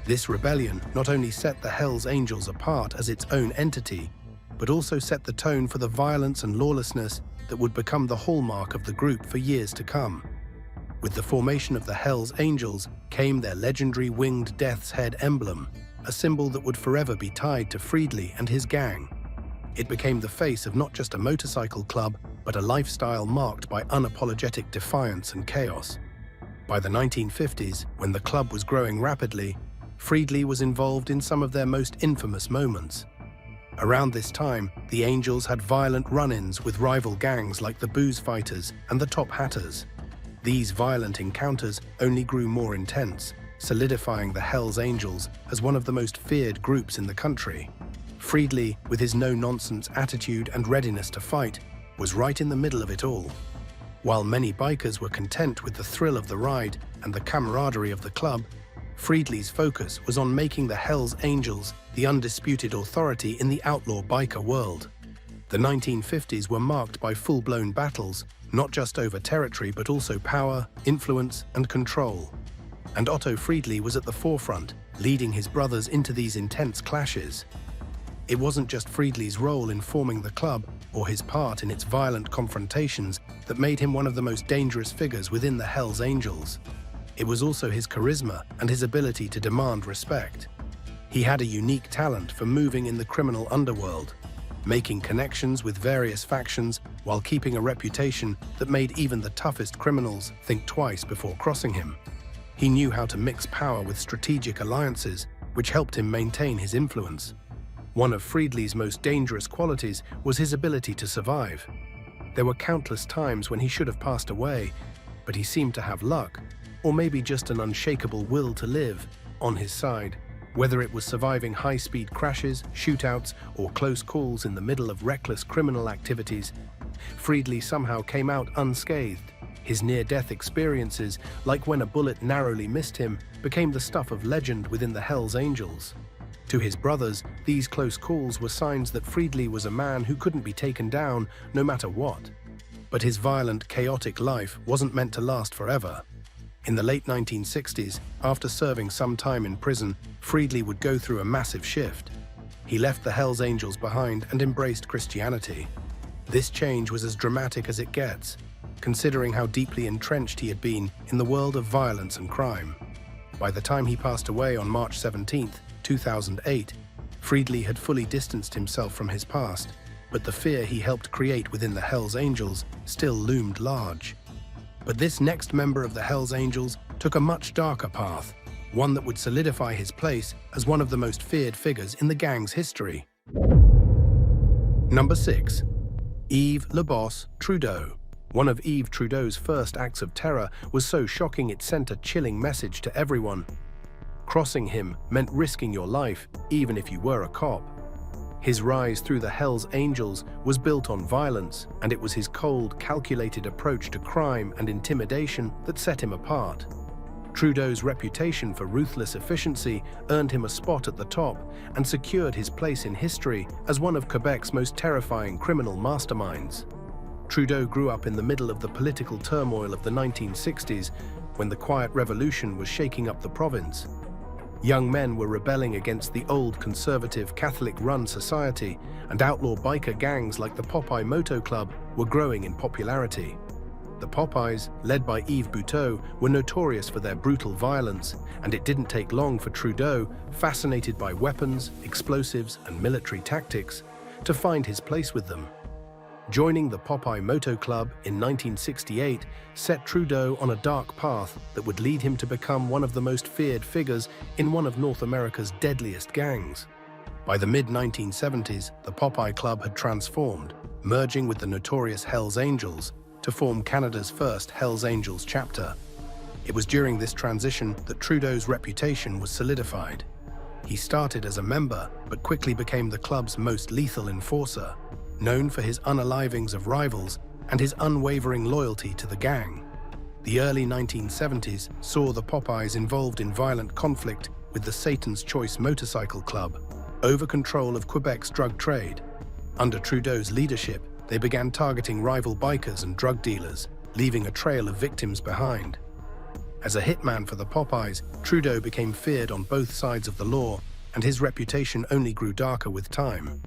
This rebellion not only set the Hells Angels apart as its own entity, but also set the tone for the violence and lawlessness that would become the hallmark of the group for years to come. With the formation of the Hells Angels came their legendary winged death's head emblem, a symbol that would forever be tied to Friedli and his gang. It became the face of not just a motorcycle club, but a lifestyle marked by unapologetic defiance and chaos. By the 1950s, when the club was growing rapidly, Friedli was involved in some of their most infamous moments. Around this time, the Angels had violent run-ins with rival gangs like the Booze Fighters and the Top Hatters. These violent encounters only grew more intense, solidifying the Hells Angels as one of the most feared groups in the country. Friedli, with his no-nonsense attitude and readiness to fight, was right in the middle of it all. While many bikers were content with the thrill of the ride and the camaraderie of the club, Friedli's focus was on making the Hells Angels the undisputed authority in the outlaw biker world. The 1950s were marked by full-blown battles, not just over territory but also power, influence, and control. And Otto Friedli was at the forefront, leading his brothers into these intense clashes. It wasn't just Friedli's role in forming the club or his part in its violent confrontations that made him one of the most dangerous figures within the Hells Angels. It was also his charisma and his ability to demand respect. He had a unique talent for moving in the criminal underworld, making connections with various factions while keeping a reputation that made even the toughest criminals think twice before crossing him. He knew how to mix power with strategic alliances, which helped him maintain his influence. One of Friedli's most dangerous qualities was his ability to survive. There were countless times when he should have passed away, but he seemed to have luck, or maybe just an unshakable will to live, on his side. Whether it was surviving high-speed crashes, shootouts, or close calls in the middle of reckless criminal activities, Friedli somehow came out unscathed. His near-death experiences, like when a bullet narrowly missed him, became the stuff of legend within the Hells Angels. To his brothers, these close calls were signs that Friedli was a man who couldn't be taken down no matter what. But his violent, chaotic life wasn't meant to last forever. In the late 1960s, after serving some time in prison, Friedli would go through a massive shift. He left the Hells Angels behind and embraced Christianity. This change was as dramatic as it gets, considering how deeply entrenched he had been in the world of violence and crime. By the time he passed away on March 17, 2008, Friedli had fully distanced himself from his past, but the fear he helped create within the Hells Angels still loomed large. But this next member of the Hells Angels took a much darker path, one that would solidify his place as one of the most feared figures in the gang's history. Number 6. Yves Le Boss Trudeau. One of Yves Trudeau's first acts of terror was so shocking it sent a chilling message to everyone. Crossing him meant risking your life, even if you were a cop. His rise through the Hells Angels was built on violence, and it was his cold, calculated approach to crime and intimidation that set him apart. Trudeau's reputation for ruthless efficiency earned him a spot at the top and secured his place in history as one of Quebec's most terrifying criminal masterminds. Trudeau grew up in the middle of the political turmoil of the 1960s, when the Quiet Revolution was shaking up the province. Young men were rebelling against the old conservative Catholic-run society, and outlaw biker gangs like the Popeye Moto Club were growing in popularity. The Popeyes, led by Yves Buteau, were notorious for their brutal violence, and it didn't take long for Trudeau, fascinated by weapons, explosives, and military tactics, to find his place with them. Joining the Popeye Moto Club in 1968 set Trudeau on a dark path that would lead him to become one of the most feared figures in one of North America's deadliest gangs. By the mid-1970s, the Popeye Club had transformed. merging with the notorious Hells Angels to form Canada's first Hells Angels chapter. It was during this transition that Trudeau's reputation was solidified. He started as a member, but quickly became the club's most lethal enforcer, known for his unalivings of rivals and his unwavering loyalty to the gang. The early 1970s saw the Popeyes involved in violent conflict with the Satan's Choice Motorcycle Club over control of Quebec's drug trade. Under Trudeau's leadership, they began targeting rival bikers and drug dealers, leaving a trail of victims behind. As a hitman for the Popeyes, Trudeau became feared on both sides of the law, and his reputation only grew darker with time.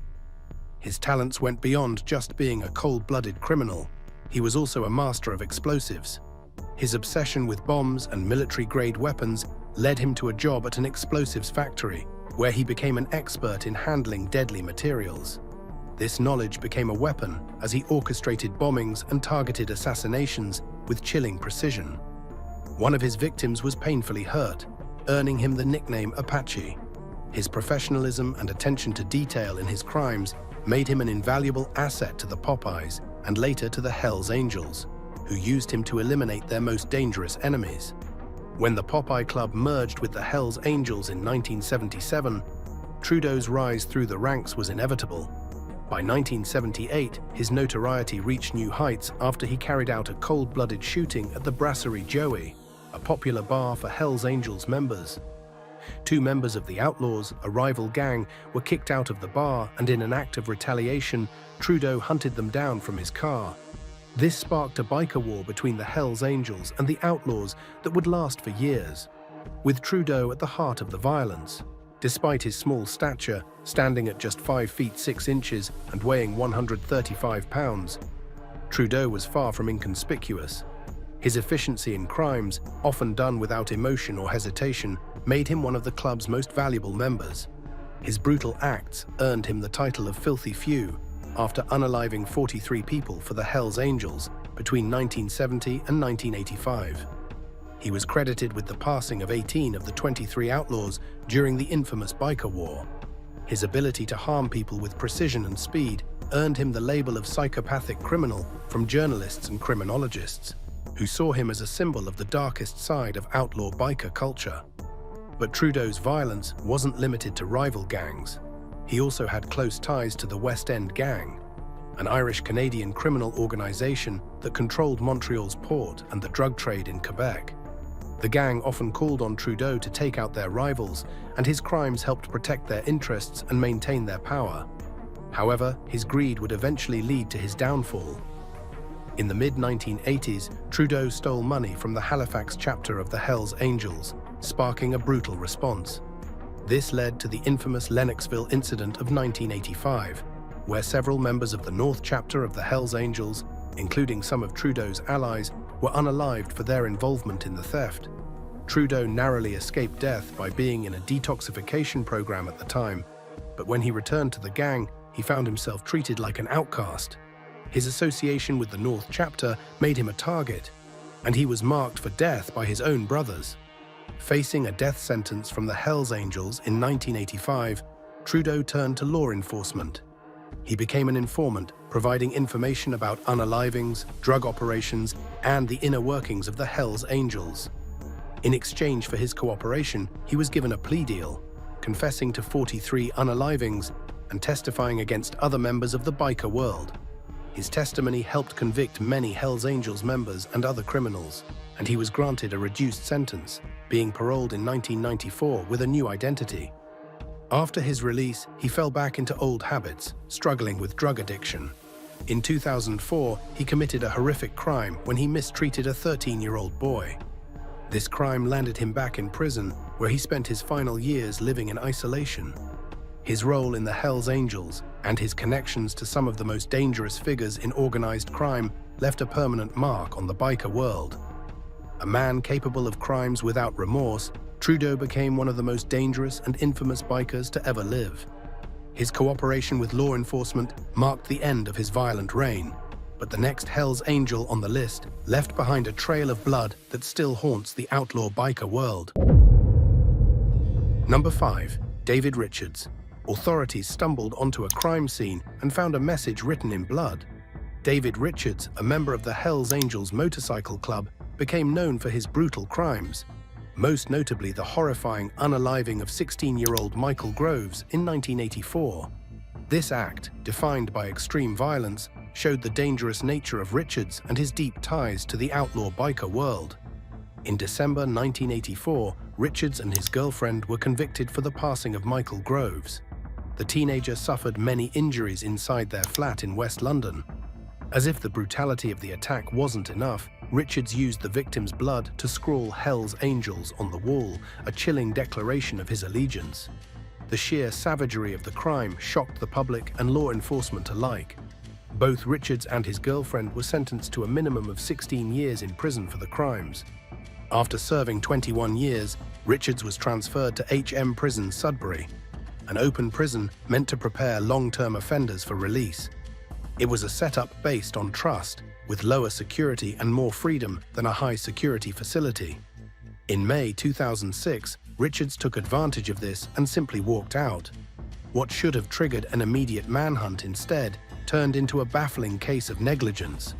His talents went beyond just being a cold-blooded criminal. He was also a master of explosives. His obsession with bombs and military-grade weapons led him to a job at an explosives factory, where he became an expert in handling deadly materials. This knowledge became a weapon as he orchestrated bombings and targeted assassinations with chilling precision. One of his victims was painfully hurt, earning him the nickname Apache. His professionalism and attention to detail in his crimes made him an invaluable asset to the Popeyes and later to the Hells Angels, who used him to eliminate their most dangerous enemies. When the Popeye Club merged with the Hells Angels in 1977, Trudeau's rise through the ranks was inevitable. By 1978, his notoriety reached new heights after he carried out a cold-blooded shooting at the Brasserie Joey, a popular bar for Hells Angels members. 2 members of the Outlaws, a rival gang, were kicked out of the bar, and in an act of retaliation, Trudeau hunted them down from his car. This sparked a biker war between the Hells Angels and the Outlaws that would last for years, with Trudeau at the heart of the violence. Despite his small stature, standing at just 5 feet 6 inches and weighing 135 pounds, Trudeau was far from inconspicuous. His efficiency in crimes, often done without emotion or hesitation, made him one of the club's most valuable members. His brutal acts earned him the title of Filthy Few after unaliving 43 people for the Hells Angels between 1970 and 1985. He was credited with the passing of 18 of the 23 outlaws during the infamous biker war. His ability to harm people with precision and speed earned him the label of psychopathic criminal from journalists and criminologists, who saw him as a symbol of the darkest side of outlaw biker culture. But Trudeau's violence wasn't limited to rival gangs. He also had close ties to the West End Gang, an Irish-Canadian criminal organization that controlled Montreal's port and the drug trade in Quebec. The gang often called on Trudeau to take out their rivals, and his crimes helped protect their interests and maintain their power. However, his greed would eventually lead to his downfall. In the mid-1980s, Trudeau stole money from the Halifax chapter of the Hells Angels, sparking a brutal response. This led to the infamous Lennoxville incident of 1985, where several members of the North chapter of the Hells Angels, including some of Trudeau's allies, were unalived for their involvement in the theft. Trudeau narrowly escaped death by being in a detoxification program at the time, but when he returned to the gang, he found himself treated like an outcast. His association with the North chapter made him a target, and he was marked for death by his own brothers. Facing a death sentence from the Hells Angels in 1985, Trudeau turned to law enforcement. He became an informant, providing information about unalivings, drug operations, and the inner workings of the Hells Angels. In exchange for his cooperation, he was given a plea deal, confessing to 43 unalivings and testifying against other members of the biker world. His testimony helped convict many Hells Angels members and other criminals, and he was granted a reduced sentence, being paroled in 1994 with a new identity. After his release, he fell back into old habits, struggling with drug addiction. In 2004, he committed a horrific crime when he mistreated a 13-year-old boy. This crime landed him back in prison, where he spent his final years living in isolation. His role in the Hells Angels and his connections to some of the most dangerous figures in organized crime left a permanent mark on the biker world. A man capable of crimes without remorse, Trudeau became one of the most dangerous and infamous bikers to ever live. His cooperation with law enforcement marked the end of his violent reign, but the next Hells Angel on the list left behind a trail of blood that still haunts the outlaw biker world. Number 5. David Richards. authorities stumbled onto a crime scene and found a message written in blood. David Richards, a member of the Hells Angels motorcycle club, became known for his brutal crimes, most notably the horrifying unaliving of 16-year-old Michael Groves in 1984. This act, defined by extreme violence, showed the dangerous nature of Richards and his deep ties to the outlaw biker world. In December 1984, Richards and his girlfriend were convicted for the passing of Michael Groves. The teenager suffered many injuries inside their flat in West London. As if the brutality of the attack wasn't enough, Richards used the victim's blood to scrawl Hells Angels on the wall, a chilling declaration of his allegiance. The sheer savagery of the crime shocked the public and law enforcement alike. Both Richards and his girlfriend were sentenced to a minimum of 16 years in prison for the crimes. After serving 21 years, Richards was transferred to HM Prison, Sudbury, an open prison meant to prepare long-term offenders for release. It was a setup based on trust, with lower security and more freedom than a high-security facility. In May 2006, Richards took advantage of this and simply walked out. What should have triggered an immediate manhunt instead turned into a baffling case of negligence.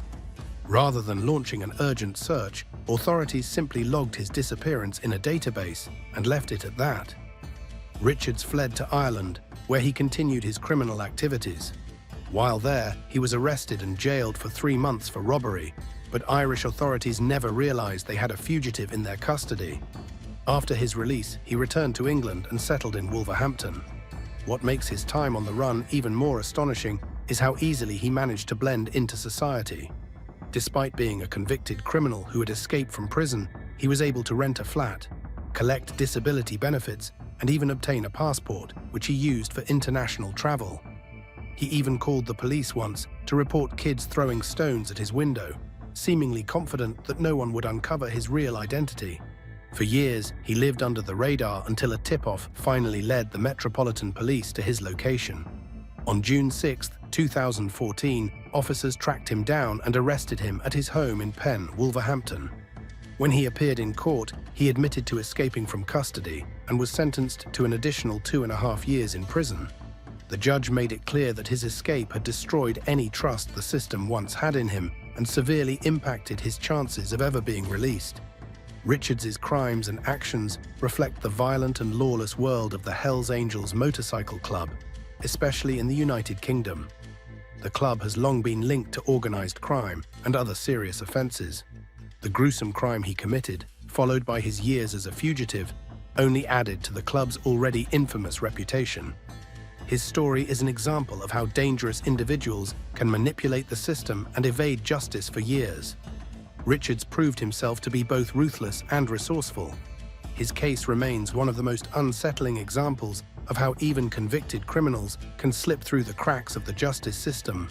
Rather than launching an urgent search, authorities simply logged his disappearance in a database and left it at that. Richards fled to Ireland, where he continued his criminal activities. While there, he was arrested and jailed for 3 months for robbery, but Irish authorities never realized they had a fugitive in their custody. After his release, he returned to England and settled in Wolverhampton. What makes his time on the run even more astonishing is how easily he managed to blend into society. Despite being a convicted criminal who had escaped from prison, he was able to rent a flat, collect disability benefits, and even obtain a passport, which he used for international travel. He even called the police once to report kids throwing stones at his window, seemingly confident that no one would uncover his real identity. For years, he lived under the radar until a tip-off finally led the Metropolitan Police to his location. On June 6, 2014, officers tracked him down and arrested him at his home in Penn, Wolverhampton. When he appeared in court, he admitted to escaping from custody and was sentenced to an additional 2.5 years in prison. The judge made it clear that his escape had destroyed any trust the system once had in him and severely impacted his chances of ever being released. Richards's crimes and actions reflect the violent and lawless world of the Hells Angels motorcycle club, especially in the United Kingdom. The club has long been linked to organized crime and other serious offenses. The gruesome crime he committed, followed by his years as a fugitive, only added to the club's already infamous reputation. His story is an example of how dangerous individuals can manipulate the system and evade justice for years. Richards proved himself to be both ruthless and resourceful. His case remains one of the most unsettling examples of how even convicted criminals can slip through the cracks of the justice system.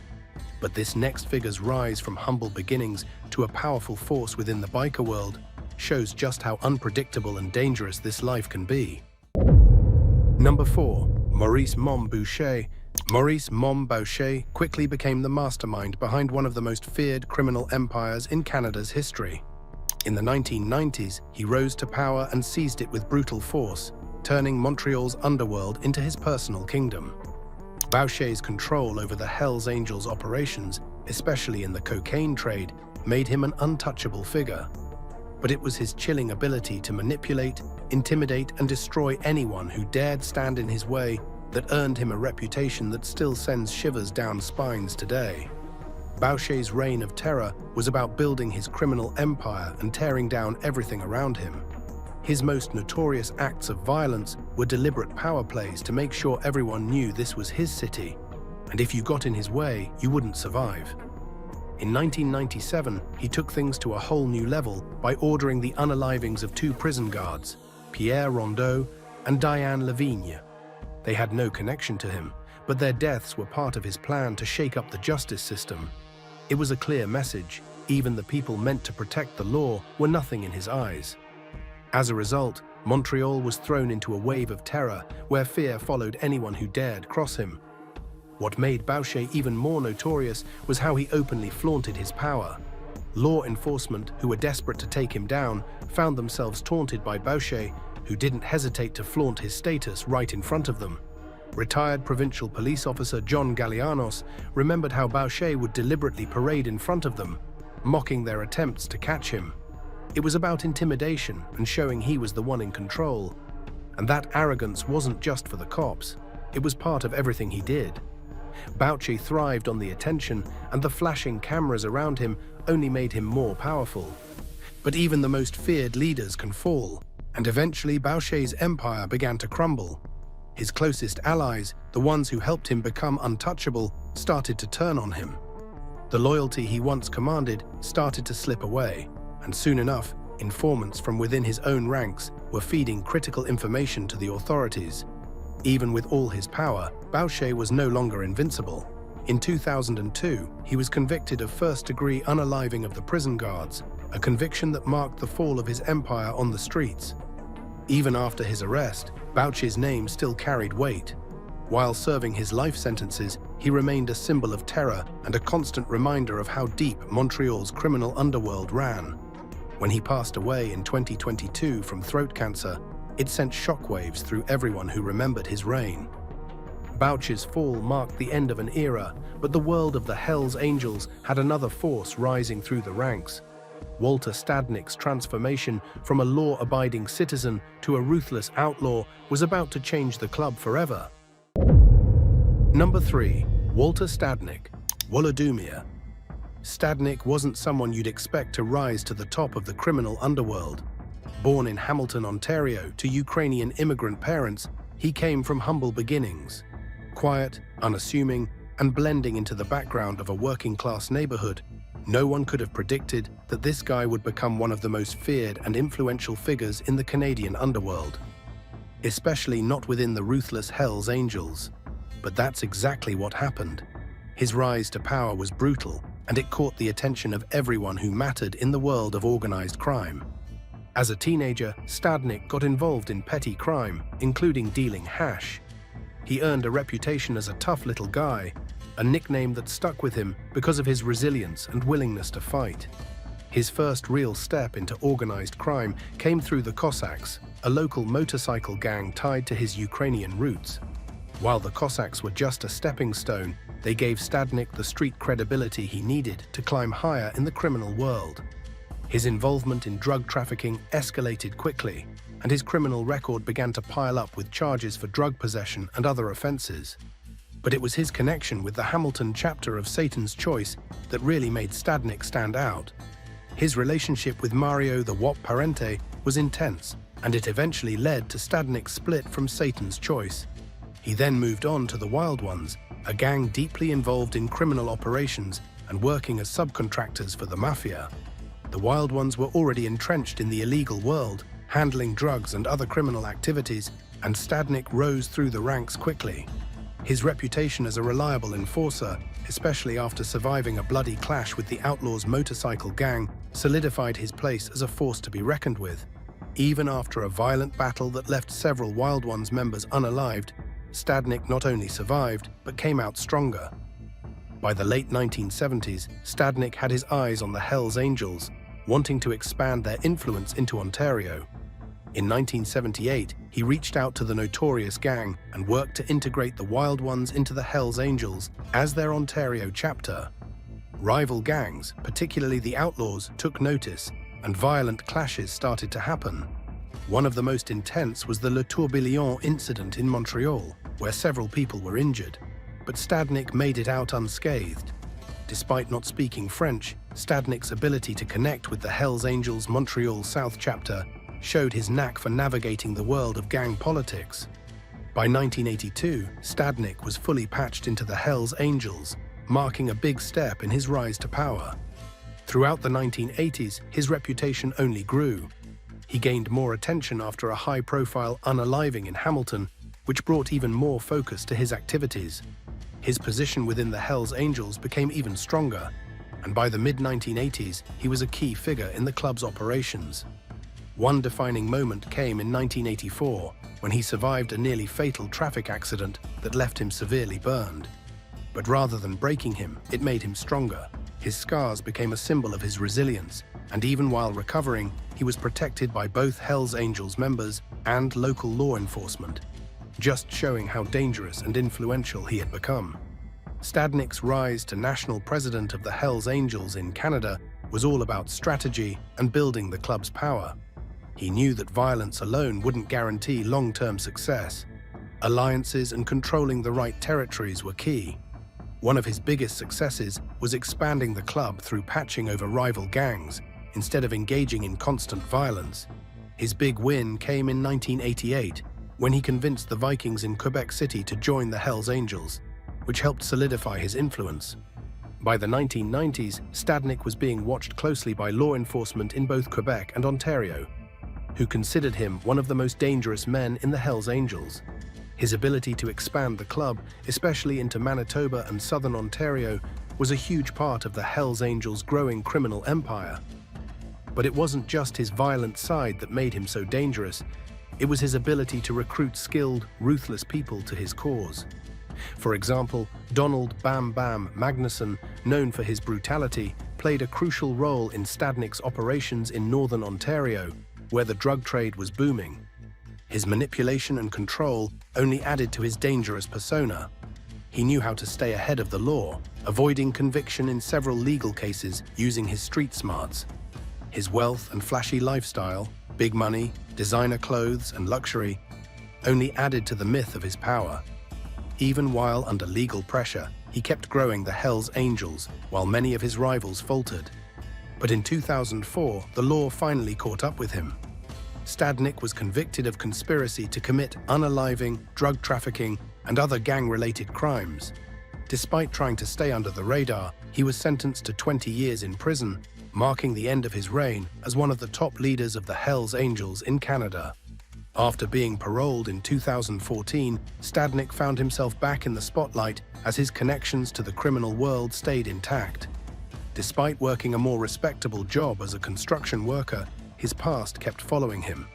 But this next figure's rise from humble beginnings to a powerful force within the biker world shows just how unpredictable and dangerous this life can be. Number 4. Maurice Mom Boucher. Maurice Mom Boucher quickly became the mastermind behind one of the most feared criminal empires in Canada's history. In the 1990s, he rose to power and seized it with brutal force, turning Montreal's underworld into his personal kingdom. Boucher's control over the Hells Angels operations, especially in the cocaine trade, made him an untouchable figure. But it was his chilling ability to manipulate, intimidate, and destroy anyone who dared stand in his way that earned him a reputation that still sends shivers down spines today. Boucher's reign of terror was about building his criminal empire and tearing down everything around him. His most notorious acts of violence were deliberate power plays to make sure everyone knew this was his city, and if you got in his way, you wouldn't survive. In 1997, he took things to a whole new level by ordering the unalivings of 2 prison guards, Pierre Rondeau and Diane Lavigne. They had no connection to him, but their deaths were part of his plan to shake up the justice system. It was a clear message. Even the people meant to protect the law were nothing in his eyes. As a result, Montreal was thrown into a wave of terror where fear followed anyone who dared cross him. What made Boucher even more notorious was how he openly flaunted his power. Law enforcement, who were desperate to take him down, found themselves taunted by Boucher, who didn't hesitate to flaunt his status right in front of them. Retired provincial police officer John Gallianos remembered how Boucher would deliberately parade in front of them, mocking their attempts to catch him. It was about intimidation and showing he was the one in control. And that arrogance wasn't just for the cops, it was part of everything he did. Boucher thrived on the attention, and the flashing cameras around him only made him more powerful. But even the most feared leaders can fall, and eventually Boucher's empire began to crumble. His closest allies, the ones who helped him become untouchable, started to turn on him. The loyalty he once commanded started to slip away, and soon enough, informants from within his own ranks were feeding critical information to the authorities. Even with all his power, Boucher was no longer invincible. In 2002, he was convicted of first-degree unaliving of the prison guards, a conviction that marked the fall of his empire on the streets. Even after his arrest, Boucher's name still carried weight. While serving his life sentences, he remained a symbol of terror and a constant reminder of how deep Montreal's criminal underworld ran. When he passed away in 2022 from throat cancer, it sent shockwaves through everyone who remembered his reign. Boucher's fall marked the end of an era, but the world of the Hells Angels had another force rising through the ranks. Walter Stadnick's transformation from a law-abiding citizen to a ruthless outlaw was about to change the club forever. Number 3. Walter Stadnick, Wolodumia. Stadnick wasn't someone you'd expect to rise to the top of the criminal underworld. Born in Hamilton, Ontario, to Ukrainian immigrant parents, he came from humble beginnings. Quiet, unassuming, and blending into the background of a working-class neighborhood, no one could have predicted that this guy would become one of the most feared and influential figures in the Canadian underworld. Especially not within the ruthless Hells Angels. But that's exactly what happened. His rise to power was brutal, and it caught the attention of everyone who mattered in the world of organized crime. As a teenager, Stadnick got involved in petty crime, including dealing hash. He earned a reputation as a tough little guy, a nickname that stuck with him because of his resilience and willingness to fight. His first real step into organized crime came through the Cossacks, a local motorcycle gang tied to his Ukrainian roots. While the Cossacks were just a stepping stone, they gave Stadnick the street credibility he needed to climb higher in the criminal world. His involvement in drug trafficking escalated quickly, and his criminal record began to pile up with charges for drug possession and other offenses. But it was his connection with the Hamilton chapter of Satan's Choice that really made Stadnick stand out. His relationship with Mario the Wop Parente was intense, and it eventually led to Stadnick's split from Satan's Choice. He then moved on to the Wild Ones, a gang deeply involved in criminal operations and working as subcontractors for the mafia. The Wild Ones were already entrenched in the illegal world, handling drugs and other criminal activities, and Stadnick rose through the ranks quickly. His reputation as a reliable enforcer, especially after surviving a bloody clash with the Outlaws' motorcycle gang, solidified his place as a force to be reckoned with. Even after a violent battle that left several Wild Ones members unalived, Stadnick not only survived, but came out stronger. By the late 1970s, Stadnick had his eyes on the Hells Angels, wanting to expand their influence into Ontario. In 1978, he reached out to the notorious gang and worked to integrate the Wild Ones into the Hells Angels as their Ontario chapter. Rival gangs, particularly the Outlaws, took notice, and violent clashes started to happen. One of the most intense was the Le Tourbillon incident in Montreal, where several people were injured, but Stadnick made it out unscathed. Despite not speaking French, Stadnick's ability to connect with the Hells Angels Montreal South chapter showed his knack for navigating the world of gang politics. By 1982, Stadnick was fully patched into the Hells Angels, marking a big step in his rise to power. Throughout the 1980s, his reputation only grew. He gained more attention after a high-profile unaliving in Hamilton, which brought even more focus to his activities. His position within the Hells Angels became even stronger, and by the mid-1980s, he was a key figure in the club's operations. One defining moment came in 1984, when he survived a nearly fatal traffic accident that left him severely burned. But rather than breaking him, it made him stronger. His scars became a symbol of his resilience, and even while recovering, he was protected by both Hells Angels members and local law enforcement. just showing how dangerous and influential he had become. Stadnik's rise to national president of the Hells Angels in Canada was all about strategy and building the club's power. He knew that violence alone wouldn't guarantee long-term success. Alliances and controlling the right territories were key. One of his biggest successes was expanding the club through patching over rival gangs, instead of engaging in constant violence. His big win came in 1988, when he convinced the Vikings in Quebec City to join the Hells Angels, which helped solidify his influence. By the 1990s, Stadnik was being watched closely by law enforcement in both Quebec and Ontario, who considered him one of the most dangerous men in the Hells Angels. His ability to expand the club, especially into Manitoba and southern Ontario, was a huge part of the Hells Angels' growing criminal empire. But it wasn't just his violent side that made him so dangerous. It was his ability to recruit skilled, ruthless people to his cause. For example, Donald Bam Bam Magnuson, known for his brutality, played a crucial role in Stadnik's operations in northern Ontario, where the drug trade was booming. His manipulation and control only added to his dangerous persona. He knew how to stay ahead of the law, avoiding conviction in several legal cases using his street smarts. His wealth and flashy lifestyle, big money, designer clothes, and luxury only added to the myth of his power. Even while under legal pressure, he kept growing the Hells Angels, while many of his rivals faltered. But in 2004, the law finally caught up with him. Stadnik was convicted of conspiracy to commit unaliving, drug trafficking, and other gang-related crimes. Despite trying to stay under the radar, he was sentenced to 20 years in prison, marking the end of his reign as one of the top leaders of the Hells Angels in Canada. After being paroled in 2014, Stadnik found himself back in the spotlight as his connections to the criminal world stayed intact. Despite working a more respectable job as a construction worker, his past kept following him.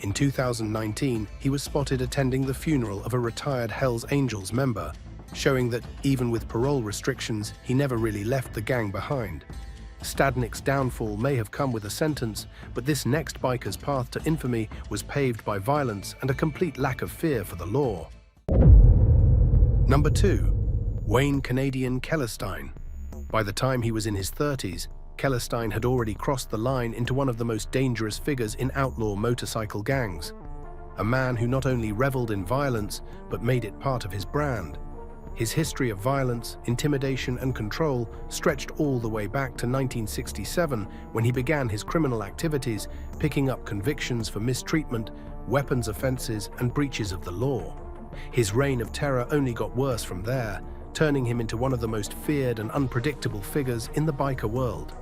In 2019, he was spotted attending the funeral of a retired Hells Angels member, showing that even with parole restrictions, he never really left the gang behind. Stadnik's downfall may have come with a sentence, but this next biker's path to infamy was paved by violence and a complete lack of fear for the law. Number 2. Wayne Canadian Kellerstein. By the time he was in his 30s, Kellerstein had already crossed the line into one of the most dangerous figures in outlaw motorcycle gangs. A man who not only reveled in violence, but made it part of his brand. His history of violence, intimidation, and control stretched all the way back to 1967, when he began his criminal activities, picking up convictions for mistreatment, weapons offenses, and breaches of the law. His reign of terror only got worse from there, turning him into one of the most feared and unpredictable figures in the biker world.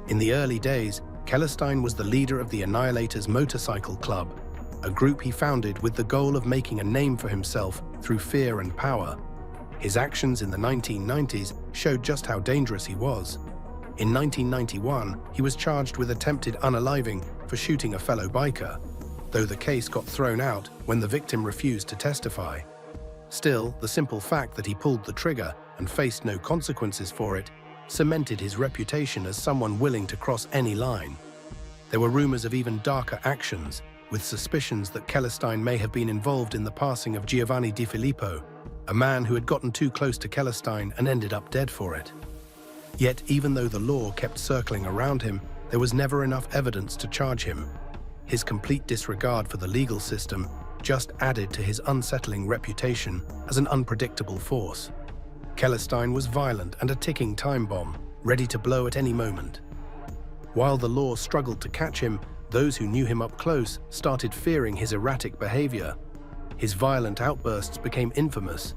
In the early days, Kellerstein was the leader of the Annihilators Motorcycle Club, a group he founded with the goal of making a name for himself through fear and power. His actions in the 1990s showed just how dangerous he was. In 1991, he was charged with attempted unaliving for shooting a fellow biker, though the case got thrown out when the victim refused to testify. Still, the simple fact that he pulled the trigger and faced no consequences for it cemented his reputation as someone willing to cross any line. There were rumors of even darker actions, with suspicions that Kellerstein may have been involved in the passing of Giovanni Di Filippo, a man who had gotten too close to Kellerstein and ended up dead for it. Yet, even though the law kept circling around him, there was never enough evidence to charge him. His complete disregard for the legal system just added to his unsettling reputation as an unpredictable force. Kellerstein was violent and a ticking time bomb, ready to blow at any moment. While the law struggled to catch him, those who knew him up close started fearing his erratic behavior. His violent outbursts became infamous.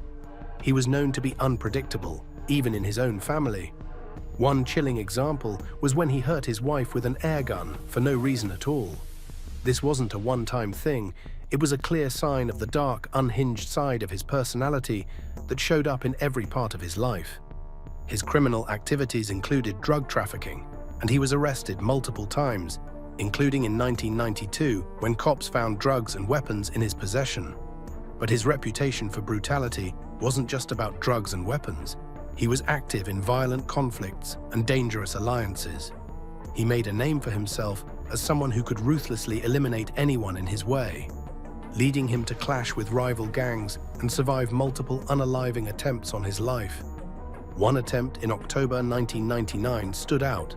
He was known to be unpredictable, even in his own family. One chilling example was when he hurt his wife with an air gun for no reason at all. This wasn't a one-time thing. It was a clear sign of the dark, unhinged side of his personality that showed up in every part of his life. His criminal activities included drug trafficking, and he was arrested multiple times, including in 1992 when cops found drugs and weapons in his possession. But his reputation for brutality wasn't just about drugs and weapons. He was active in violent conflicts and dangerous alliances. He made a name for himself as someone who could ruthlessly eliminate anyone in his way. leading him to clash with rival gangs and survive multiple unaliving attempts on his life. One attempt in October 1999 stood out.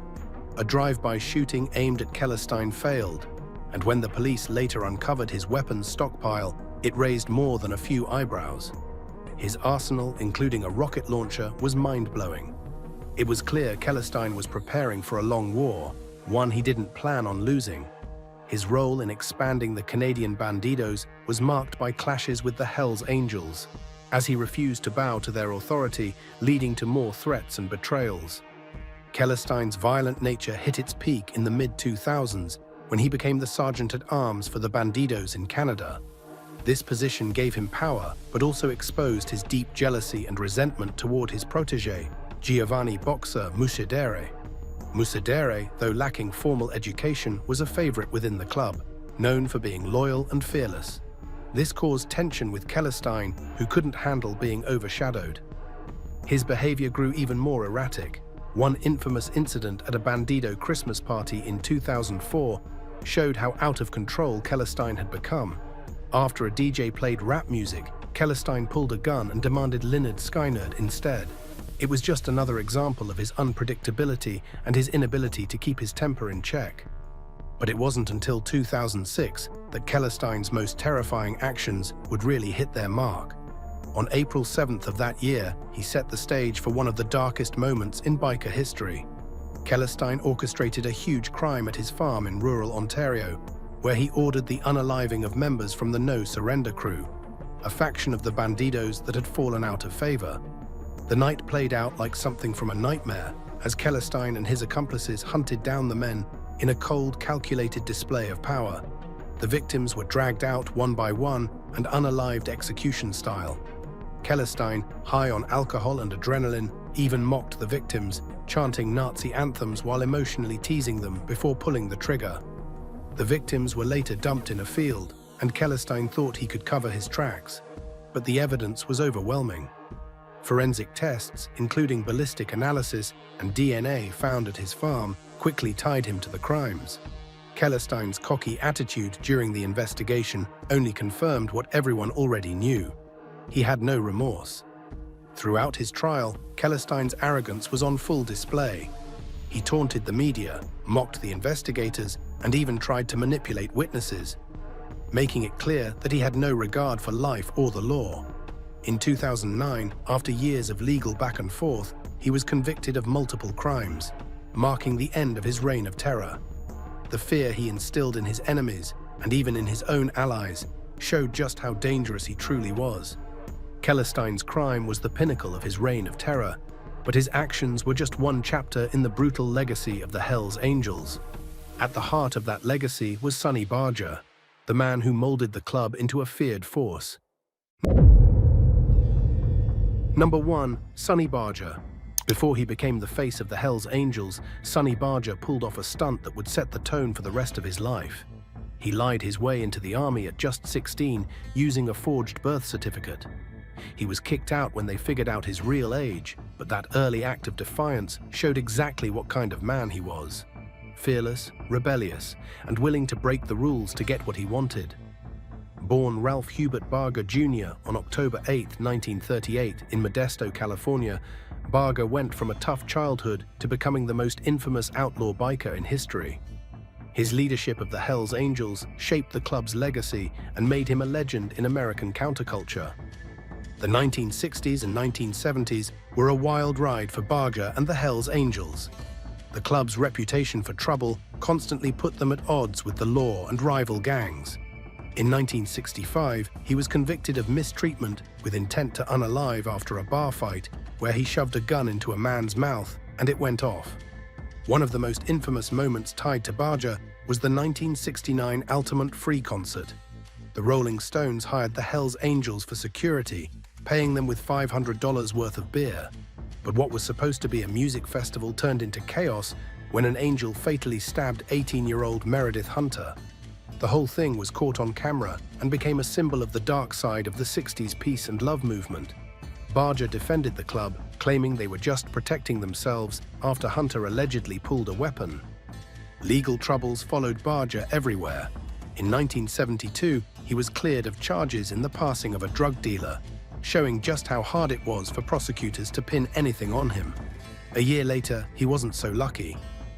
A drive-by shooting aimed at Kellerstein failed, and when the police later uncovered his weapons stockpile, it raised more than a few eyebrows. His arsenal, including a rocket launcher, was mind-blowing. It was clear Kellerstein was preparing for a long war, one he didn't plan on losing. His role in expanding the Canadian Bandidos was marked by clashes with the Hells Angels, as he refused to bow to their authority, leading to more threats and betrayals. Kellerstein's violent nature hit its peak in the mid-2000s when he became the Sergeant-at-Arms for the Bandidos in Canada. This position gave him power, but also exposed his deep jealousy and resentment toward his protégé, Giovanni Boxer Musidere. Musidere, though lacking formal education, was a favorite within the club, known for being loyal and fearless. This caused tension with Kellerstein, who couldn't handle being overshadowed. His behavior grew even more erratic. One infamous incident at a Bandido Christmas party in 2004 showed how out of control Kellerstein had become. After a DJ played rap music, Kellerstein pulled a gun and demanded Lynyrd Skynyrd instead. It was just another example of his unpredictability and his inability to keep his temper in check. But it wasn't until 2006 that Kellerstein's most terrifying actions would really hit their mark. On April 7th of that year, he set the stage for one of the darkest moments in biker history. Kellerstein orchestrated a huge crime at his farm in rural Ontario, where he ordered the unaliving of members from the No Surrender crew, a faction of the Bandidos that had fallen out of favor. The night played out like something from a nightmare, as Kellerstein and his accomplices hunted down the men in a cold, calculated display of power. The victims were dragged out one by one and unalived execution style. Kellerstein, high on alcohol and adrenaline, even mocked the victims, chanting Nazi anthems while emotionally teasing them before pulling the trigger. The victims were later dumped in a field, and Kellerstein thought he could cover his tracks. But the evidence was overwhelming. Forensic tests, including ballistic analysis and DNA found at his farm, quickly tied him to the crimes. Kellerstein's cocky attitude during the investigation only confirmed what everyone already knew. He had no remorse. Throughout his trial, Kellerstein's arrogance was on full display. He taunted the media, mocked the investigators, and even tried to manipulate witnesses, making it clear that he had no regard for life or the law. In 2009, after years of legal back and forth, he was convicted of multiple crimes, marking the end of his reign of terror. The fear he instilled in his enemies, and even in his own allies, showed just how dangerous he truly was. Kellerstein's crime was the pinnacle of his reign of terror, but his actions were just one chapter in the brutal legacy of the Hells Angels. At the heart of that legacy was Sonny Barger, the man who molded the club into a feared force. Number 1. Sonny Barger. Before he became the face of the Hells Angels, Sonny Barger pulled off a stunt that would set the tone for the rest of his life. He lied his way into the army at just 16, using a forged birth certificate. He was kicked out when they figured out his real age, but that early act of defiance showed exactly what kind of man he was. Fearless, rebellious, and willing to break the rules to get what he wanted. Born Ralph Hubert Barger Jr. on October 8, 1938, in Modesto, California, Barger went from a tough childhood to becoming the most infamous outlaw biker in history. His leadership of the Hells Angels shaped the club's legacy and made him a legend in American counterculture. The 1960s and 1970s were a wild ride for Barger and the Hells Angels. The club's reputation for trouble constantly put them at odds with the law and rival gangs. In 1965, he was convicted of mistreatment with intent to unalive after a bar fight where he shoved a gun into a man's mouth and it went off. One of the most infamous moments tied to Barger was the 1969 Altamont Free concert. The Rolling Stones hired the Hells Angels for security, paying them with $500 worth of beer. But what was supposed to be a music festival turned into chaos when an angel fatally stabbed 18-year-old Meredith Hunter. The whole thing was caught on camera and became a symbol of the dark side of the 60s peace and love movement. Barger defended the club, claiming they were just protecting themselves after Hunter allegedly pulled a weapon. Legal troubles followed Barger everywhere. In 1972, he was cleared of charges in the passing of a drug dealer, showing just how hard it was for prosecutors to pin anything on him. A year later, he wasn't so lucky.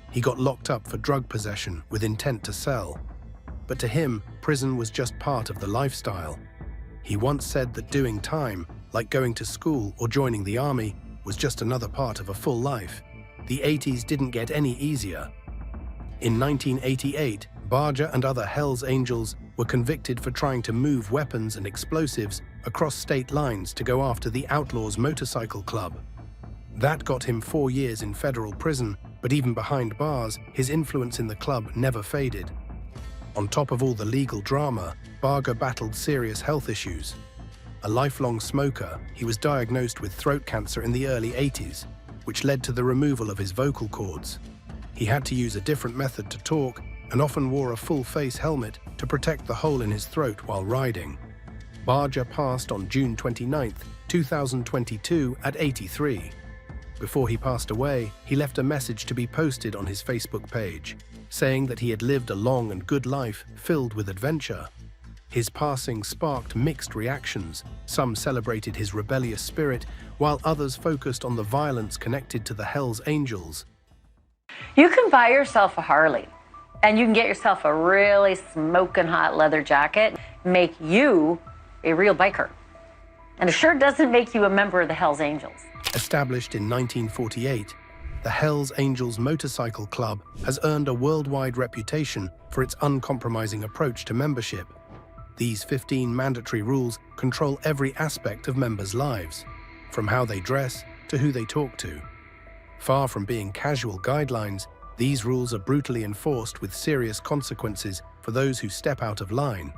He got locked up for drug possession with intent to sell. But to him, prison was just part of the lifestyle. He once said that doing time, like going to school or joining the army, was just another part of a full life. The 80s didn't get any easier. In 1988, Barger and other Hells Angels were convicted for trying to move weapons and explosives across state lines to go after the Outlaws Motorcycle Club. That got him 4 years in federal prison, but even behind bars, his influence in the club never faded. On top of all the legal drama, Barger battled serious health issues. A lifelong smoker, he was diagnosed with throat cancer in the early 80s, which led to the removal of his vocal cords. He had to use a different method to talk and often wore a full-face helmet to protect the hole in his throat while riding. Barger passed on June 29, 2022 at 83. Before he passed away, he left a message to be posted on his Facebook page, saying that he had lived a long and good life filled with adventure. His passing sparked mixed reactions. Some celebrated his rebellious spirit, while others focused on the violence connected to the Hells Angels. You can buy yourself a Harley, and you can get yourself a really smoking hot leather jacket, make you a real biker. And it sure doesn't make you a member of the Hells Angels. Established in 1948, the Hells Angels Motorcycle Club has earned a worldwide reputation for its uncompromising approach to membership. These 15 mandatory rules control every aspect of members' lives, from how they dress to who they talk to. Far from being casual guidelines, these rules are brutally enforced with serious consequences for those who step out of line.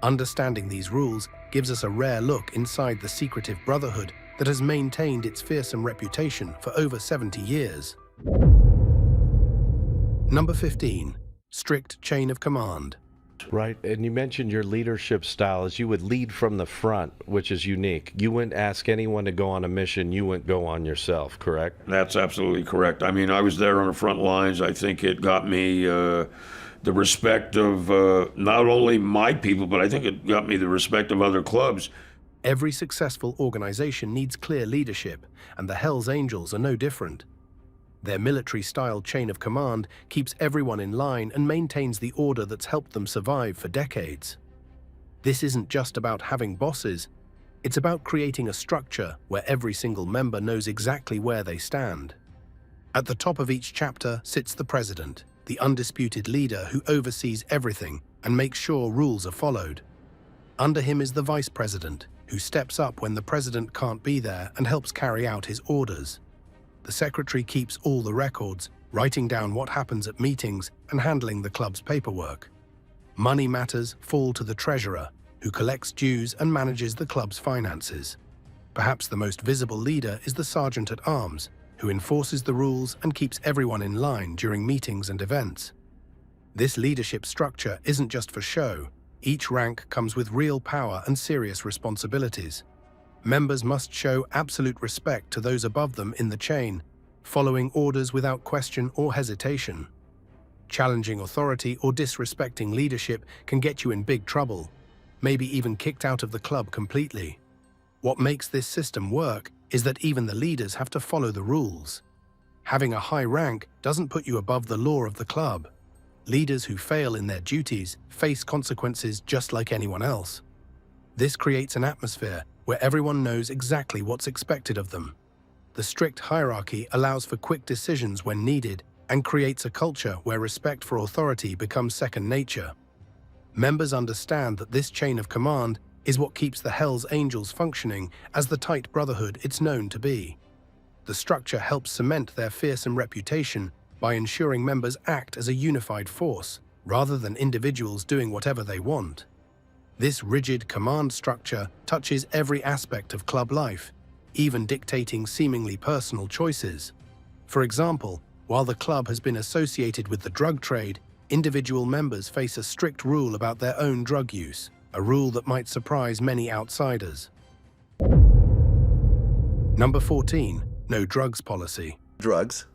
Understanding these rules gives us a rare look inside the secretive brotherhood that has maintained its fearsome reputation for over 70 years. Number 15. Strict chain of command. Right, and you mentioned your leadership style is you would lead from the front, which is unique. You wouldn't ask anyone to go on a mission, you wouldn't go on yourself, correct? That's absolutely correct. I mean, I was there on the front lines. I think it got me the respect of not only my people, but I think it got me the respect of other clubs. Every successful organization needs clear leadership, and the Hells Angels are no different. Their military-style chain of command keeps everyone in line and maintains the order that's helped them survive for decades. This isn't just about having bosses, it's about creating a structure where every single member knows exactly where they stand. At the top of each chapter sits the president, the undisputed leader who oversees everything and makes sure rules are followed. Under him is the vice president, who steps up when the president can't be there and helps carry out his orders. The secretary keeps all the records, writing down what happens at meetings and handling the club's paperwork. Money matters fall to the treasurer, who collects dues and manages the club's finances. Perhaps the most visible leader is the sergeant at arms, who enforces the rules and keeps everyone in line during meetings and events. This leadership structure isn't just for show. Each rank comes with real power and serious responsibilities. Members must show absolute respect to those above them in the chain, following orders without question or hesitation. Challenging authority or disrespecting leadership can get you in big trouble, maybe even kicked out of the club completely. What makes this system work is that even the leaders have to follow the rules. Having a high rank doesn't put you above the law of the club. Leaders who fail in their duties face consequences just like anyone else. This creates an atmosphere where everyone knows exactly what's expected of them. The strict hierarchy allows for quick decisions when needed and creates a culture where respect for authority becomes second nature. Members understand that this chain of command is what keeps the Hells Angels functioning as the tight brotherhood it's known to be. The structure helps cement their fearsome reputation by ensuring members act as a unified force, rather than individuals doing whatever they want. This rigid command structure touches every aspect of club life, even dictating seemingly personal choices. For example, while the club has been associated with the drug trade, individual members face a strict rule about their own drug use, a rule that might surprise many outsiders. Number 14, no drugs policy. Drugs?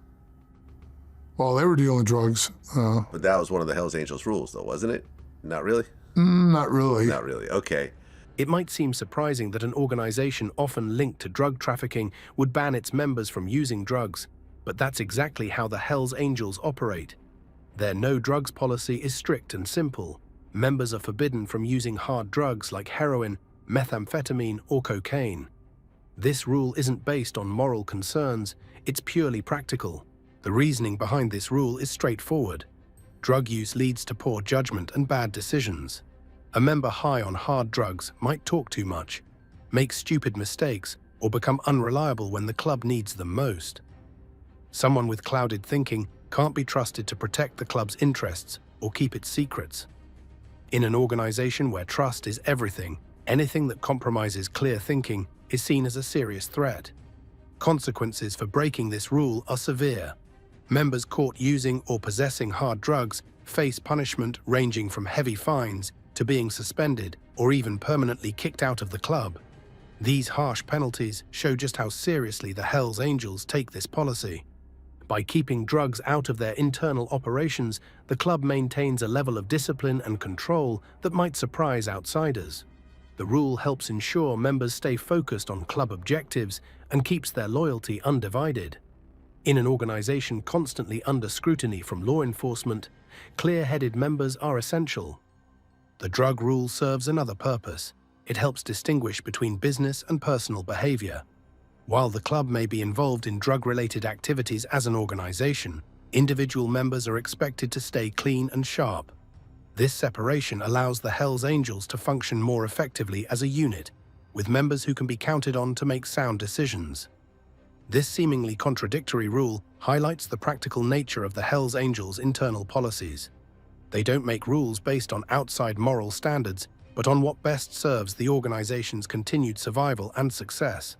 Well, they were dealing drugs. But that was one of the Hells Angels rules, though, wasn't it? Not really? Not really. Not really, okay. It might seem surprising that an organization often linked to drug trafficking would ban its members from using drugs, but that's exactly how the Hells Angels operate. Their no drugs policy is strict and simple. Members are forbidden from using hard drugs like heroin, methamphetamine, or cocaine. This rule isn't based on moral concerns, it's purely practical. The reasoning behind this rule is straightforward. Drug use leads to poor judgment and bad decisions. A member high on hard drugs might talk too much, make stupid mistakes, or become unreliable when the club needs them most. Someone with clouded thinking can't be trusted to protect the club's interests or keep its secrets. In an organization where trust is everything, anything that compromises clear thinking is seen as a serious threat. Consequences for breaking this rule are severe. Members caught using or possessing hard drugs face punishment ranging from heavy fines to being suspended or even permanently kicked out of the club. These harsh penalties show just how seriously the Hells Angels take this policy. By keeping drugs out of their internal operations, the club maintains a level of discipline and control that might surprise outsiders. The rule helps ensure members stay focused on club objectives and keeps their loyalty undivided. In an organization constantly under scrutiny from law enforcement, clear-headed members are essential. The drug rule serves another purpose. It helps distinguish between business and personal behavior. While the club may be involved in drug-related activities as an organization, individual members are expected to stay clean and sharp. This separation allows the Hells Angels to function more effectively as a unit, with members who can be counted on to make sound decisions. This seemingly contradictory rule highlights the practical nature of the Hells Angels' internal policies. They don't make rules based on outside moral standards, but on what best serves the organization's continued survival and success.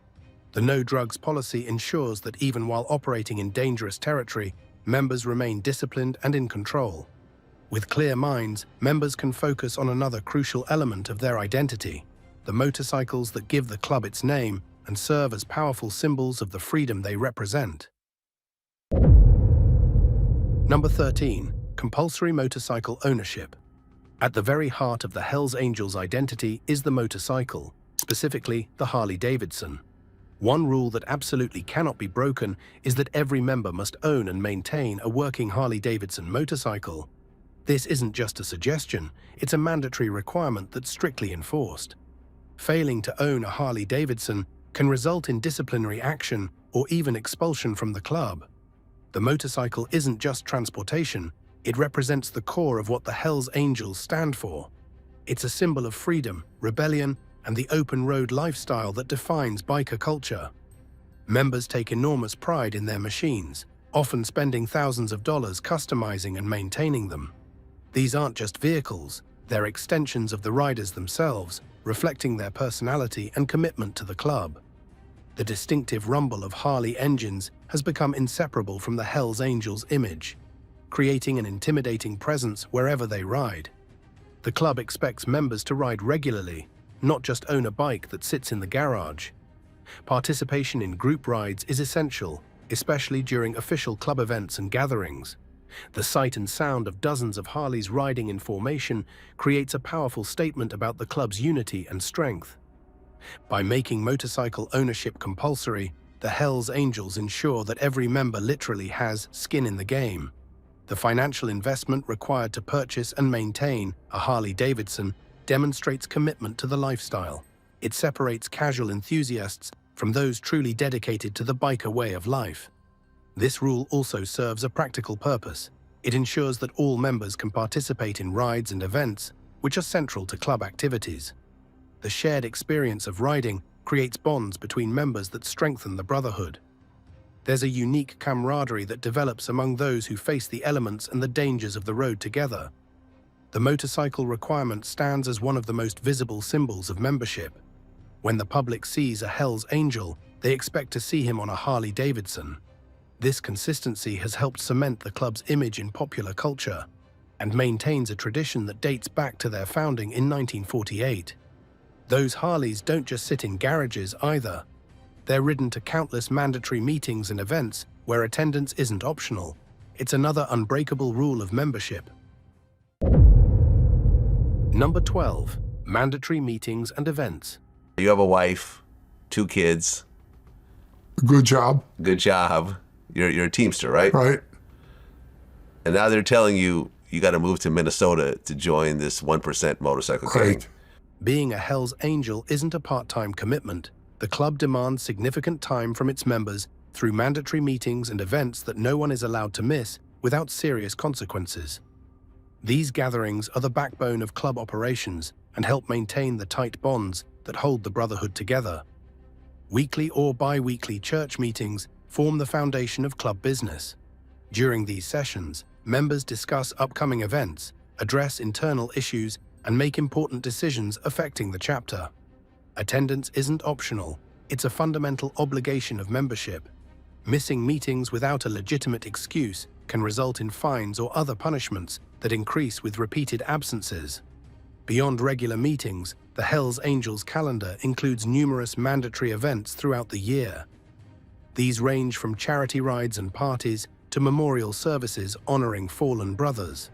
The no drugs policy ensures that even while operating in dangerous territory, members remain disciplined and in control. With clear minds, members can focus on another crucial element of their identity, the motorcycles that give the club its name and serve as powerful symbols of the freedom they represent. Number 13. Compulsory motorcycle ownership. At the very heart of the Hells Angels' identity is the motorcycle, specifically the Harley-Davidson. One rule that absolutely cannot be broken is that every member must own and maintain a working Harley-Davidson motorcycle. This isn't just a suggestion, it's a mandatory requirement that's strictly enforced. Failing to own a Harley-Davidson can result in disciplinary action or even expulsion from the club. The motorcycle isn't just transportation, it represents the core of what the Hells Angels stand for. It's a symbol of freedom, rebellion, and the open road lifestyle that defines biker culture. Members take enormous pride in their machines, often spending thousands of dollars customizing and maintaining them. These aren't just vehicles, they're extensions of the riders themselves, reflecting their personality and commitment to the club. The distinctive rumble of Harley engines has become inseparable from the Hells Angels' image, creating an intimidating presence wherever they ride. The club expects members to ride regularly, not just own a bike that sits in the garage. Participation in group rides is essential, especially during official club events and gatherings. The sight and sound of dozens of Harleys riding in formation creates a powerful statement about the club's unity and strength. By making motorcycle ownership compulsory, the Hells Angels ensure that every member literally has skin in the game. The financial investment required to purchase and maintain a Harley-Davidson demonstrates commitment to the lifestyle. It separates casual enthusiasts from those truly dedicated to the biker way of life. This rule also serves a practical purpose. It ensures that all members can participate in rides and events, which are central to club activities. The shared experience of riding creates bonds between members that strengthen the brotherhood. There's a unique camaraderie that develops among those who face the elements and the dangers of the road together. The motorcycle requirement stands as one of the most visible symbols of membership. When the public sees a Hells Angel, they expect to see him on a Harley-Davidson. This consistency has helped cement the club's image in popular culture and maintains a tradition that dates back to their founding in 1948. Those Harleys don't just sit in garages either. They're ridden to countless mandatory meetings and events where attendance isn't optional. It's another unbreakable rule of membership. Number 12. Mandatory meetings and events. You have a wife, 2 kids. Good job. Good job. You're a Teamster, right? Right. And now they're telling you you got to move to Minnesota to join this 1% motorcycle gang. Being a Hells Angel isn't a part-time commitment. The club demands significant time from its members through mandatory meetings and events that no one is allowed to miss without serious consequences. These gatherings are the backbone of club operations and help maintain the tight bonds that hold the brotherhood together. Weekly or bi-weekly church meetings form the foundation of club business. During these sessions, members discuss upcoming events, address internal issues, and make important decisions affecting the chapter. Attendance isn't optional, it's a fundamental obligation of membership. Missing meetings without a legitimate excuse can result in fines or other punishments that increase with repeated absences. Beyond regular meetings, the Hells Angels calendar includes numerous mandatory events throughout the year. These range from charity rides and parties to memorial services honoring fallen brothers.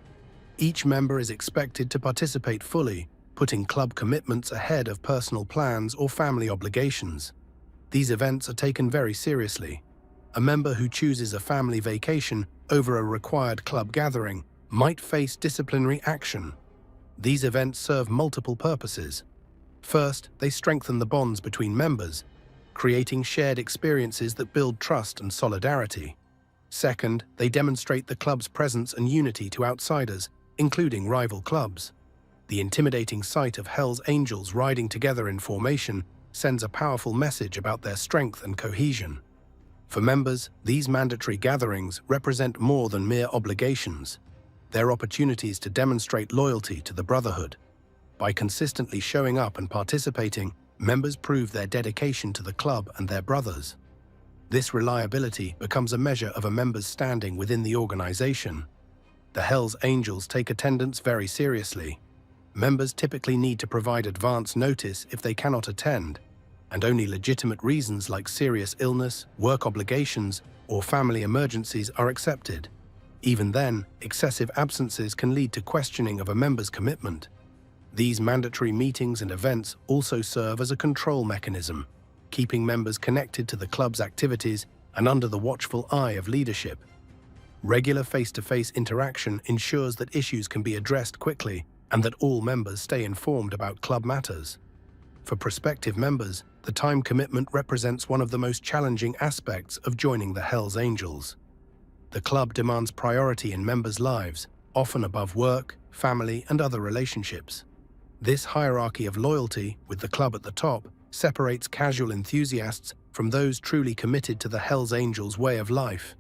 Each member is expected to participate fully, putting club commitments ahead of personal plans or family obligations. These events are taken very seriously. A member who chooses a family vacation over a required club gathering might face disciplinary action. These events serve multiple purposes. First, they strengthen the bonds between members, creating shared experiences that build trust and solidarity. Second, they demonstrate the club's presence and unity to outsiders, including rival clubs. The intimidating sight of Hells Angels riding together in formation sends a powerful message about their strength and cohesion. For members, these mandatory gatherings represent more than mere obligations. They're opportunities to demonstrate loyalty to the brotherhood. By consistently showing up and participating, members prove their dedication to the club and their brothers. This reliability becomes a measure of a member's standing within the organization. The Hells Angels take attendance very seriously. Members typically need to provide advance notice if they cannot attend, and only legitimate reasons like serious illness, work obligations, or family emergencies are accepted. Even then, excessive absences can lead to questioning of a member's commitment. These mandatory meetings and events also serve as a control mechanism, keeping members connected to the club's activities and under the watchful eye of leadership. Regular face-to-face interaction ensures that issues can be addressed quickly and that all members stay informed about club matters. For prospective members, the time commitment represents one of the most challenging aspects of joining the Hells Angels. The club demands priority in members' lives, often above work, family, and other relationships. This hierarchy of loyalty, with the club at the top, separates casual enthusiasts from those truly committed to the Hells Angels' way of life.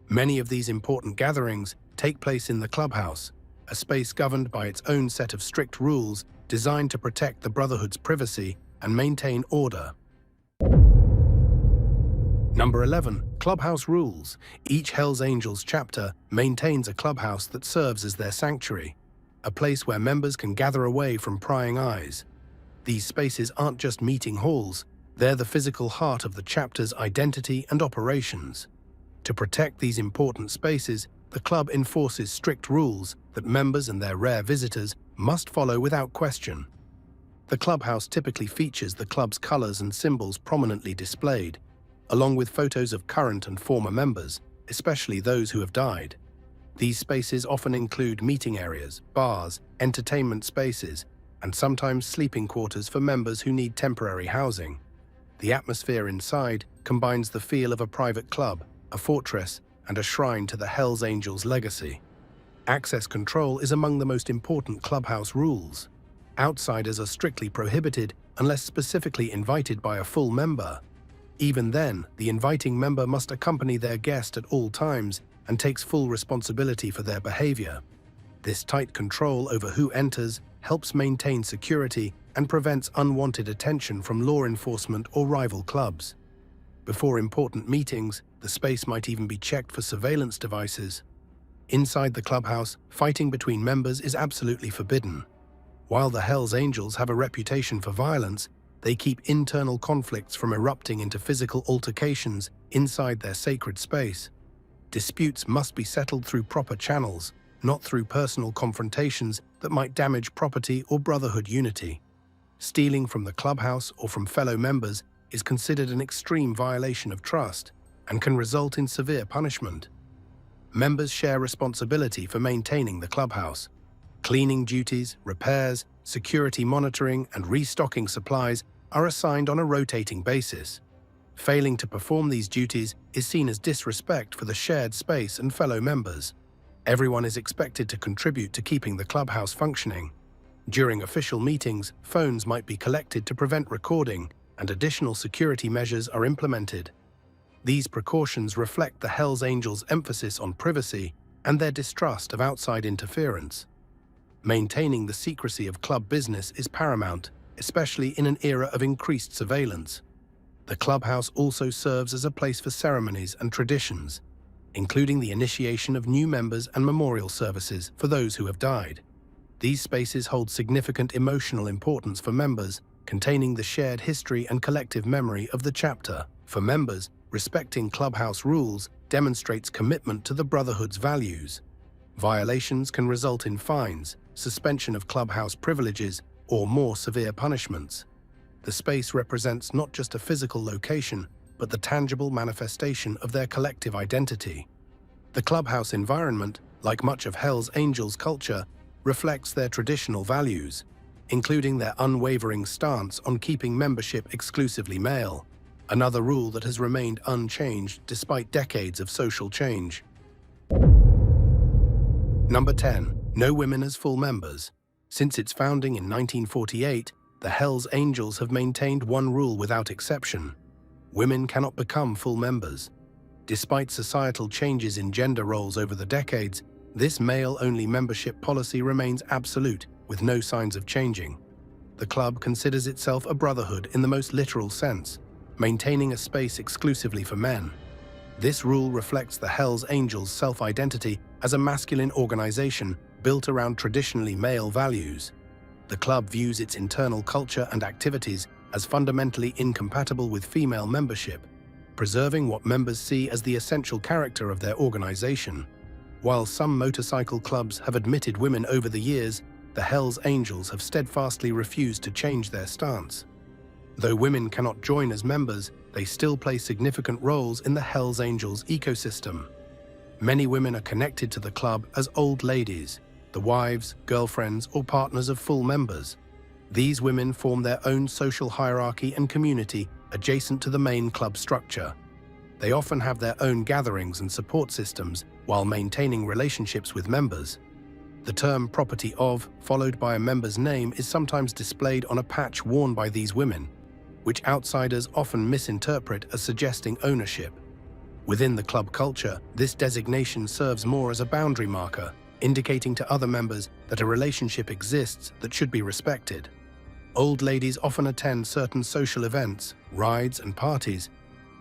Many of these important gatherings take place in the clubhouse, a space governed by its own set of strict rules designed to protect the Brotherhood's privacy and maintain order. Number 11. Clubhouse rules. Each Hells Angels chapter maintains a clubhouse that serves as their sanctuary, a place where members can gather away from prying eyes. These spaces aren't just meeting halls, they're the physical heart of the chapter's identity and operations. To protect these important spaces, the club enforces strict rules that members and their rare visitors must follow without question. The clubhouse typically features the club's colors and symbols prominently displayed, along with photos of current and former members, especially those who have died. These spaces often include meeting areas, bars, entertainment spaces, and sometimes sleeping quarters for members who need temporary housing. The atmosphere inside combines the feel of a private club, a fortress, and a shrine to the Hells Angels' legacy. Access control is among the most important clubhouse rules. Outsiders are strictly prohibited unless specifically invited by a full member. Even then, the inviting member must accompany their guest at all times and takes full responsibility for their behavior. This tight control over who enters helps maintain security and prevents unwanted attention from law enforcement or rival clubs. Before important meetings, the space might even be checked for surveillance devices. Inside the clubhouse, fighting between members is absolutely forbidden. While the Hells Angels have a reputation for violence, they keep internal conflicts from erupting into physical altercations inside their sacred space. Disputes must be settled through proper channels, not through personal confrontations that that might damage property or brotherhood unity. Stealing from the clubhouse or from fellow members is considered an extreme violation of trust and can result in severe punishment. Members share responsibility for maintaining the clubhouse. Cleaning duties, repairs, security monitoring, and restocking supplies are assigned on a rotating basis. Failing to perform these duties is seen as disrespect for the shared space and fellow members. Everyone is expected to contribute to keeping the clubhouse functioning. During official meetings, phones might be collected to prevent recording, and additional security measures are implemented. These precautions reflect the Hells Angels' emphasis on privacy and their distrust of outside interference. Maintaining the secrecy of club business is paramount, especially in an era of increased surveillance. The clubhouse also serves as a place for ceremonies and traditions, including the initiation of new members and memorial services for those who have died. These spaces hold significant emotional importance for members, containing the shared history and collective memory of the chapter. For members, respecting clubhouse rules demonstrates commitment to the Brotherhood's values. Violations can result in fines, suspension of clubhouse privileges, or more severe punishments. The space represents not just a physical location, but the tangible manifestation of their collective identity. The clubhouse environment, like much of Hells Angels culture, reflects their traditional values, including their unwavering stance on keeping membership exclusively male, another rule that has remained unchanged despite decades of social change. Number 10. No women as full members. Since its founding in 1948, the Hells Angels have maintained one rule without exception: women cannot become full members. Despite societal changes in gender roles over the decades, this male-only membership policy remains absolute, with no signs of changing. The club considers itself a brotherhood in the most literal sense, maintaining a space exclusively for men. This rule reflects the Hells Angels' self-identity as a masculine organization built around traditionally male values. The club views its internal culture and activities as fundamentally incompatible with female membership, preserving what members see as the essential character of their organization. While some motorcycle clubs have admitted women over the years, the Hells Angels have steadfastly refused to change their stance. Though women cannot join as members, they still play significant roles in the Hells Angels ecosystem. Many women are connected to the club as old ladies, the wives, girlfriends, or partners of full members. These women form their own social hierarchy and community adjacent to the main club structure. They often have their own gatherings and support systems while maintaining relationships with members. The term "property of" followed by a member's name is sometimes displayed on a patch worn by these women, which outsiders often misinterpret as suggesting ownership. Within the club culture, this designation serves more as a boundary marker, indicating to other members that a relationship exists that should be respected. Old ladies often attend certain social events, rides, and parties,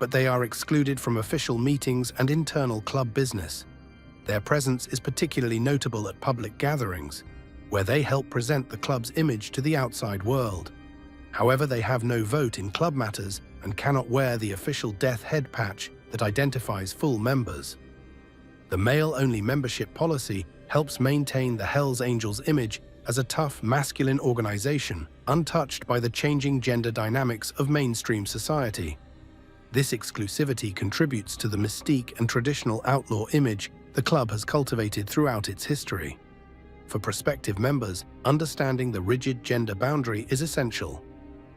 but they are excluded from official meetings and internal club business. Their presence is particularly notable at public gatherings, where they help present the club's image to the outside world. However, they have no vote in club matters and cannot wear the official death head patch that identifies full members. The male-only membership policy helps maintain the Hells Angels' image as a tough, masculine organization, untouched by the changing gender dynamics of mainstream society. This exclusivity contributes to the mystique and traditional outlaw image the club has cultivated throughout its history. For prospective members, understanding the rigid gender boundary is essential.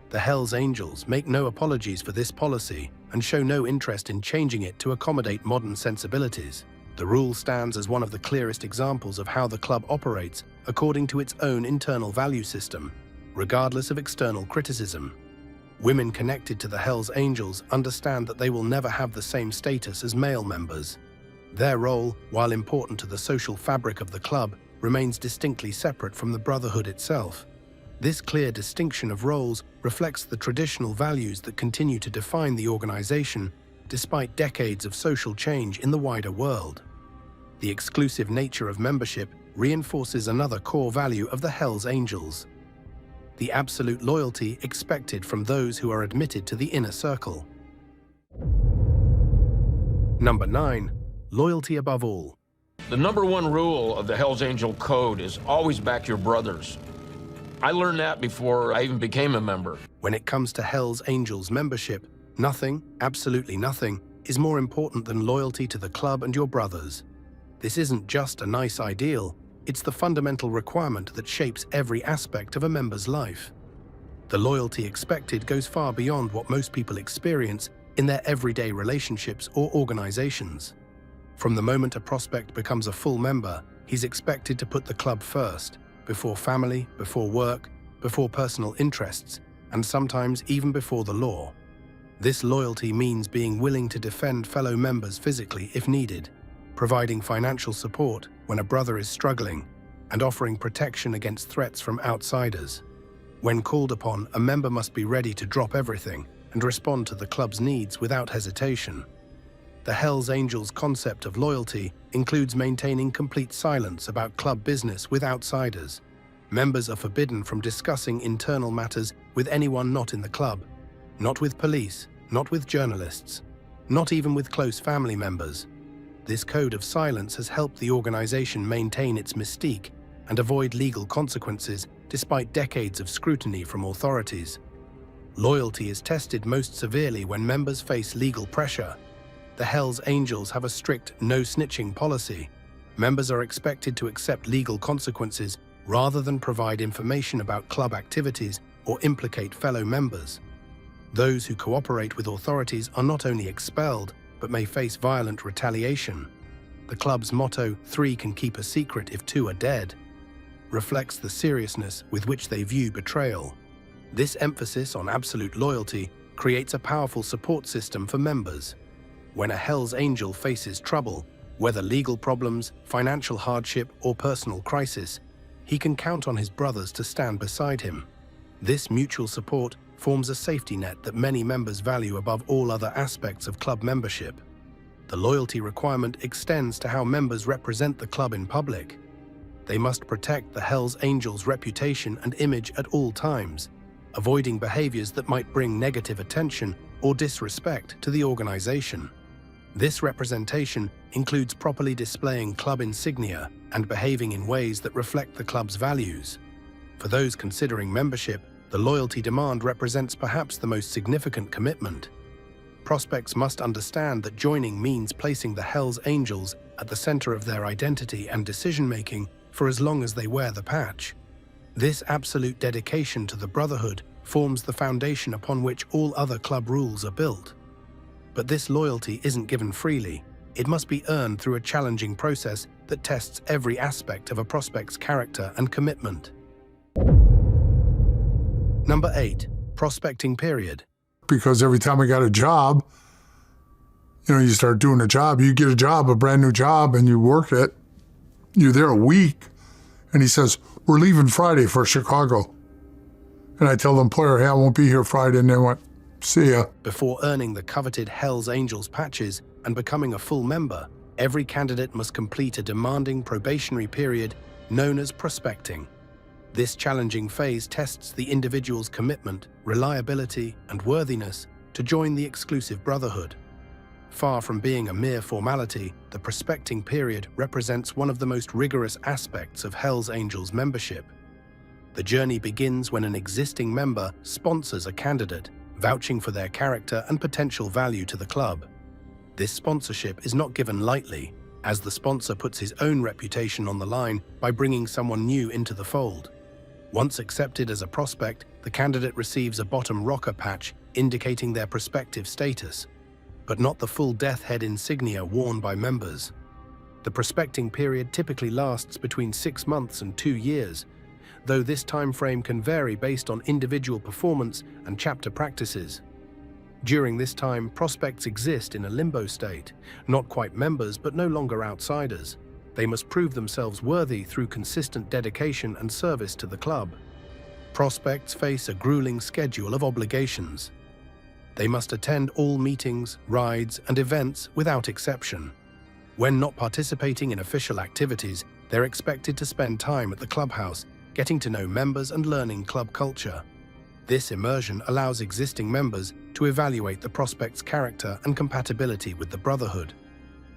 The Hells Angels make no apologies for this policy and show no interest in changing it to accommodate modern sensibilities. The rule stands as one of the clearest examples of how the club operates according to its own internal value system, regardless of external criticism. Women connected to the Hells Angels understand that they will never have the same status as male members. Their role, while important to the social fabric of the club, remains distinctly separate from the brotherhood itself. This clear distinction of roles reflects the traditional values that continue to define the organization despite decades of social change in the wider world. The exclusive nature of membership reinforces another core value of the Hells Angels: the absolute loyalty expected from those who are admitted to the inner circle. Number 9. Loyalty above all. The #1 rule of the Hells Angel Code is always back your brothers. I learned that before I even became a member. When it comes to Hells Angels membership, nothing, absolutely nothing, is more important than loyalty to the club and your brothers. This isn't just a nice ideal, it's the fundamental requirement that shapes every aspect of a member's life. The loyalty expected goes far beyond what most people experience in their everyday relationships or organizations. From the moment a prospect becomes a full member, he's expected to put the club first, before family, before work, before personal interests, and sometimes even before the law. This loyalty means being willing to defend fellow members physically if needed, providing financial support when a brother is struggling, and offering protection against threats from outsiders. When called upon, a member must be ready to drop everything and respond to the club's needs without hesitation. The Hells Angels concept of loyalty includes maintaining complete silence about club business with outsiders. Members are forbidden from discussing internal matters with anyone not in the club, not with police, not with journalists, not even with close family members. This code of silence has helped the organization maintain its mystique and avoid legal consequences despite decades of scrutiny from authorities. Loyalty is tested most severely when members face legal pressure. The Hells Angels have a strict no-snitching policy. Members are expected to accept legal consequences rather than provide information about club activities or implicate fellow members. Those who cooperate with authorities are not only expelled, but may face violent retaliation. The club's motto, "3 can keep a secret if 2 are dead," reflects the seriousness with which they view betrayal. This emphasis on absolute loyalty creates a powerful support system for members. When a Hells Angel faces trouble, whether legal problems, financial hardship, or personal crisis, he can count on his brothers to stand beside him. This mutual support forms a safety net that many members value above all other aspects of club membership. The loyalty requirement extends to how members represent the club in public. They must protect the Hells Angels' reputation and image at all times, avoiding behaviors that might bring negative attention or disrespect to the organization. This representation includes properly displaying club insignia and behaving in ways that reflect the club's values. For those considering membership, the loyalty demand represents perhaps the most significant commitment. Prospects must understand that joining means placing the Hells Angels at the center of their identity and decision-making for as long as they wear the patch. This absolute dedication to the brotherhood forms the foundation upon which all other club rules are built. But this loyalty isn't given freely. It must be earned through a challenging process that tests every aspect of a prospect's character and commitment. Number 8, prospecting period. Because every time I got a job, you start doing a job, you get a job, a brand new job, and you work it. You're there a week, and he says, "We're leaving Friday for Chicago." And I tell the employer, "Hey, I won't be here Friday," and they went, "See ya." Before earning the coveted Hells Angels patches and becoming a full member, every candidate must complete a demanding probationary period known as prospecting. This challenging phase tests the individual's commitment, reliability, and worthiness to join the exclusive brotherhood. Far from being a mere formality, the prospecting period represents one of the most rigorous aspects of Hells Angels membership. The journey begins when an existing member sponsors a candidate, vouching for their character and potential value to the club. This sponsorship is not given lightly, as the sponsor puts his own reputation on the line by bringing someone new into the fold. Once accepted as a prospect, the candidate receives a bottom rocker patch indicating their prospective status, but not the full death head insignia worn by members. The prospecting period typically lasts between 6 months and 2 years, though this time frame can vary based on individual performance and chapter practices. During this time, prospects exist in a limbo state, not quite members but no longer outsiders. They must prove themselves worthy through consistent dedication and service to the club. Prospects face a grueling schedule of obligations. They must attend all meetings, rides, and events without exception. When not participating in official activities, they're expected to spend time at the clubhouse, getting to know members and learning club culture. This immersion allows existing members to evaluate the prospect's character and compatibility with the brotherhood.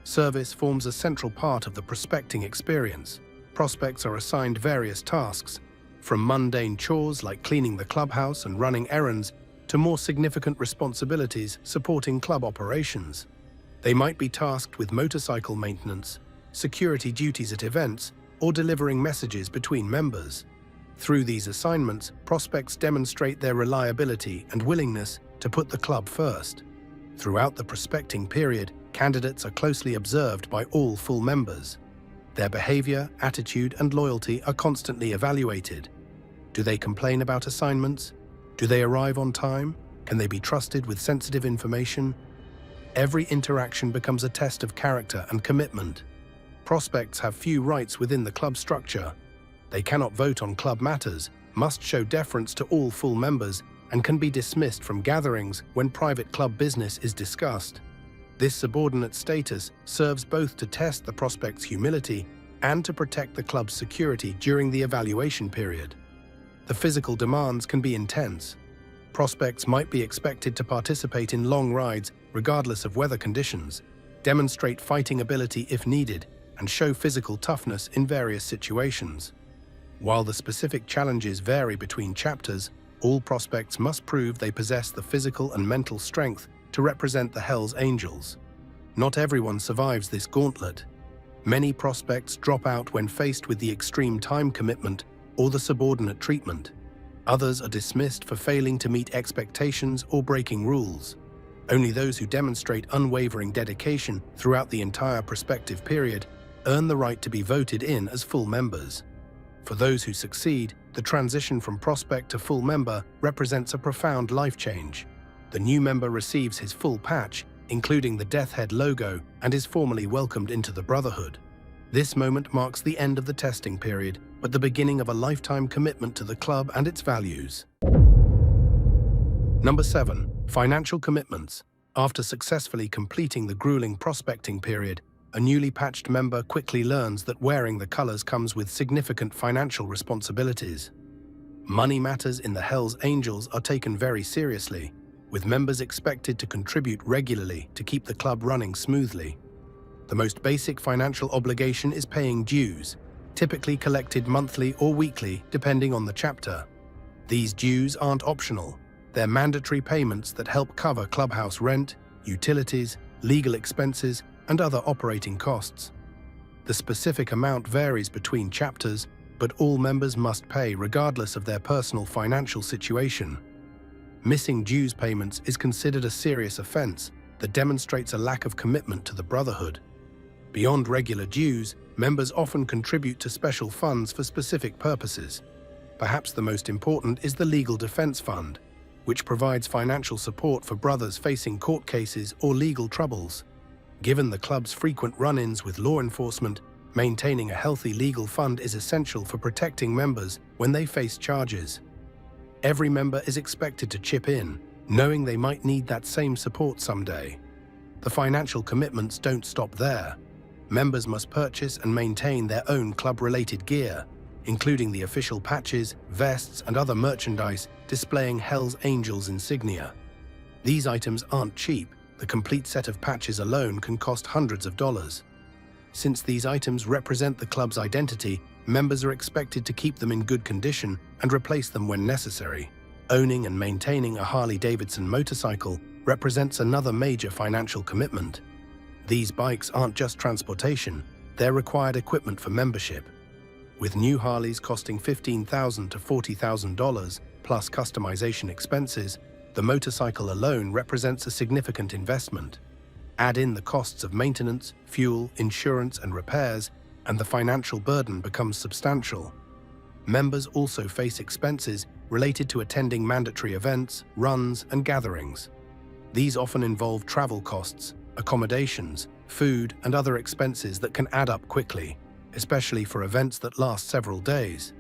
service forms a central part of the prospecting experience. Prospects are assigned various tasks, from mundane chores like cleaning the clubhouse and running errands to more significant responsibilities supporting club operations. They might be tasked with motorcycle maintenance, security duties at events, or delivering messages between members. Through these assignments, prospects demonstrate their reliability and willingness to put the club first. Throughout the prospecting period, candidates are closely observed by all full members. Their behavior, attitude, and loyalty are constantly evaluated. Do they complain about assignments? Do they arrive on time? Can they be trusted with sensitive information? Every interaction becomes a test of character and commitment. Prospects have few rights within the club structure. They cannot vote on club matters, must show deference to all full members, and can be dismissed from gatherings when private club business is discussed. This subordinate status serves both to test the prospect's humility and to protect the club's security during the evaluation period. The physical demands can be intense. Prospects might be expected to participate in long rides regardless of weather conditions, demonstrate fighting ability if needed, and show physical toughness in various situations. While the specific challenges vary between chapters, all prospects must prove they possess the physical and mental strength to represent the Hells Angels. Not everyone survives this gauntlet. Many prospects drop out when faced with the extreme time commitment or the subordinate treatment. Others are dismissed for failing to meet expectations or breaking rules. Only those who demonstrate unwavering dedication throughout the entire prospective period earn the right to be voted in as full members. For those who succeed, the transition from prospect to full member represents a profound life change. The new member receives his full patch, including the Death Head logo, and is formally welcomed into the Brotherhood. This moment marks the end of the testing period, but the beginning of a lifetime commitment to the club and its values. Number 7. Financial commitments. After successfully completing the grueling prospecting period, a newly patched member quickly learns that wearing the colors comes with significant financial responsibilities. Money matters in the Hells Angels are taken very seriously, with members expected to contribute regularly to keep the club running smoothly. The most basic financial obligation is paying dues, typically collected monthly or weekly depending on the chapter. These dues aren't optional. They're mandatory payments that help cover clubhouse rent, utilities, legal expenses, and other operating costs. The specific amount varies between chapters, but all members must pay regardless of their personal financial situation. Missing dues payments is considered a serious offense that demonstrates a lack of commitment to the Brotherhood. Beyond regular dues, members often contribute to special funds for specific purposes. Perhaps the most important is the Legal Defense Fund, which provides financial support for brothers facing court cases or legal troubles. Given the club's frequent run-ins with law enforcement, maintaining a healthy legal fund is essential for protecting members when they face charges. Every member is expected to chip in, knowing they might need that same support someday. The financial commitments don't stop there. Members must purchase and maintain their own club-related gear, including the official patches, vests, and other merchandise displaying Hells Angels insignia. These items aren't cheap. The complete set of patches alone can cost hundreds of dollars. Since these items represent the club's identity, members are expected to keep them in good condition and replace them when necessary. Owning and maintaining a Harley-Davidson motorcycle represents another major financial commitment. These bikes aren't just transportation, they're required equipment for membership. With new Harleys costing $15,000 to $40,000 plus customization expenses, the motorcycle alone represents a significant investment. Add in the costs of maintenance, fuel, insurance, and repairs, and the financial burden becomes substantial. Members also face expenses related to attending mandatory events, runs, and gatherings. These often involve travel costs, accommodations, food, and other expenses that can add up quickly, especially for events that last several days.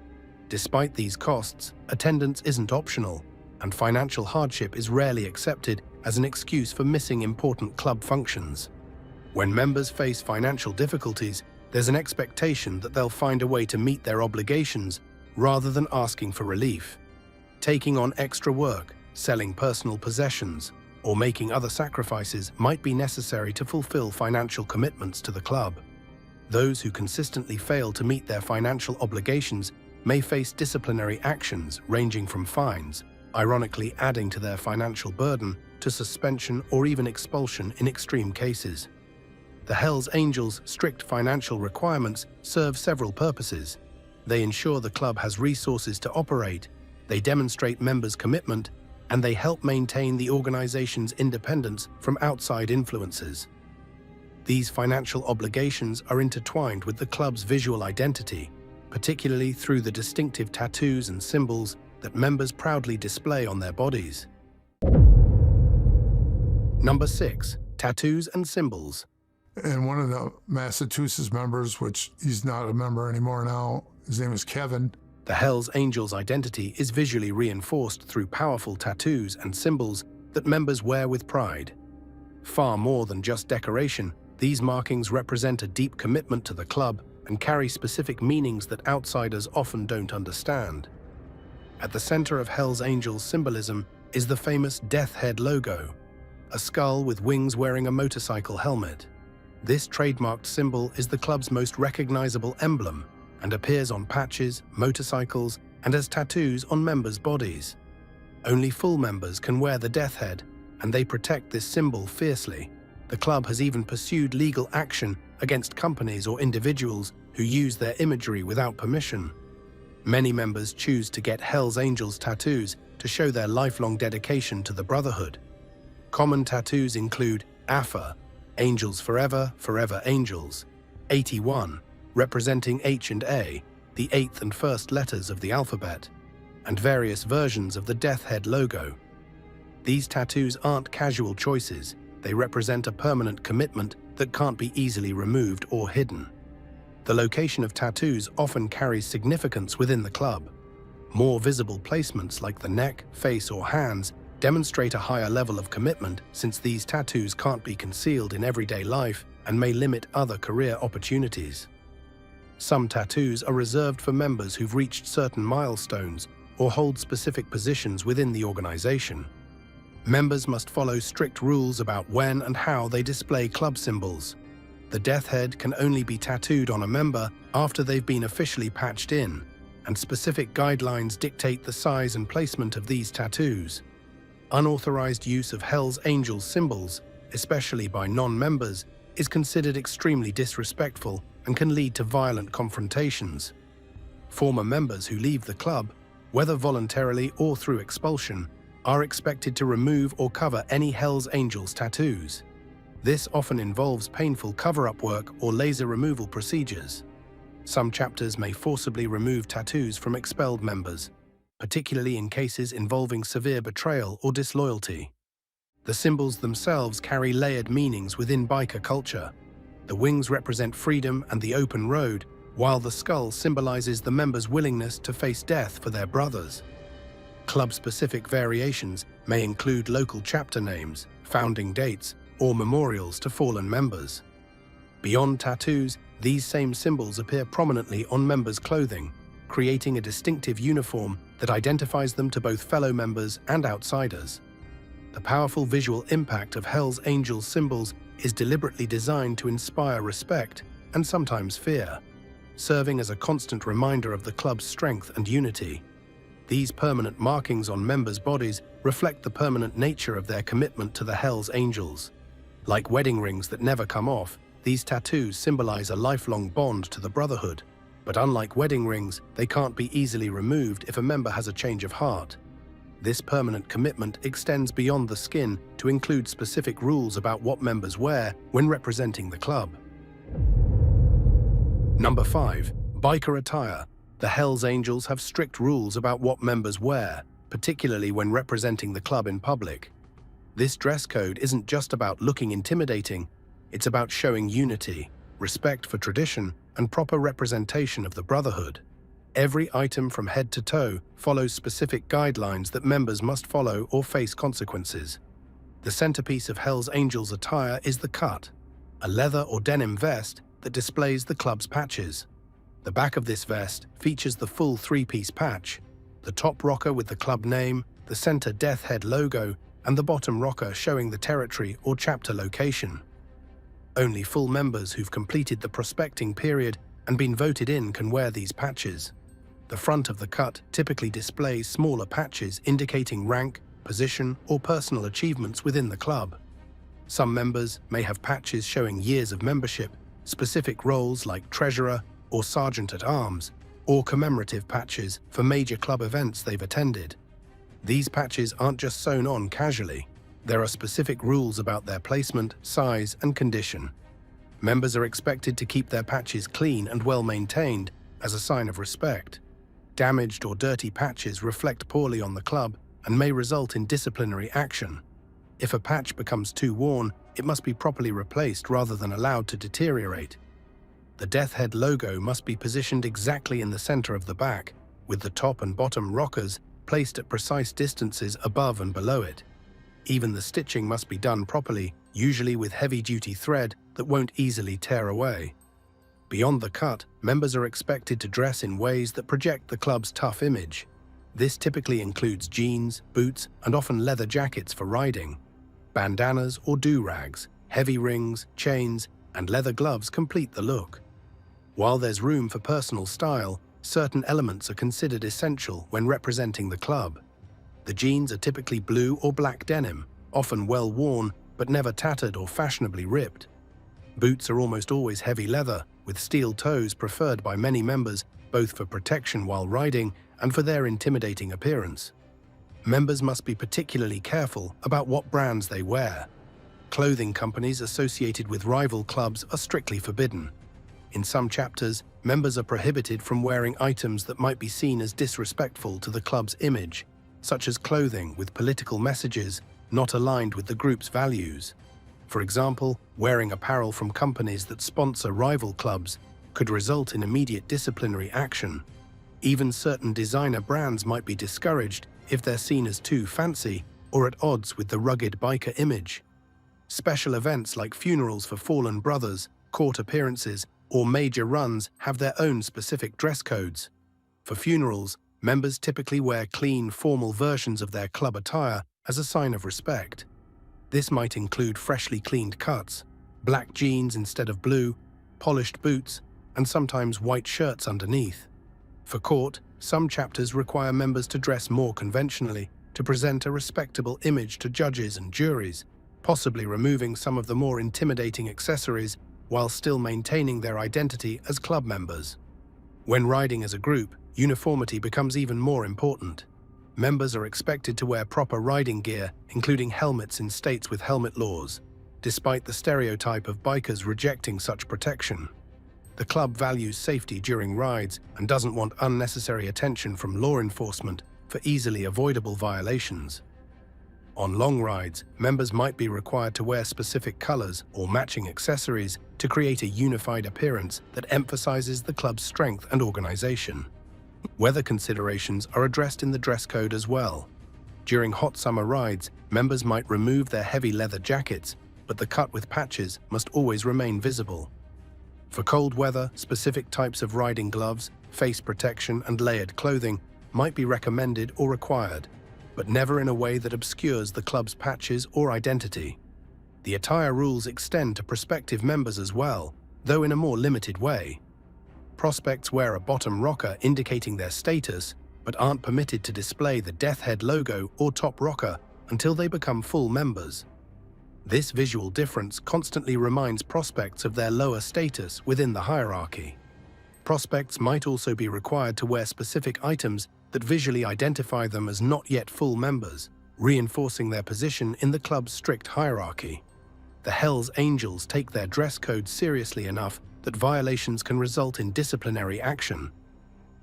Despite these costs, attendance isn't optional, and financial hardship is rarely accepted as an excuse for missing important club functions. When members face financial difficulties, there's an expectation that they'll find a way to meet their obligations rather than asking for relief. Taking on extra work, selling personal possessions, or making other sacrifices might be necessary to fulfill financial commitments to the club. Those who consistently fail to meet their financial obligations may face disciplinary actions ranging from fines, ironically adding to their financial burden, to suspension or even expulsion in extreme cases. The Hells Angels' strict financial requirements serve several purposes. They ensure the club has resources to operate, they demonstrate members' commitment, and they help maintain the organization's independence from outside influences. These financial obligations are intertwined with the club's visual identity, particularly through the distinctive tattoos and symbols that members proudly display on their bodies. Number 6. Tattoos and symbols. And one of the Massachusetts members, which he's not a member anymore now, his name is Kevin. The Hells Angels' identity is visually reinforced through powerful tattoos and symbols that members wear with pride. Far more than just decoration, these markings represent a deep commitment to the club and carry specific meanings that outsiders often don't understand. At the center of Hells Angels' symbolism is the famous Death Head logo, a skull with wings wearing a motorcycle helmet. This trademarked symbol is the club's most recognizable emblem and appears on patches, motorcycles, and as tattoos on members' bodies. Only full members can wear the Death Head, and they protect this symbol fiercely. The club has even pursued legal action against companies or individuals who use their imagery without permission. Many members choose to get Hells Angels tattoos to show their lifelong dedication to the Brotherhood. Common tattoos include AFA, Angels Forever, Forever Angels, 81, representing H and A, the 8th and 1st letters of the alphabet, and various versions of the Death Head logo. These tattoos aren't casual choices, they represent a permanent commitment that can't be easily removed or hidden. The location of tattoos often carries significance within the club. More visible placements like the neck, face, or hands demonstrate a higher level of commitment, since these tattoos can't be concealed in everyday life and may limit other career opportunities. Some tattoos are reserved for members who've reached certain milestones or hold specific positions within the organization. Members must follow strict rules about when and how they display club symbols. The Death Head can only be tattooed on a member after they've been officially patched in, and specific guidelines dictate the size and placement of these tattoos. Unauthorized use of Hells Angels symbols, especially by non-members, is considered extremely disrespectful and can lead to violent confrontations. Former members who leave the club, whether voluntarily or through expulsion, are expected to remove or cover any Hells Angels tattoos. This often involves painful cover-up work or laser removal procedures. Some chapters may forcibly remove tattoos from expelled members, particularly in cases involving severe betrayal or disloyalty. The symbols themselves carry layered meanings within biker culture. The wings represent freedom and the open road, while the skull symbolizes the members' willingness to face death for their brothers. Club-specific variations may include local chapter names, founding dates, or memorials to fallen members. Beyond tattoos, these same symbols appear prominently on members' clothing, creating a distinctive uniform that identifies them to both fellow members and outsiders. The powerful visual impact of Hells Angels symbols is deliberately designed to inspire respect and sometimes fear, serving as a constant reminder of the club's strength and unity. These permanent markings on members' bodies reflect the permanent nature of their commitment to the Hells Angels. Like wedding rings that never come off, these tattoos symbolize a lifelong bond to the Brotherhood. But unlike wedding rings, they can't be easily removed if a member has a change of heart. This permanent commitment extends beyond the skin to include specific rules about what members wear when representing the club. Number 5. Biker attire. The Hells Angels have strict rules about what members wear, particularly when representing the club in public. This dress code isn't just about looking intimidating, it's about showing unity, respect for tradition, and proper representation of the Brotherhood. Every item from head to toe follows specific guidelines that members must follow or face consequences. The centerpiece of Hells Angels attire is the cut, a leather or denim vest that displays the club's patches. The back of this vest features the full 3-piece patch, the top rocker with the club name, the center Death Head logo, and the bottom rocker showing the territory or chapter location. Only full members who've completed the prospecting period and been voted in can wear these patches. The front of the cut typically displays smaller patches indicating rank, position, or personal achievements within the club. Some members may have patches showing years of membership, specific roles like treasurer or sergeant at arms, or commemorative patches for major club events they've attended. These patches aren't just sewn on casually. There are specific rules about their placement, size, and condition. Members are expected to keep their patches clean and well maintained as a sign of respect. Damaged or dirty patches reflect poorly on the club and may result in disciplinary action. If a patch becomes too worn, it must be properly replaced rather than allowed to deteriorate. The Death Head logo must be positioned exactly in the center of the back, with the top and bottom rockers placed at precise distances above and below it. Even the stitching must be done properly, usually with heavy-duty thread that won't easily tear away. Beyond the cut, members are expected to dress in ways that project the club's tough image. This typically includes jeans, boots, and often leather jackets for riding. Bandanas or do-rags, heavy rings, chains, and leather gloves complete the look. While there's room for personal style, certain elements are considered essential when representing the club. The jeans are typically blue or black denim, often well worn but never tattered or fashionably ripped. Boots are almost always heavy leather, with steel toes preferred by many members both for protection while riding and for their intimidating appearance. Members must be particularly careful about what brands they wear. Clothing companies associated with rival clubs are strictly forbidden. In some chapters, members are prohibited from wearing items that might be seen as disrespectful to the club's image, such as clothing with political messages not aligned with the group's values. For example, wearing apparel from companies that sponsor rival clubs could result in immediate disciplinary action. Even certain designer brands might be discouraged if they're seen as too fancy or at odds with the rugged biker image. Special events like funerals for fallen brothers, court appearances, or major runs have their own specific dress codes. For funerals, members typically wear clean, formal versions of their club attire as a sign of respect. This might include freshly cleaned cuts, black jeans instead of blue, polished boots, and sometimes white shirts underneath. For court, some chapters require members to dress more conventionally to present a respectable image to judges and juries, possibly removing some of the more intimidating accessories while still maintaining their identity as club members. When riding as a group, uniformity becomes even more important. Members are expected to wear proper riding gear, including helmets in states with helmet laws, despite the stereotype of bikers rejecting such protection. The club values safety during rides and doesn't want unnecessary attention from law enforcement for easily avoidable violations. On long rides, members might be required to wear specific colors or matching accessories to create a unified appearance that emphasizes the club's strength and organization. Weather considerations are addressed in the dress code as well. During hot summer rides, members might remove their heavy leather jackets, but the cut with patches must always remain visible. For cold weather, specific types of riding gloves, face protection, and layered clothing might be recommended or required, but never in a way that obscures the club's patches or identity. The attire rules extend to prospective members as well, though in a more limited way. Prospects wear a bottom rocker indicating their status, but aren't permitted to display the Death Head logo or top rocker until they become full members. This visual difference constantly reminds prospects of their lower status within the hierarchy. Prospects might also be required to wear specific items that visually identify them as not yet full members, reinforcing their position in the club's strict hierarchy. The Hells Angels take their dress code seriously enough that violations can result in disciplinary action.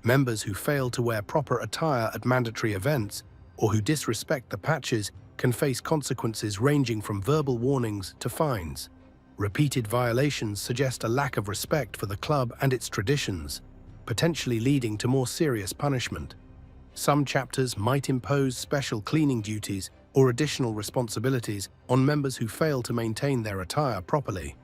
Members who fail to wear proper attire at mandatory events or who disrespect the patches can face consequences ranging from verbal warnings to fines. Repeated violations suggest a lack of respect for the club and its traditions, potentially leading to more serious punishment. Some chapters might impose special cleaning duties or additional responsibilities on members who fail to maintain their attire properly.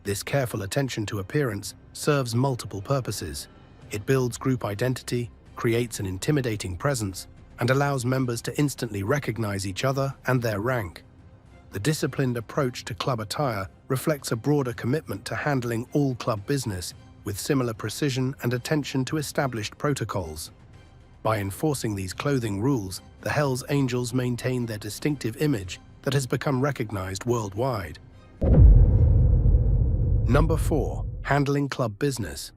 This careful attention to appearance serves multiple purposes. It builds group identity, creates an intimidating presence, and allows members to instantly recognize each other and their rank. The disciplined approach to club attire reflects a broader commitment to handling all club business with similar precision and attention to established protocols. By enforcing these clothing rules, the Hells Angels maintain their distinctive image that has become recognized worldwide. Number 4. Handling club business.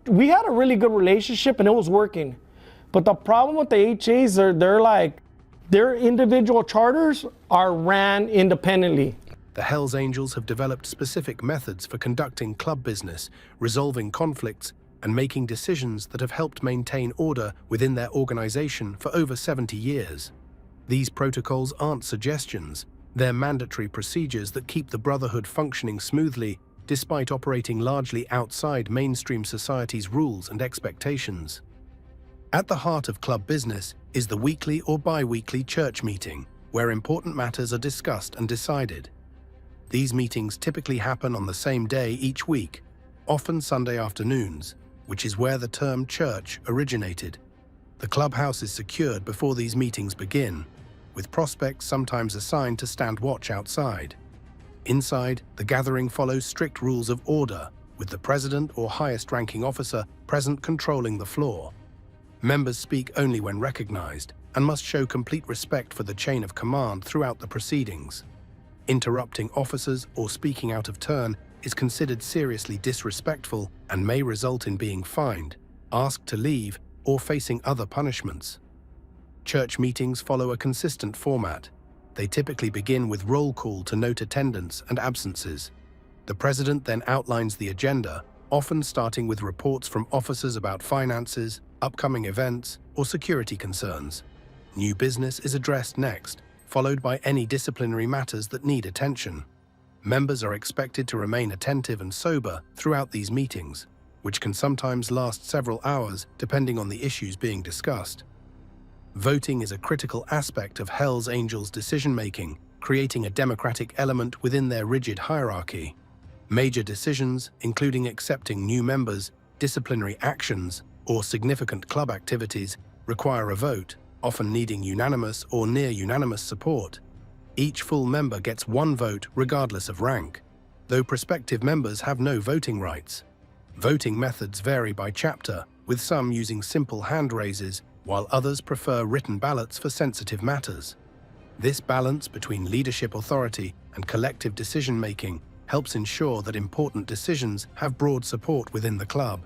We had a really good relationship and it was working. But the problem with the HAs, their individual charters are ran independently. The Hells Angels have developed specific methods for conducting club business, resolving conflicts, and making decisions that have helped maintain order within their organization for over 70 years. These protocols aren't suggestions, they're mandatory procedures that keep the Brotherhood functioning smoothly despite operating largely outside mainstream society's rules and expectations. At the heart of club business is the weekly or bi-weekly church meeting, where important matters are discussed and decided. These meetings typically happen on the same day each week, often Sunday afternoons, which is where the term church originated. The clubhouse is secured before these meetings begin, with prospects sometimes assigned to stand watch outside. Inside, the gathering follows strict rules of order, with the president or highest-ranking officer present controlling the floor. Members speak only when recognized and must show complete respect for the chain of command throughout the proceedings. Interrupting officers or speaking out of turn is considered seriously disrespectful and may result in being fined, asked to leave, or facing other punishments. Church meetings follow a consistent format. They typically begin with roll call to note attendance and absences. The president then outlines the agenda, often starting with reports from officers about finances, upcoming events, or security concerns. New business is addressed next, followed by any disciplinary matters that need attention. Members are expected to remain attentive and sober throughout these meetings, which can sometimes last several hours depending on the issues being discussed. Voting is a critical aspect of Hells Angels' decision-making, creating a democratic element within their rigid hierarchy. Major decisions, including accepting new members, disciplinary actions, or significant club activities, require a vote, often needing unanimous or near-unanimous support. Each full member gets one vote regardless of rank, though prospective members have no voting rights. Voting methods vary by chapter, with some using simple hand raises, while others prefer written ballots for sensitive matters. This balance between leadership authority and collective decision-making helps ensure that important decisions have broad support within the club.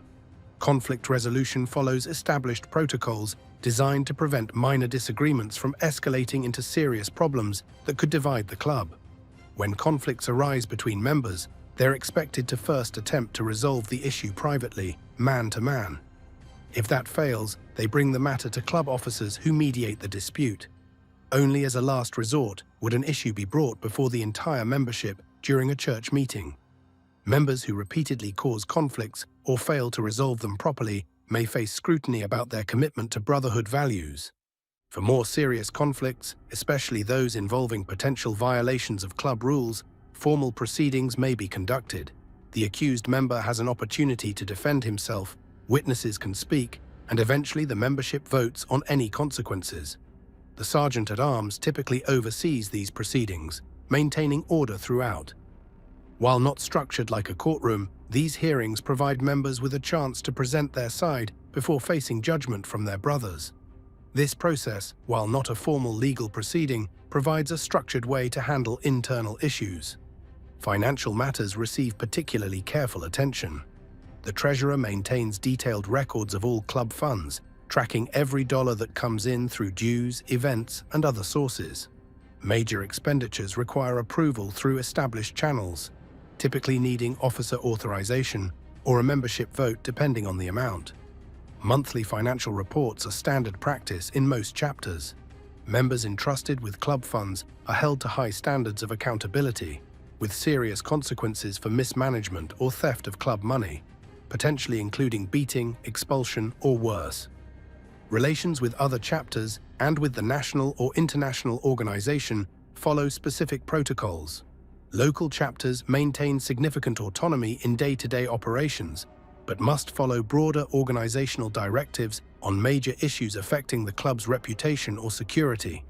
Conflict resolution follows established protocols designed to prevent minor disagreements from escalating into serious problems that could divide the club. When conflicts arise between members, they're expected to first attempt to resolve the issue privately, man to man. If that fails, they bring the matter to club officers who mediate the dispute. Only as a last resort would an issue be brought before the entire membership during a church meeting. Members who repeatedly cause conflicts or fail to resolve them properly may face scrutiny about their commitment to brotherhood values. For more serious conflicts, especially those involving potential violations of club rules, formal proceedings may be conducted. The accused member has an opportunity to defend himself, witnesses can speak, and eventually the membership votes on any consequences. The sergeant-at-arms typically oversees these proceedings, maintaining order throughout. While not structured like a courtroom, these hearings provide members with a chance to present their side before facing judgment from their brothers. This process, while not a formal legal proceeding, provides a structured way to handle internal issues. Financial matters receive particularly careful attention. The treasurer maintains detailed records of all club funds, tracking every dollar that comes in through dues, events, and other sources. Major expenditures require approval through established channels, typically needing officer authorization or a membership vote depending on the amount. Monthly financial reports are standard practice in most chapters. Members entrusted with club funds are held to high standards of accountability, with serious consequences for mismanagement or theft of club money, potentially including beating, expulsion, or worse. Relations with other chapters and with the national or international organization follow specific protocols. Local chapters maintain significant autonomy in day-to-day operations, but must follow broader organizational directives on major issues affecting the club's reputation or security.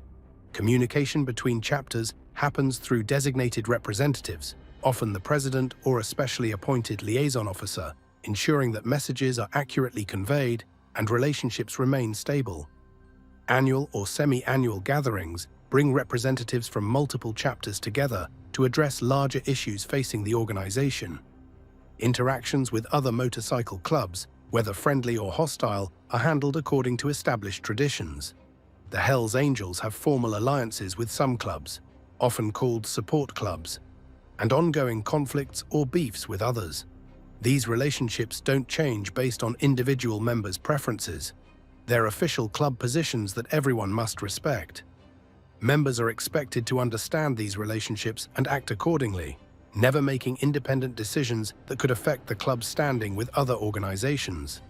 Communication between chapters happens through designated representatives, often the president or a specially appointed liaison officer, ensuring that messages are accurately conveyed and relationships remain stable. Annual or semi-annual gatherings bring representatives from multiple chapters together to address larger issues facing the organization. Interactions with other motorcycle clubs, whether friendly or hostile, are handled according to established traditions. The Hells Angels have formal alliances with some clubs, often called support clubs, and ongoing conflicts or beefs with others. These relationships don't change based on individual members' preferences. They're official club positions that everyone must respect. Members are expected to understand these relationships and act accordingly, never making independent decisions that could affect the club's standing with other organizations.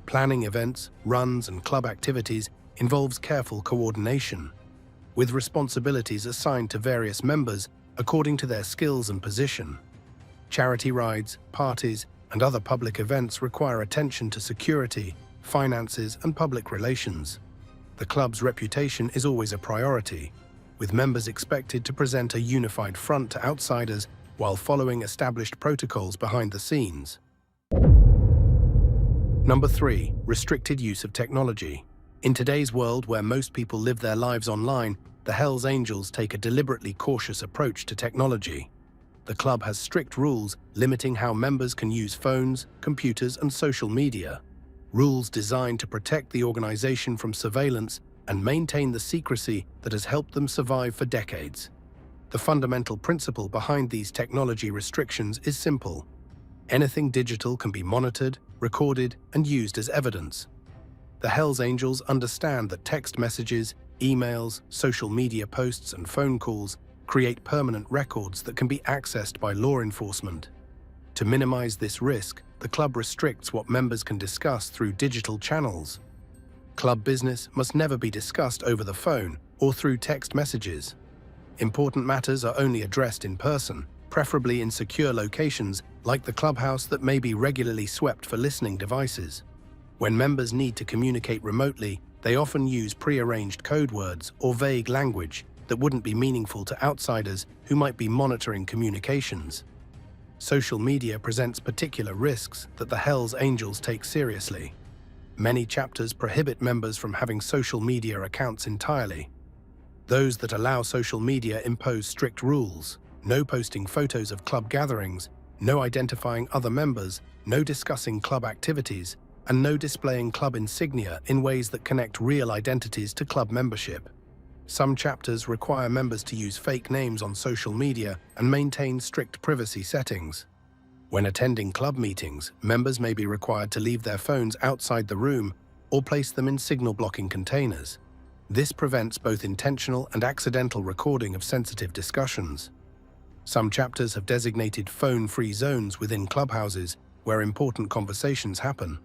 Planning events, runs, and club activities involves careful coordination, with responsibilities assigned to various members according to their skills and position. Charity rides, parties, and other public events require attention to security, finances, and public relations. The club's reputation is always a priority, with members expected to present a unified front to outsiders while following established protocols behind the scenes. Number 3. Restricted use of technology. In today's world where most people live their lives online, the Hells Angels take a deliberately cautious approach to technology. The club has strict rules limiting how members can use phones, computers, and social media. Rules designed to protect the organization from surveillance and maintain the secrecy that has helped them survive for decades. The fundamental principle behind these technology restrictions is simple. Anything digital can be monitored, recorded, and used as evidence. The Hells Angels understand that text messages, emails, social media posts, and phone calls create permanent records that can be accessed by law enforcement. To minimize this risk, the club restricts what members can discuss through digital channels. Club business must never be discussed over the phone or through text messages. Important matters are only addressed in person, preferably in secure locations like the clubhouse that may be regularly swept for listening devices. When members need to communicate remotely, they often use pre-arranged code words or vague language that wouldn't be meaningful to outsiders who might be monitoring communications. Social media presents particular risks that the Hells Angels take seriously. Many chapters prohibit members from having social media accounts entirely. Those that allow social media impose strict rules: no posting photos of club gatherings, no identifying other members, no discussing club activities, and no displaying club insignia in ways that connect real identities to club membership. Some chapters require members to use fake names on social media and maintain strict privacy settings. When attending club meetings, members may be required to leave their phones outside the room or place them in signal-blocking containers. This prevents both intentional and accidental recording of sensitive discussions. Some chapters have designated phone-free zones within clubhouses where important conversations happen.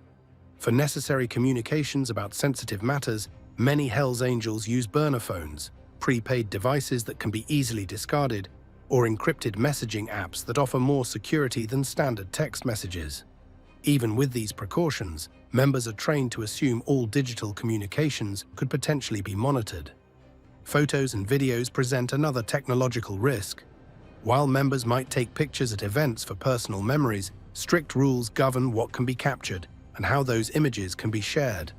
For necessary communications about sensitive matters, many Hells Angels use burner phones, prepaid devices that can be easily discarded, or encrypted messaging apps that offer more security than standard text messages. Even with these precautions, members are trained to assume all digital communications could potentially be monitored. Photos and videos present another technological risk. While members might take pictures at events for personal memories, strict rules govern what can be captured and how those images can be shared.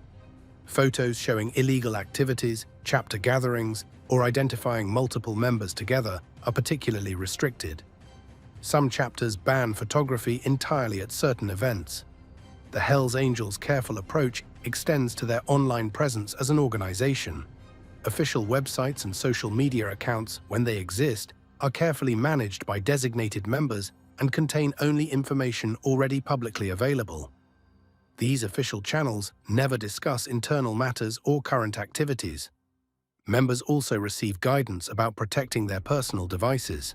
Photos showing illegal activities, chapter gatherings, or identifying multiple members together are particularly restricted. Some chapters ban photography entirely at certain events. The Hells Angels' careful approach extends to their online presence as an organization. Official websites and social media accounts, when they exist, are carefully managed by designated members and contain only information already publicly available. These official channels never discuss internal matters or current activities. Members also receive guidance about protecting their personal devices.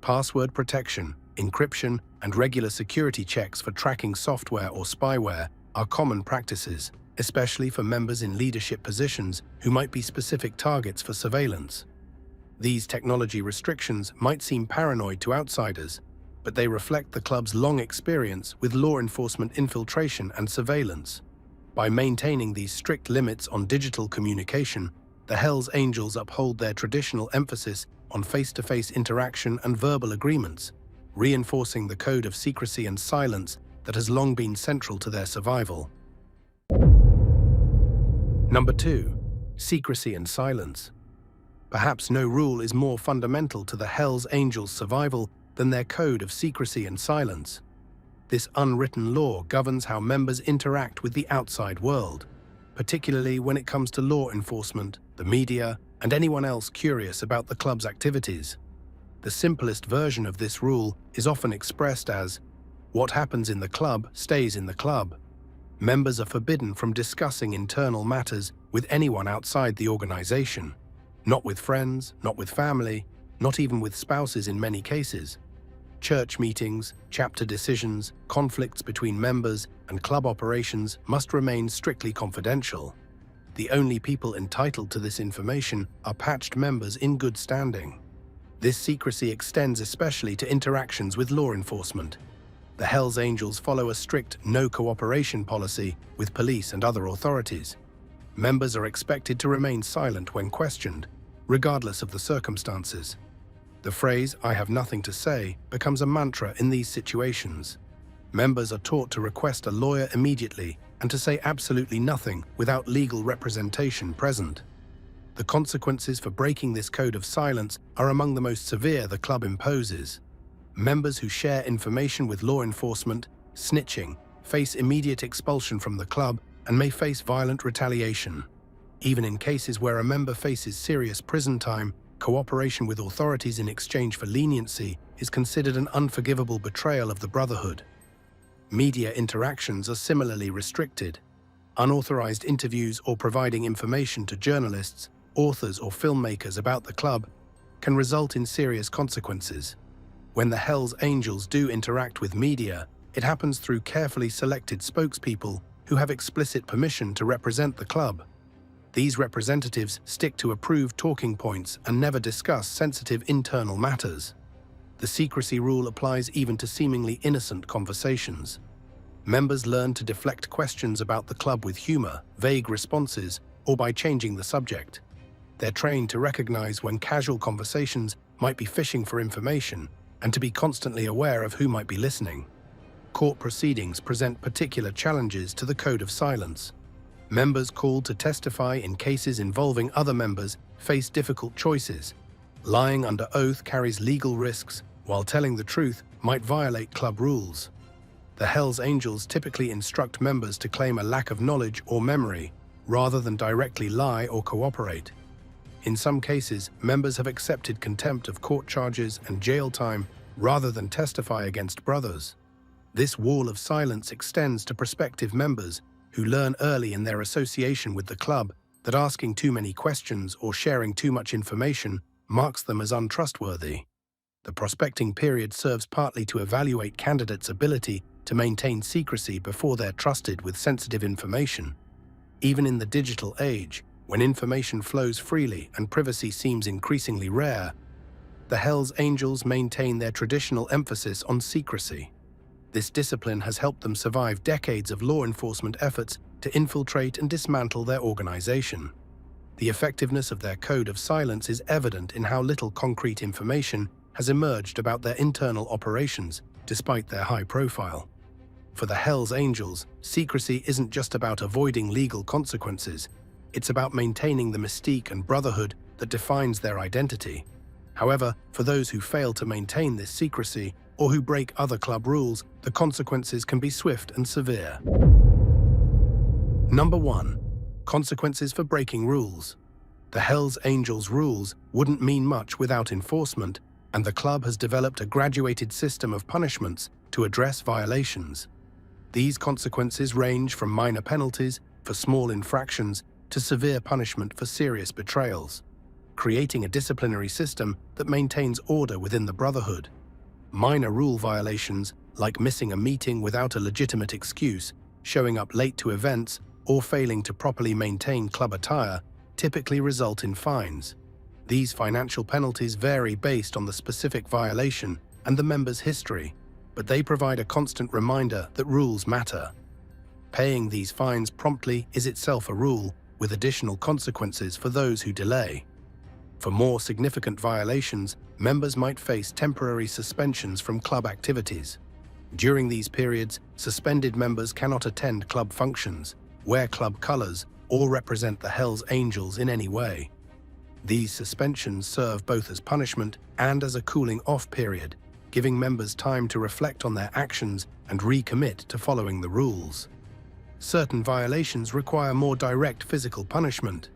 Password protection, encryption, and regular security checks for tracking software or spyware are common practices, especially for members in leadership positions who might be specific targets for surveillance. These technology restrictions might seem paranoid to outsiders, but they reflect the club's long experience with law enforcement infiltration and surveillance. By maintaining these strict limits on digital communication, the Hells Angels uphold their traditional emphasis on face-to-face interaction and verbal agreements, reinforcing the code of secrecy and silence that has long been central to their survival. Number 2. Secrecy and silence. Perhaps no rule is more fundamental to the Hells Angels' survival than their code of secrecy and silence. This unwritten law governs how members interact with the outside world, particularly when it comes to law enforcement, the media, and anyone else curious about the club's activities. The simplest version of this rule is often expressed as, "What happens in the club stays in the club." Members are forbidden from discussing internal matters with anyone outside the organization. Not with friends, not with family, not even with spouses in many cases. Church meetings, chapter decisions, conflicts between members, and club operations must remain strictly confidential. The only people entitled to this information are patched members in good standing. This secrecy extends especially to interactions with law enforcement. The Hells Angels follow a strict no-cooperation policy with police and other authorities. Members are expected to remain silent when questioned, regardless of the circumstances. The phrase, "I have nothing to say," becomes a mantra in these situations. Members are taught to request a lawyer immediately and to say absolutely nothing without legal representation present. The consequences for breaking this code of silence are among the most severe the club imposes. Members who share information with law enforcement, snitching, face immediate expulsion from the club and may face violent retaliation. Even in cases where a member faces serious prison time, cooperation with authorities in exchange for leniency is considered an unforgivable betrayal of the brotherhood. Media interactions are similarly restricted. Unauthorized interviews or providing information to journalists, authors, or filmmakers about the club can result in serious consequences. When the Hells Angels do interact with media, it happens through carefully selected spokespeople who have explicit permission to represent the club. These representatives stick to approved talking points and never discuss sensitive internal matters. The secrecy rule applies even to seemingly innocent conversations. Members learn to deflect questions about the club with humor, vague responses, or by changing the subject. They're trained to recognize when casual conversations might be fishing for information and to be constantly aware of who might be listening. Court proceedings present particular challenges to the code of silence. Members called to testify in cases involving other members face difficult choices. Lying under oath carries legal risks, while telling the truth might violate club rules. The Hells Angels typically instruct members to claim a lack of knowledge or memory, rather than directly lie or cooperate. In some cases, members have accepted contempt of court charges and jail time rather than testify against brothers. This wall of silence extends to prospective members who learn early in their association with the club that asking too many questions or sharing too much information marks them as untrustworthy. The prospecting period serves partly to evaluate candidates' ability to maintain secrecy before they're trusted with sensitive information. Even in the digital age, when information flows freely and privacy seems increasingly rare, the Hells Angels maintain their traditional emphasis on secrecy. This discipline has helped them survive decades of law enforcement efforts to infiltrate and dismantle their organization. The effectiveness of their code of silence is evident in how little concrete information has emerged about their internal operations, despite their high profile. For the Hells Angels, secrecy isn't just about avoiding legal consequences, it's about maintaining the mystique and brotherhood that defines their identity. However, for those who fail to maintain this secrecy, or who break other club rules, the consequences can be swift and severe. Number 1. Consequences for breaking rules. The Hells Angels rules wouldn't mean much without enforcement, and the club has developed a graduated system of punishments to address violations. These consequences range from minor penalties for small infractions to severe punishment for serious betrayals, creating a disciplinary system that maintains order within the brotherhood. Minor rule violations, like missing a meeting without a legitimate excuse, showing up late to events, or failing to properly maintain club attire, typically result in fines. These financial penalties vary based on the specific violation and the member's history, but they provide a constant reminder that rules matter. Paying these fines promptly is itself a rule, with additional consequences for those who delay. For more significant violations, members might face temporary suspensions from club activities. During these periods, suspended members cannot attend club functions, wear club colors, or represent the Hells Angels in any way. These suspensions serve both as punishment and as a cooling-off period, giving members time to reflect on their actions and recommit to following the rules. Certain violations require more direct physical punishment.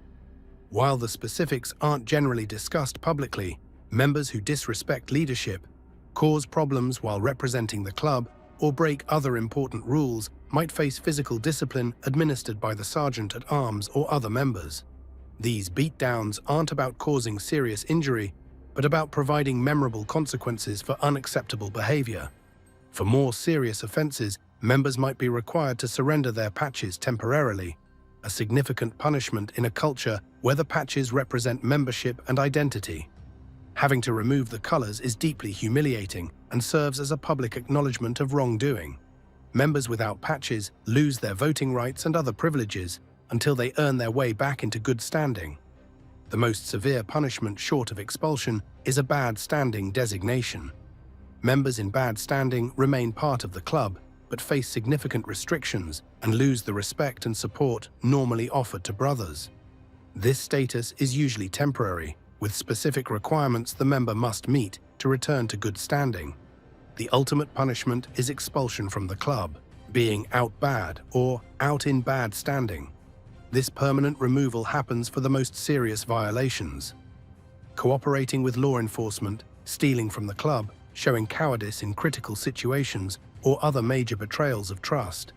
While the specifics aren't generally discussed publicly, members who disrespect leadership, cause problems while representing the club, or break other important rules might face physical discipline administered by the sergeant-at-arms or other members. These beatdowns aren't about causing serious injury, but about providing memorable consequences for unacceptable behavior. For more serious offenses, members might be required to surrender their patches temporarily, a significant punishment in a culture where the patches represent membership and identity. Having to remove the colors is deeply humiliating and serves as a public acknowledgement of wrongdoing. Members without patches lose their voting rights and other privileges until they earn their way back into good standing. The most severe punishment short of expulsion is a bad standing designation. Members in bad standing remain part of the club, but face significant restrictions and lose the respect and support normally offered to brothers. This status is usually temporary, with specific requirements the member must meet to return to good standing. The ultimate punishment is expulsion from the club, being out bad or out in bad standing. This permanent removal happens for the most serious violations. Cooperating with law enforcement, stealing from the club, showing cowardice in critical situations, or other major betrayals of trust.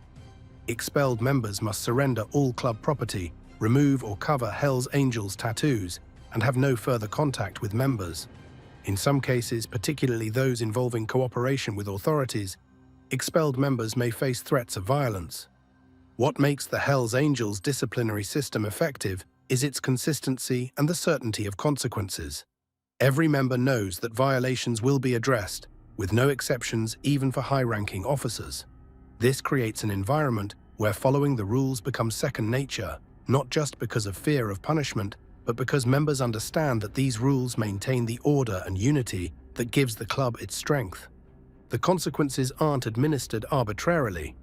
Expelled members must surrender all club property, remove or cover Hells Angels tattoos, and have no further contact with members. In some cases, particularly those involving cooperation with authorities, expelled members may face threats of violence. What makes the Hells Angels disciplinary system effective is its consistency and the certainty of consequences. Every member knows that violations will be addressed, with no exceptions even for high-ranking officers. This creates an environment where following the rules becomes second nature, not just because of fear of punishment, but because members understand that these rules maintain the order and unity that gives the club its strength. The consequences aren't administered arbitrarily.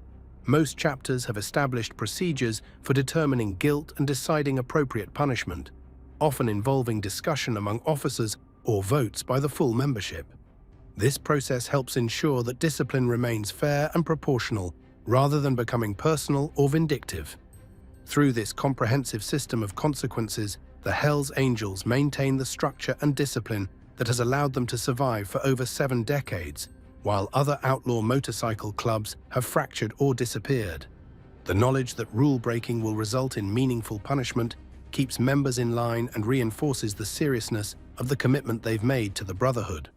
Most chapters have established procedures for determining guilt and deciding appropriate punishment, often involving discussion among officers or votes by the full membership. This process helps ensure that discipline remains fair and proportional, rather than becoming personal or vindictive. Through this comprehensive system of consequences, the Hells Angels maintain the structure and discipline that has allowed them to survive for over 7 decades, while other outlaw motorcycle clubs have fractured or disappeared. The knowledge that rule-breaking will result in meaningful punishment keeps members in line and reinforces the seriousness of the commitment they've made to the Brotherhood.